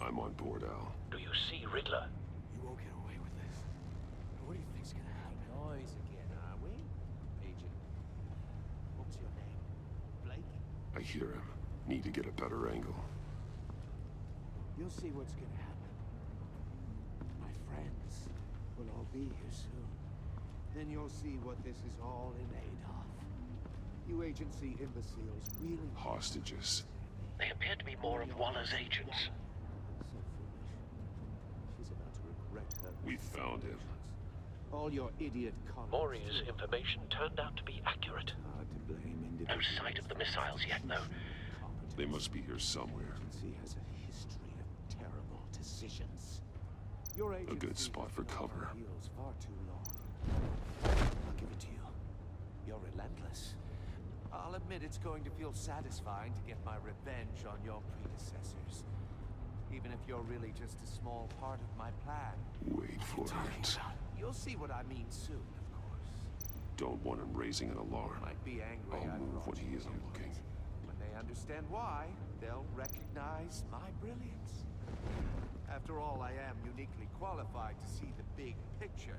I'm on board, Al. Do you see Riddler? You won't get away with this. What do you think's gonna happen? Noise again, are we? Agent. What's your name? Blake? I hear him. Need to get a better angle. You'll see what's gonna happen. My friends will all be here soon. Then you'll see what this is all in aid of. You agency imbeciles really... Hostages. They appear to be more of Waller's agents. So foolish. She's about to regret her... We found him. All your idiot colleagues... Maury's information turned out to be accurate. Hard to blame No sight of the missiles yet, though. They must be here somewhere. Agency has a history of terrible decisions. Your A good spot for cover. heels far too long. I'll give it to you. You're relentless. I'll admit it's going to feel satisfying to get my revenge on your predecessors. Even if you're really just a small part of my plan. Wait for it. You'll see what I mean soon, of course. Don't want him raising an alarm. Might be angry I'll I move brought when he you isn't here, looking. but when they understand why, they'll recognize my brilliance. After all, I am uniquely qualified to see the big picture.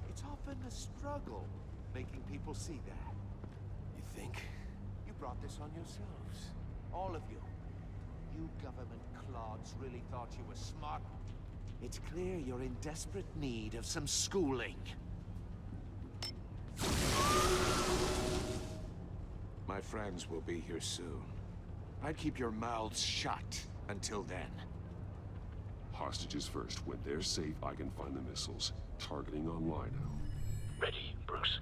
It's often a struggle making people see that. You think? You brought this on yourselves. All of you. You government clods really thought you were smart. It's clear you're in desperate need of some schooling. My friends will be here soon. I'd keep your mouths shut until then. Hostages first. When they're safe, I can find the missiles. Targeting online. Ready, Bruce.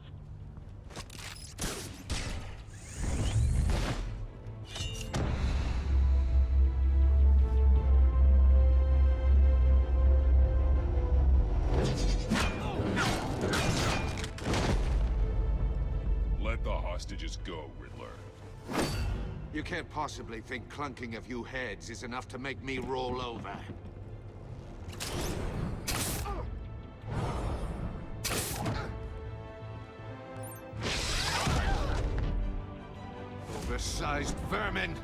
Let the hostages go, Riddler. You can't possibly think clunking a few heads is enough to make me roll over. Oversized vermin!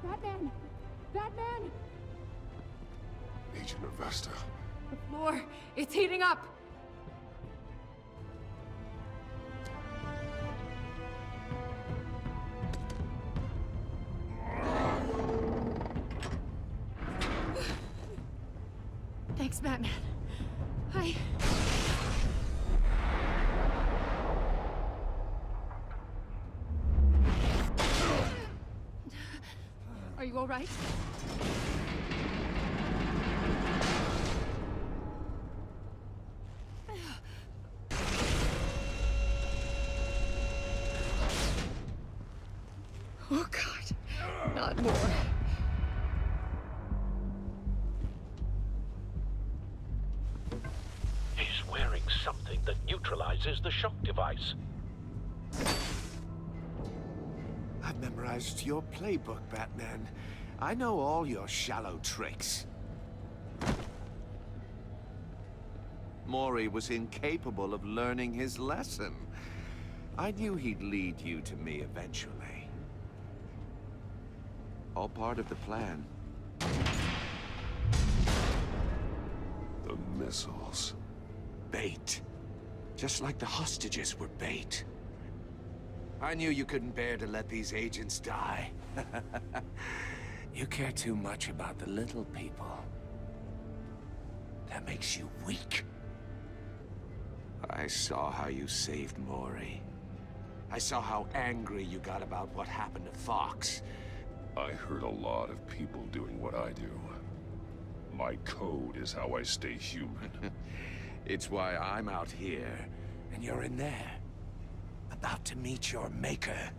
Batman! Batman! Agent Avesta. The floor, it's heating up! Thanks, Batman. Are you all right? Oh, God. Not more. He's wearing something that neutralizes the shock device. I've memorized your playbook, Batman. I know all your shallow tricks. Maury was incapable of learning his lesson. I knew he'd lead you to me eventually. All part of the plan. The missiles. Bait. Just like the hostages were bait. I knew you couldn't bear to let these agents die. You care too much about the little people. That makes you weak. I saw how you saved Maury. I saw how angry you got about what happened to Fox. I heard a lot of people doing what I do. My code is how I stay human. It's why I'm out here, and you're in there. About to meet your maker.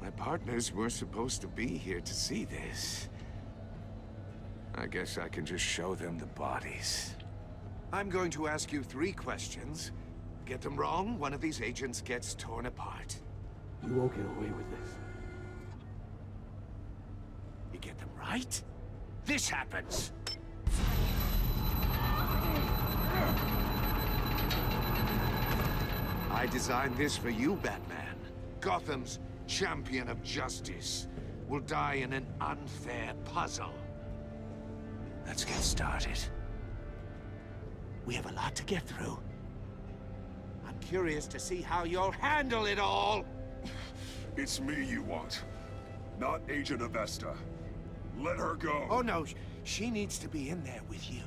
My partners were supposed to be here to see this. I guess I can just show them the bodies. I'm going to ask you 3 questions. Get them wrong, one of these agents gets torn apart. You won't get away with this. You get them right, this happens. I designed this for you, Batman. Gotham's champion of justice will die in an unfair puzzle. Let's get started. We have a lot to get through. I'm curious to see how you'll handle it all. It's me you want, not Agent Avesta. Let her go. Oh no, she needs to be in there with you.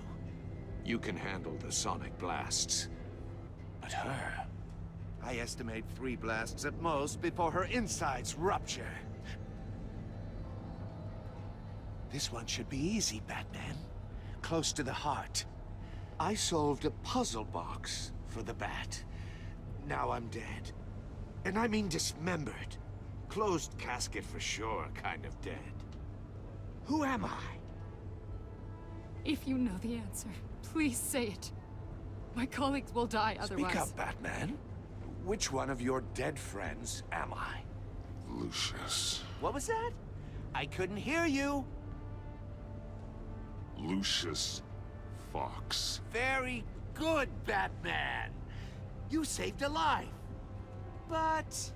You can handle the sonic blasts. But her, I estimate 3 blasts at most before her insides rupture. This one should be easy, Batman. Close to the heart. I solved a puzzle box for the Bat. Now I'm dead. And I mean dismembered. Closed casket for sure, kind of dead. Who am I? If you know the answer, please say it. My colleagues will die otherwise. Speak up, Batman. Which one of your dead friends am I? Lucius. What was that? I couldn't hear you. Lucius Fox. Very good, Batman. You saved a life. But...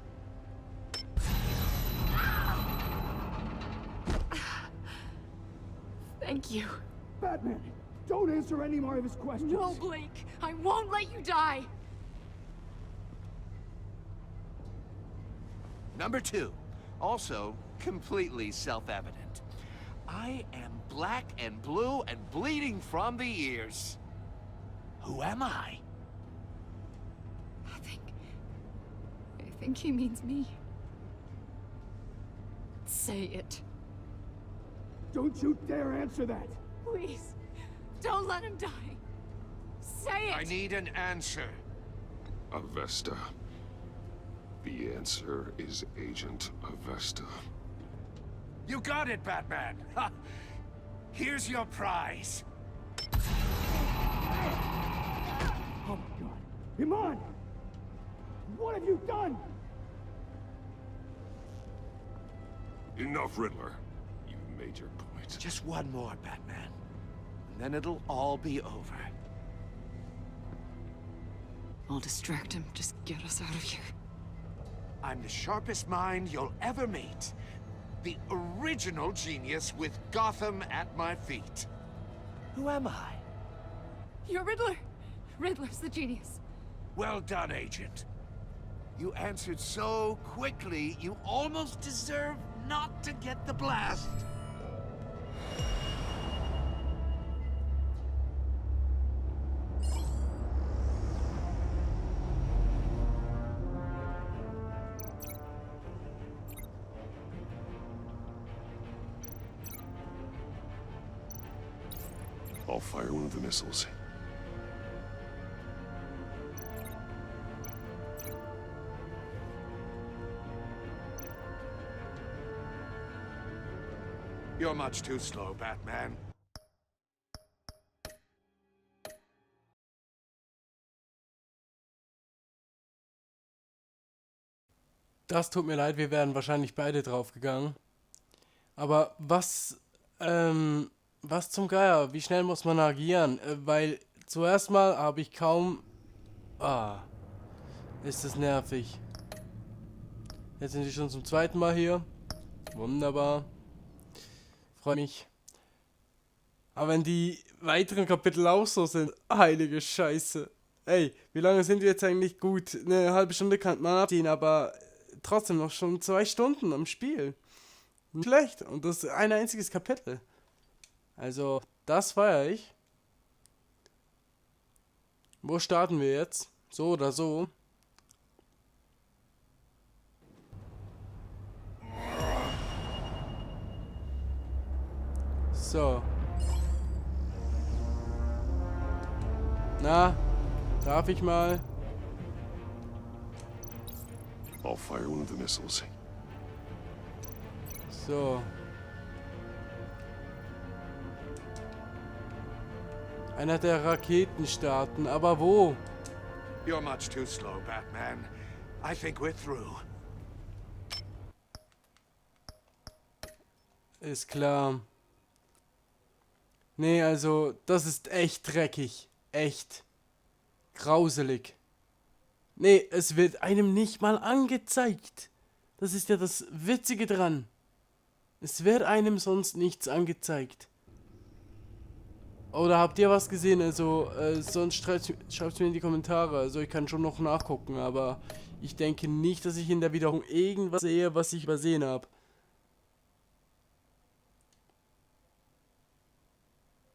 Thank you. Batman, don't answer any more of his questions. No, Blake. I won't let you die. Number 2. Also completely self-evident. I am black and blue and bleeding from the ears. Who am I? I think he means me. Say it. Don't you dare answer that! Please, don't let him die. Say it! I need an answer. Avesta. The answer is Agent Avesta. You got it, Batman! Ha! Here's your prize. Oh my god. Iman! What have you done? Enough, Riddler. You've made your point. Just one more, Batman. And then it'll all be over. I'll distract him. Just get us out of here. I'm the sharpest mind you'll ever meet. The original genius with Gotham at my feet. Who am I? You're Riddler. Riddler's the genius. Well done, Agent. You answered so quickly, you almost deserve not to get the blast. I'll fire one of the missiles. You're much too slow, Batman. Das tut mir leid, wir wären wahrscheinlich beide draufgegangen. Aber was zum Geier? Wie schnell muss man agieren? Weil zuerst mal habe ich kaum... ist das nervig. Jetzt sind die schon zum 2. Mal hier. Wunderbar. Freue mich. Aber wenn die weiteren Kapitel auch so sind, heilige Scheiße. Ey, wie lange sind wir jetzt eigentlich gut? Eine halbe Stunde kann man abziehen, aber trotzdem noch schon 2 Stunden am Spiel. Nicht schlecht. Und das ist ein einziges Kapitel. Also, das feiere ich. Wo starten wir jetzt? So oder so. So. Na, darf ich mal? I'll fire one of the missiles. So. Einer der Raketen starten, aber wo? You're much too slow, Batman. I think we're through. Ist klar. Nee, also, das ist echt dreckig. Echt. Grauselig. Nee, es wird einem nicht mal angezeigt. Das ist ja das Witzige dran. Es wird einem sonst nichts angezeigt. Oder habt ihr was gesehen? Also, sonst schreibt es mir in die Kommentare. Also, ich kann schon noch nachgucken, aber ich denke nicht, dass ich in der Wiederholung irgendwas sehe, was ich übersehen habe.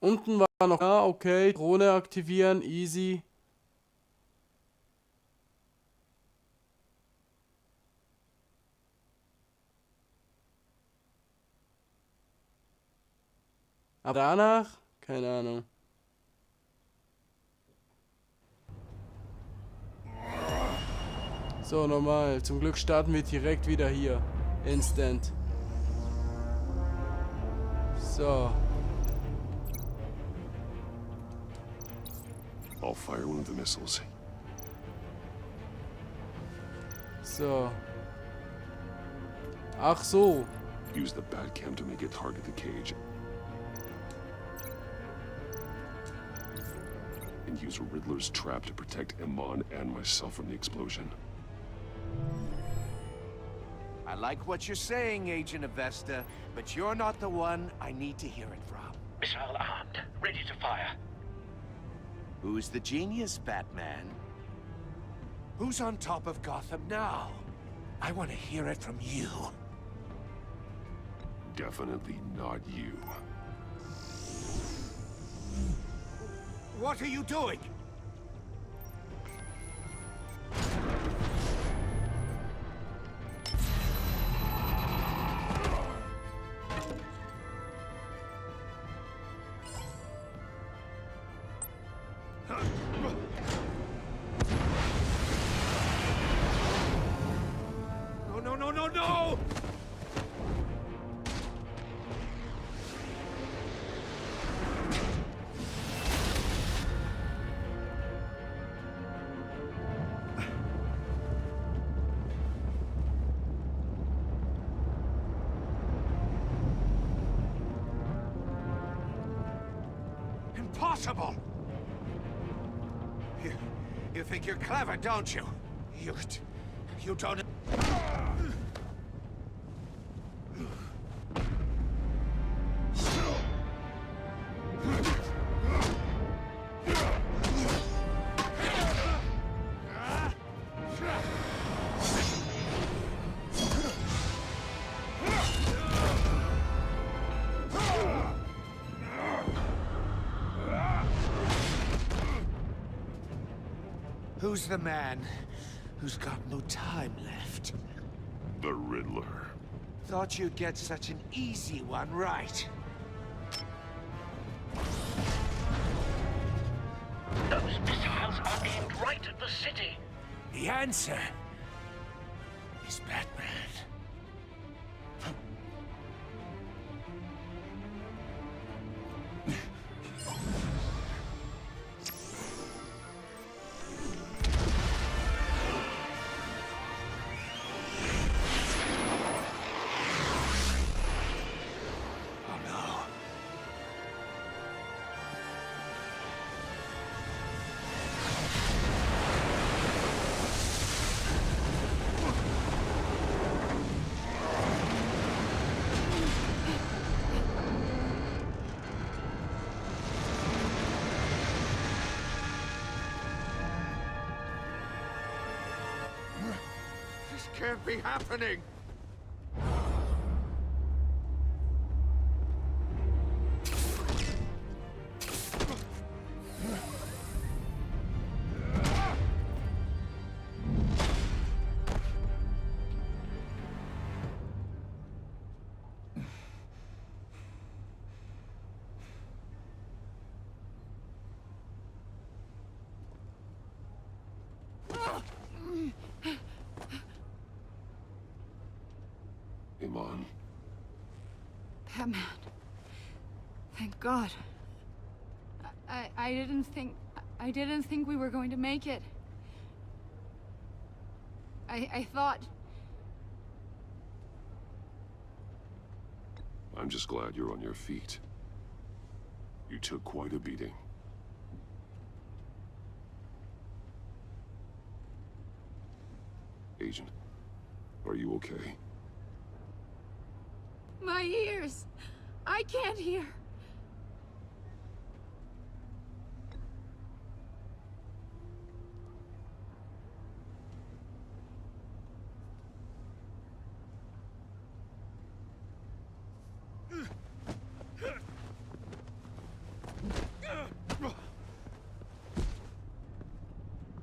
Unten war noch, okay, Drohne aktivieren, easy. Aber danach, keine Ahnung. So, normal. Zum Glück starten wir direkt wieder hier. Instant. So. I'll fire one of the missiles. So. Ach so. Use the Batcam to make it target the cage. And use Riddler's trap to protect Iman and myself from the explosion. I like what you're saying, Agent Avesta, but you're not the one I need to hear it from. Missile armed, ready to fire. Who's the genius, Batman? Who's on top of Gotham now? I want to hear it from you. Definitely not you. What are you doing? No! Impossible! You think you're clever, don't you? You don't... Who's the man who's got no time left? The Riddler. Thought you'd get such an easy one right. Those missiles are aimed right at the city. The answer is Batman. This can't be happening! Thank God. I didn't think we were going to make it. I thought... I'm just glad you're on your feet. You took quite a beating. Agent, are you okay? My ears! I can't hear!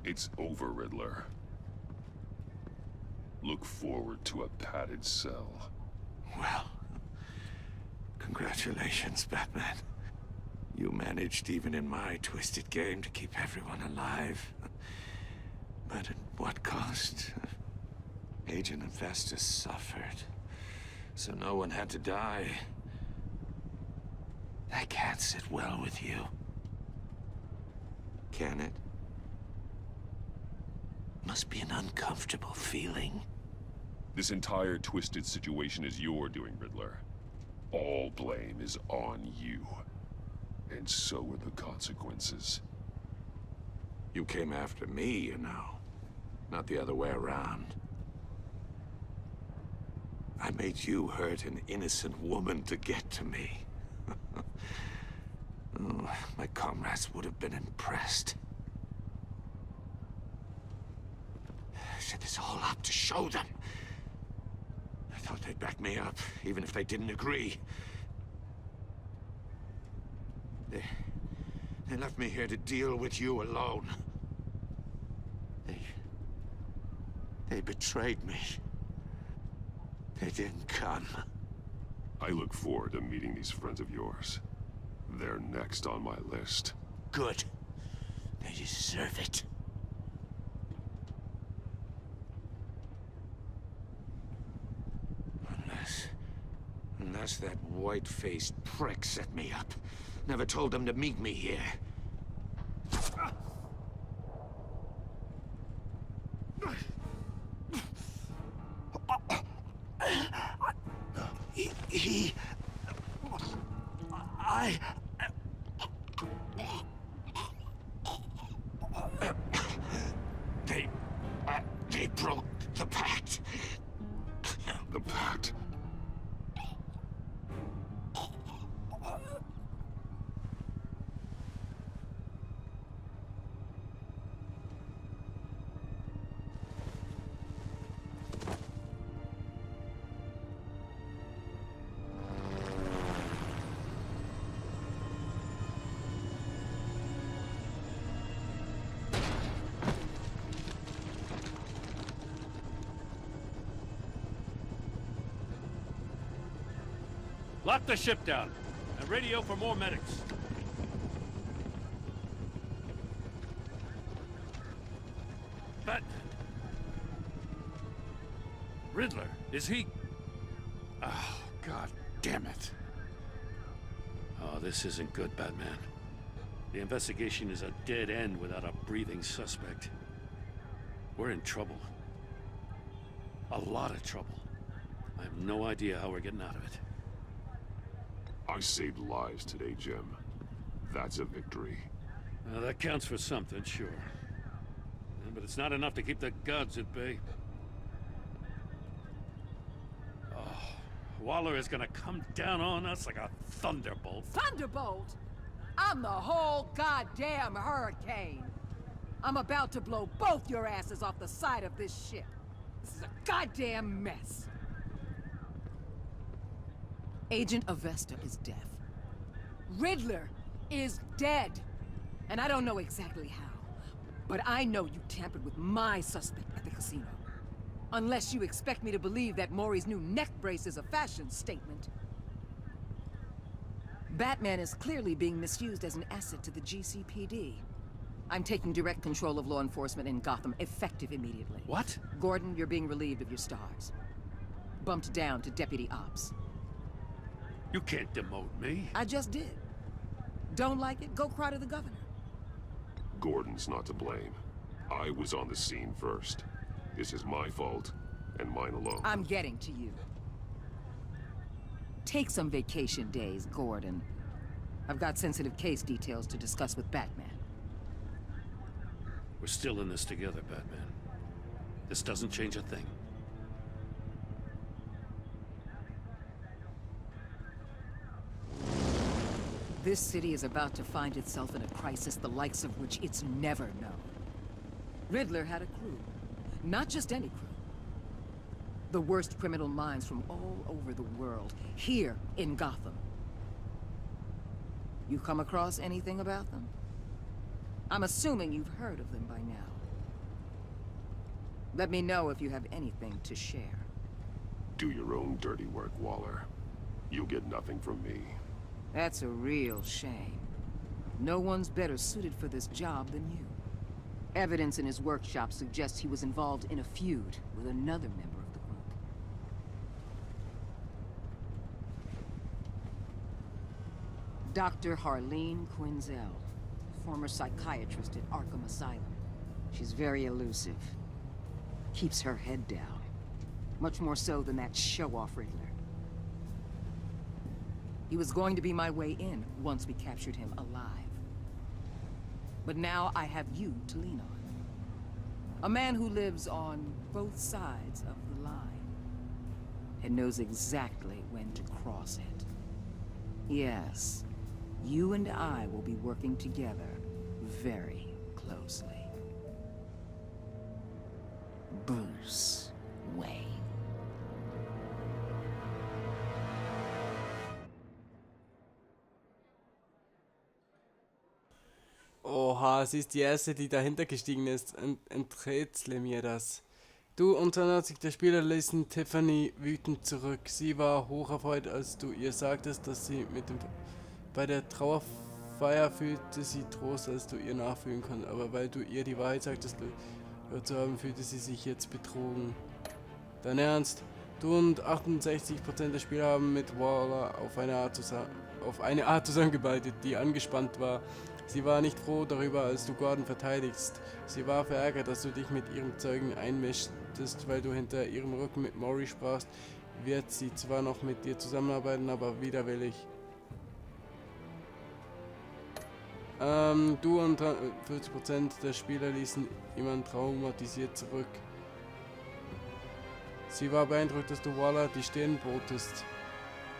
It's over, Riddler. Look forward to a padded cell. Well, congratulations, Batman. You managed, even in my twisted game, to keep everyone alive. But at what cost? Agent Infestus suffered, so no one had to die. That can't sit well with you. Can it? Must be an uncomfortable feeling. This entire twisted situation is your doing, Riddler. All blame is on you. And so are the consequences. You came after me, you know. Not the other way around. I made you hurt an innocent woman to get to me. Oh, my comrades would have been impressed. I set this all up to show them. I thought they'd back me up, even if they didn't agree. They left me here to deal with you alone. They betrayed me. They didn't come. I look forward to meeting these friends of yours. They're next on my list. Good. They deserve it. Unless that white-faced prick set me up. Never told them to meet me here. They broke the pact. The pact? Lock the ship down, and radio for more medics. Batman. Riddler, is he... Oh, God damn it. Oh, this isn't good, Batman. The investigation is a dead end without a breathing suspect. We're in trouble. A lot of trouble. I have no idea how we're getting out of it. I saved lives today, Jim. That's a victory. That counts for something, sure. But it's not enough to keep the gods at bay. Oh, Waller is gonna come down on us like a thunderbolt. Thunderbolt? I'm the whole goddamn hurricane. I'm about to blow both your asses off the side of this ship. This is a goddamn mess. Agent Avesta is deaf. Riddler is dead. And I don't know exactly how. But I know you tampered with my suspect at the casino. Unless you expect me to believe that Maury's new neck brace is a fashion statement. Batman is clearly being misused as an asset to the GCPD. I'm taking direct control of law enforcement in Gotham, effective immediately. What? Gordon, you're being relieved of your stars. Bumped down to Deputy Ops. You can't demote me. I just did. don't like it, go cry to the governor. Gordon's not to blame. I was on the scene first. This is my fault, and mine alone. I'm getting to you. Take some vacation days, Gordon. I've got sensitive case details to discuss with Batman. We're still in this together, Batman. This doesn't change a thing. This city is about to find itself in a crisis the likes of which it's never known. Riddler had a crew. Not just any crew. The worst criminal minds from all over the world, here in Gotham. You come across anything about them? I'm assuming you've heard of them by now. Let me know if you have anything to share. Do your own dirty work, Waller. You'll get nothing from me. That's a real shame. No one's better suited for this job than you. Evidence in his workshop suggests he was involved in a feud with another member of the group. Dr. Harleen Quinzel, former psychiatrist at Arkham Asylum. She's very elusive. Keeps her head down. Much more so than that show-off Riddler. He was going to be my way in once we captured him alive. But now I have you to lean on. A man who lives on both sides of the line. And knows exactly when to cross it. Yes, you and I will be working together very closely. Bruce Wayne. Oha, sie ist die erste, die dahinter gestiegen ist. Enträtsle mir das. Du, und dann hat sich der Spieler ließen Tiffany wütend zurück. Sie war hocherfreut, als du ihr sagtest, dass sie bei der Trauerfeier fühlte sie Trost, als du ihr nachfühlen konntest. Aber weil du ihr die Wahrheit sagtest, gehört zu haben, fühlte sie sich jetzt betrogen. Dein Ernst? Du und 68% der Spieler haben mit Waller auf eine Art zusammengearbeitet, die angespannt war. Sie war nicht froh darüber, als du Gordon verteidigst. Sie war verärgert, dass du dich mit ihrem Zeugen einmischtest, weil du hinter ihrem Rücken mit Mori sprachst. Wird sie zwar noch mit dir zusammenarbeiten, aber widerwillig. Du und 40% der Spieler ließen jemanden traumatisiert zurück. Sie war beeindruckt, dass du Waller die Stirn botest.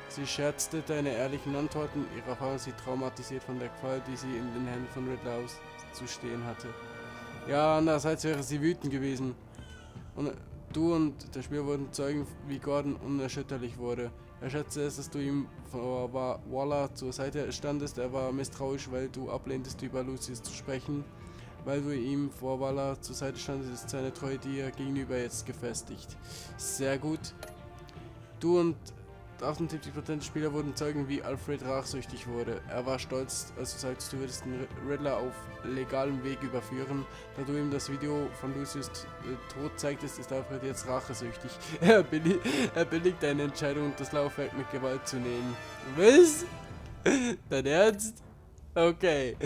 Sie scherzte deine ehrlichen Antworten, ihrer Frau sie traumatisiert von der Qual, die sie in den Händen von Riddler auszustehen hatte. Ja, andererseits wäre sie wütend gewesen. Und du und der Spieler wurden Zeugen, wie Gordon unerschütterlich wurde. Er schätzte es, dass du ihm vor Waller zur Seite standest. Er war misstrauisch, weil du ablehntest, über Lucius zu sprechen. Weil du ihm vor Waller zur Seite standest, ist seine Treue dir gegenüber jetzt gefestigt. Sehr gut. Du und 78% der Spieler wurden Zeugen, wie Alfred rachsüchtig wurde. Er war stolz, als du sagtest, du würdest den Riddler auf legalem Weg überführen. Da du ihm das Video von Lucius Tod zeigtest, ist Alfred jetzt rachesüchtig. Er billigt deine Entscheidung, das Laufwerk mit Gewalt zu nehmen. Was? Dein Ernst? Okay.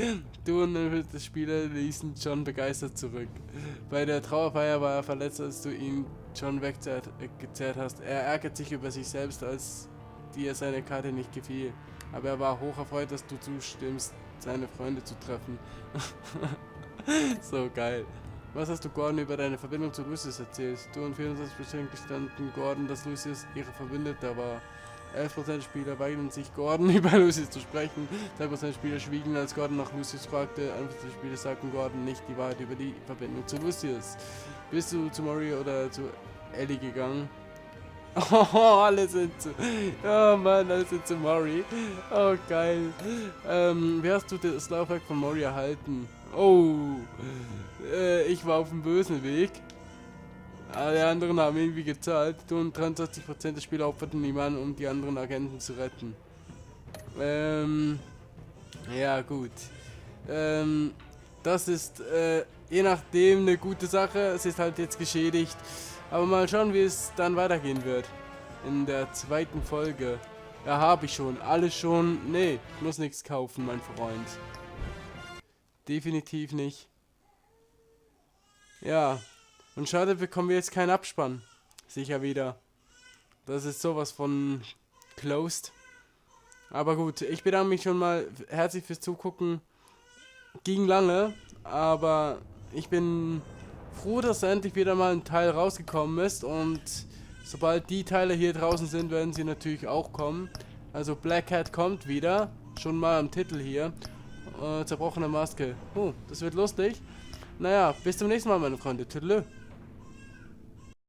Du und der Spieler ließen John begeistert zurück. Bei der Trauerfeier war er verletzt, als du ihn John weggezerrt hast. Er ärgert sich über sich selbst, als dir seine Karte nicht gefiel. Aber er war hocherfreut, dass du zustimmst, seine Freunde zu treffen. So geil. Was hast du Gordon über deine Verbindung zu Lucius erzählt? Du und 24% gestanden Gordon, dass Lucius ihre Verbündeter war. 11% der Spieler weigerten sich, Gordon über Lucius zu sprechen. 3% der Spieler schwiegen, als Gordon nach Lucius fragte. 1% der Spieler sagten Gordon nicht die Wahrheit über die Verbindung zu Lucius. Bist du zu Mori oder zu Ellie gegangen? Oh, alle sind zu... Oh Mann, alle sind zu Mori. Oh, geil. Wie hast du das Laufwerk von Mori erhalten? Oh, ich war auf dem bösen Weg. Alle anderen haben irgendwie gezahlt. Du und 23% der Spieler opferten ihm an, um die anderen Agenten zu retten. Ja gut. Das ist je nachdem eine gute Sache. Es ist halt jetzt geschädigt. Aber mal schauen, wie es dann weitergehen wird. In der zweiten Folge. Ja, habe ich schon. Alles schon. Nee, ich muss nichts kaufen, mein Freund. Definitiv nicht. Ja. Und schade, bekommen wir jetzt keinen Abspann. Sicher wieder. Das ist sowas von closed. Aber gut, ich bedanke mich schon mal herzlich fürs Zugucken. Ging lange, aber ich bin froh, dass endlich wieder mal ein Teil rausgekommen ist. Und sobald die Teile hier draußen sind, werden sie natürlich auch kommen. Also Black Hat kommt wieder. Schon mal am Titel hier. Zerbrochene Maske. Oh, das wird lustig. Naja, bis zum nächsten Mal, meine Freunde. Tüdelö.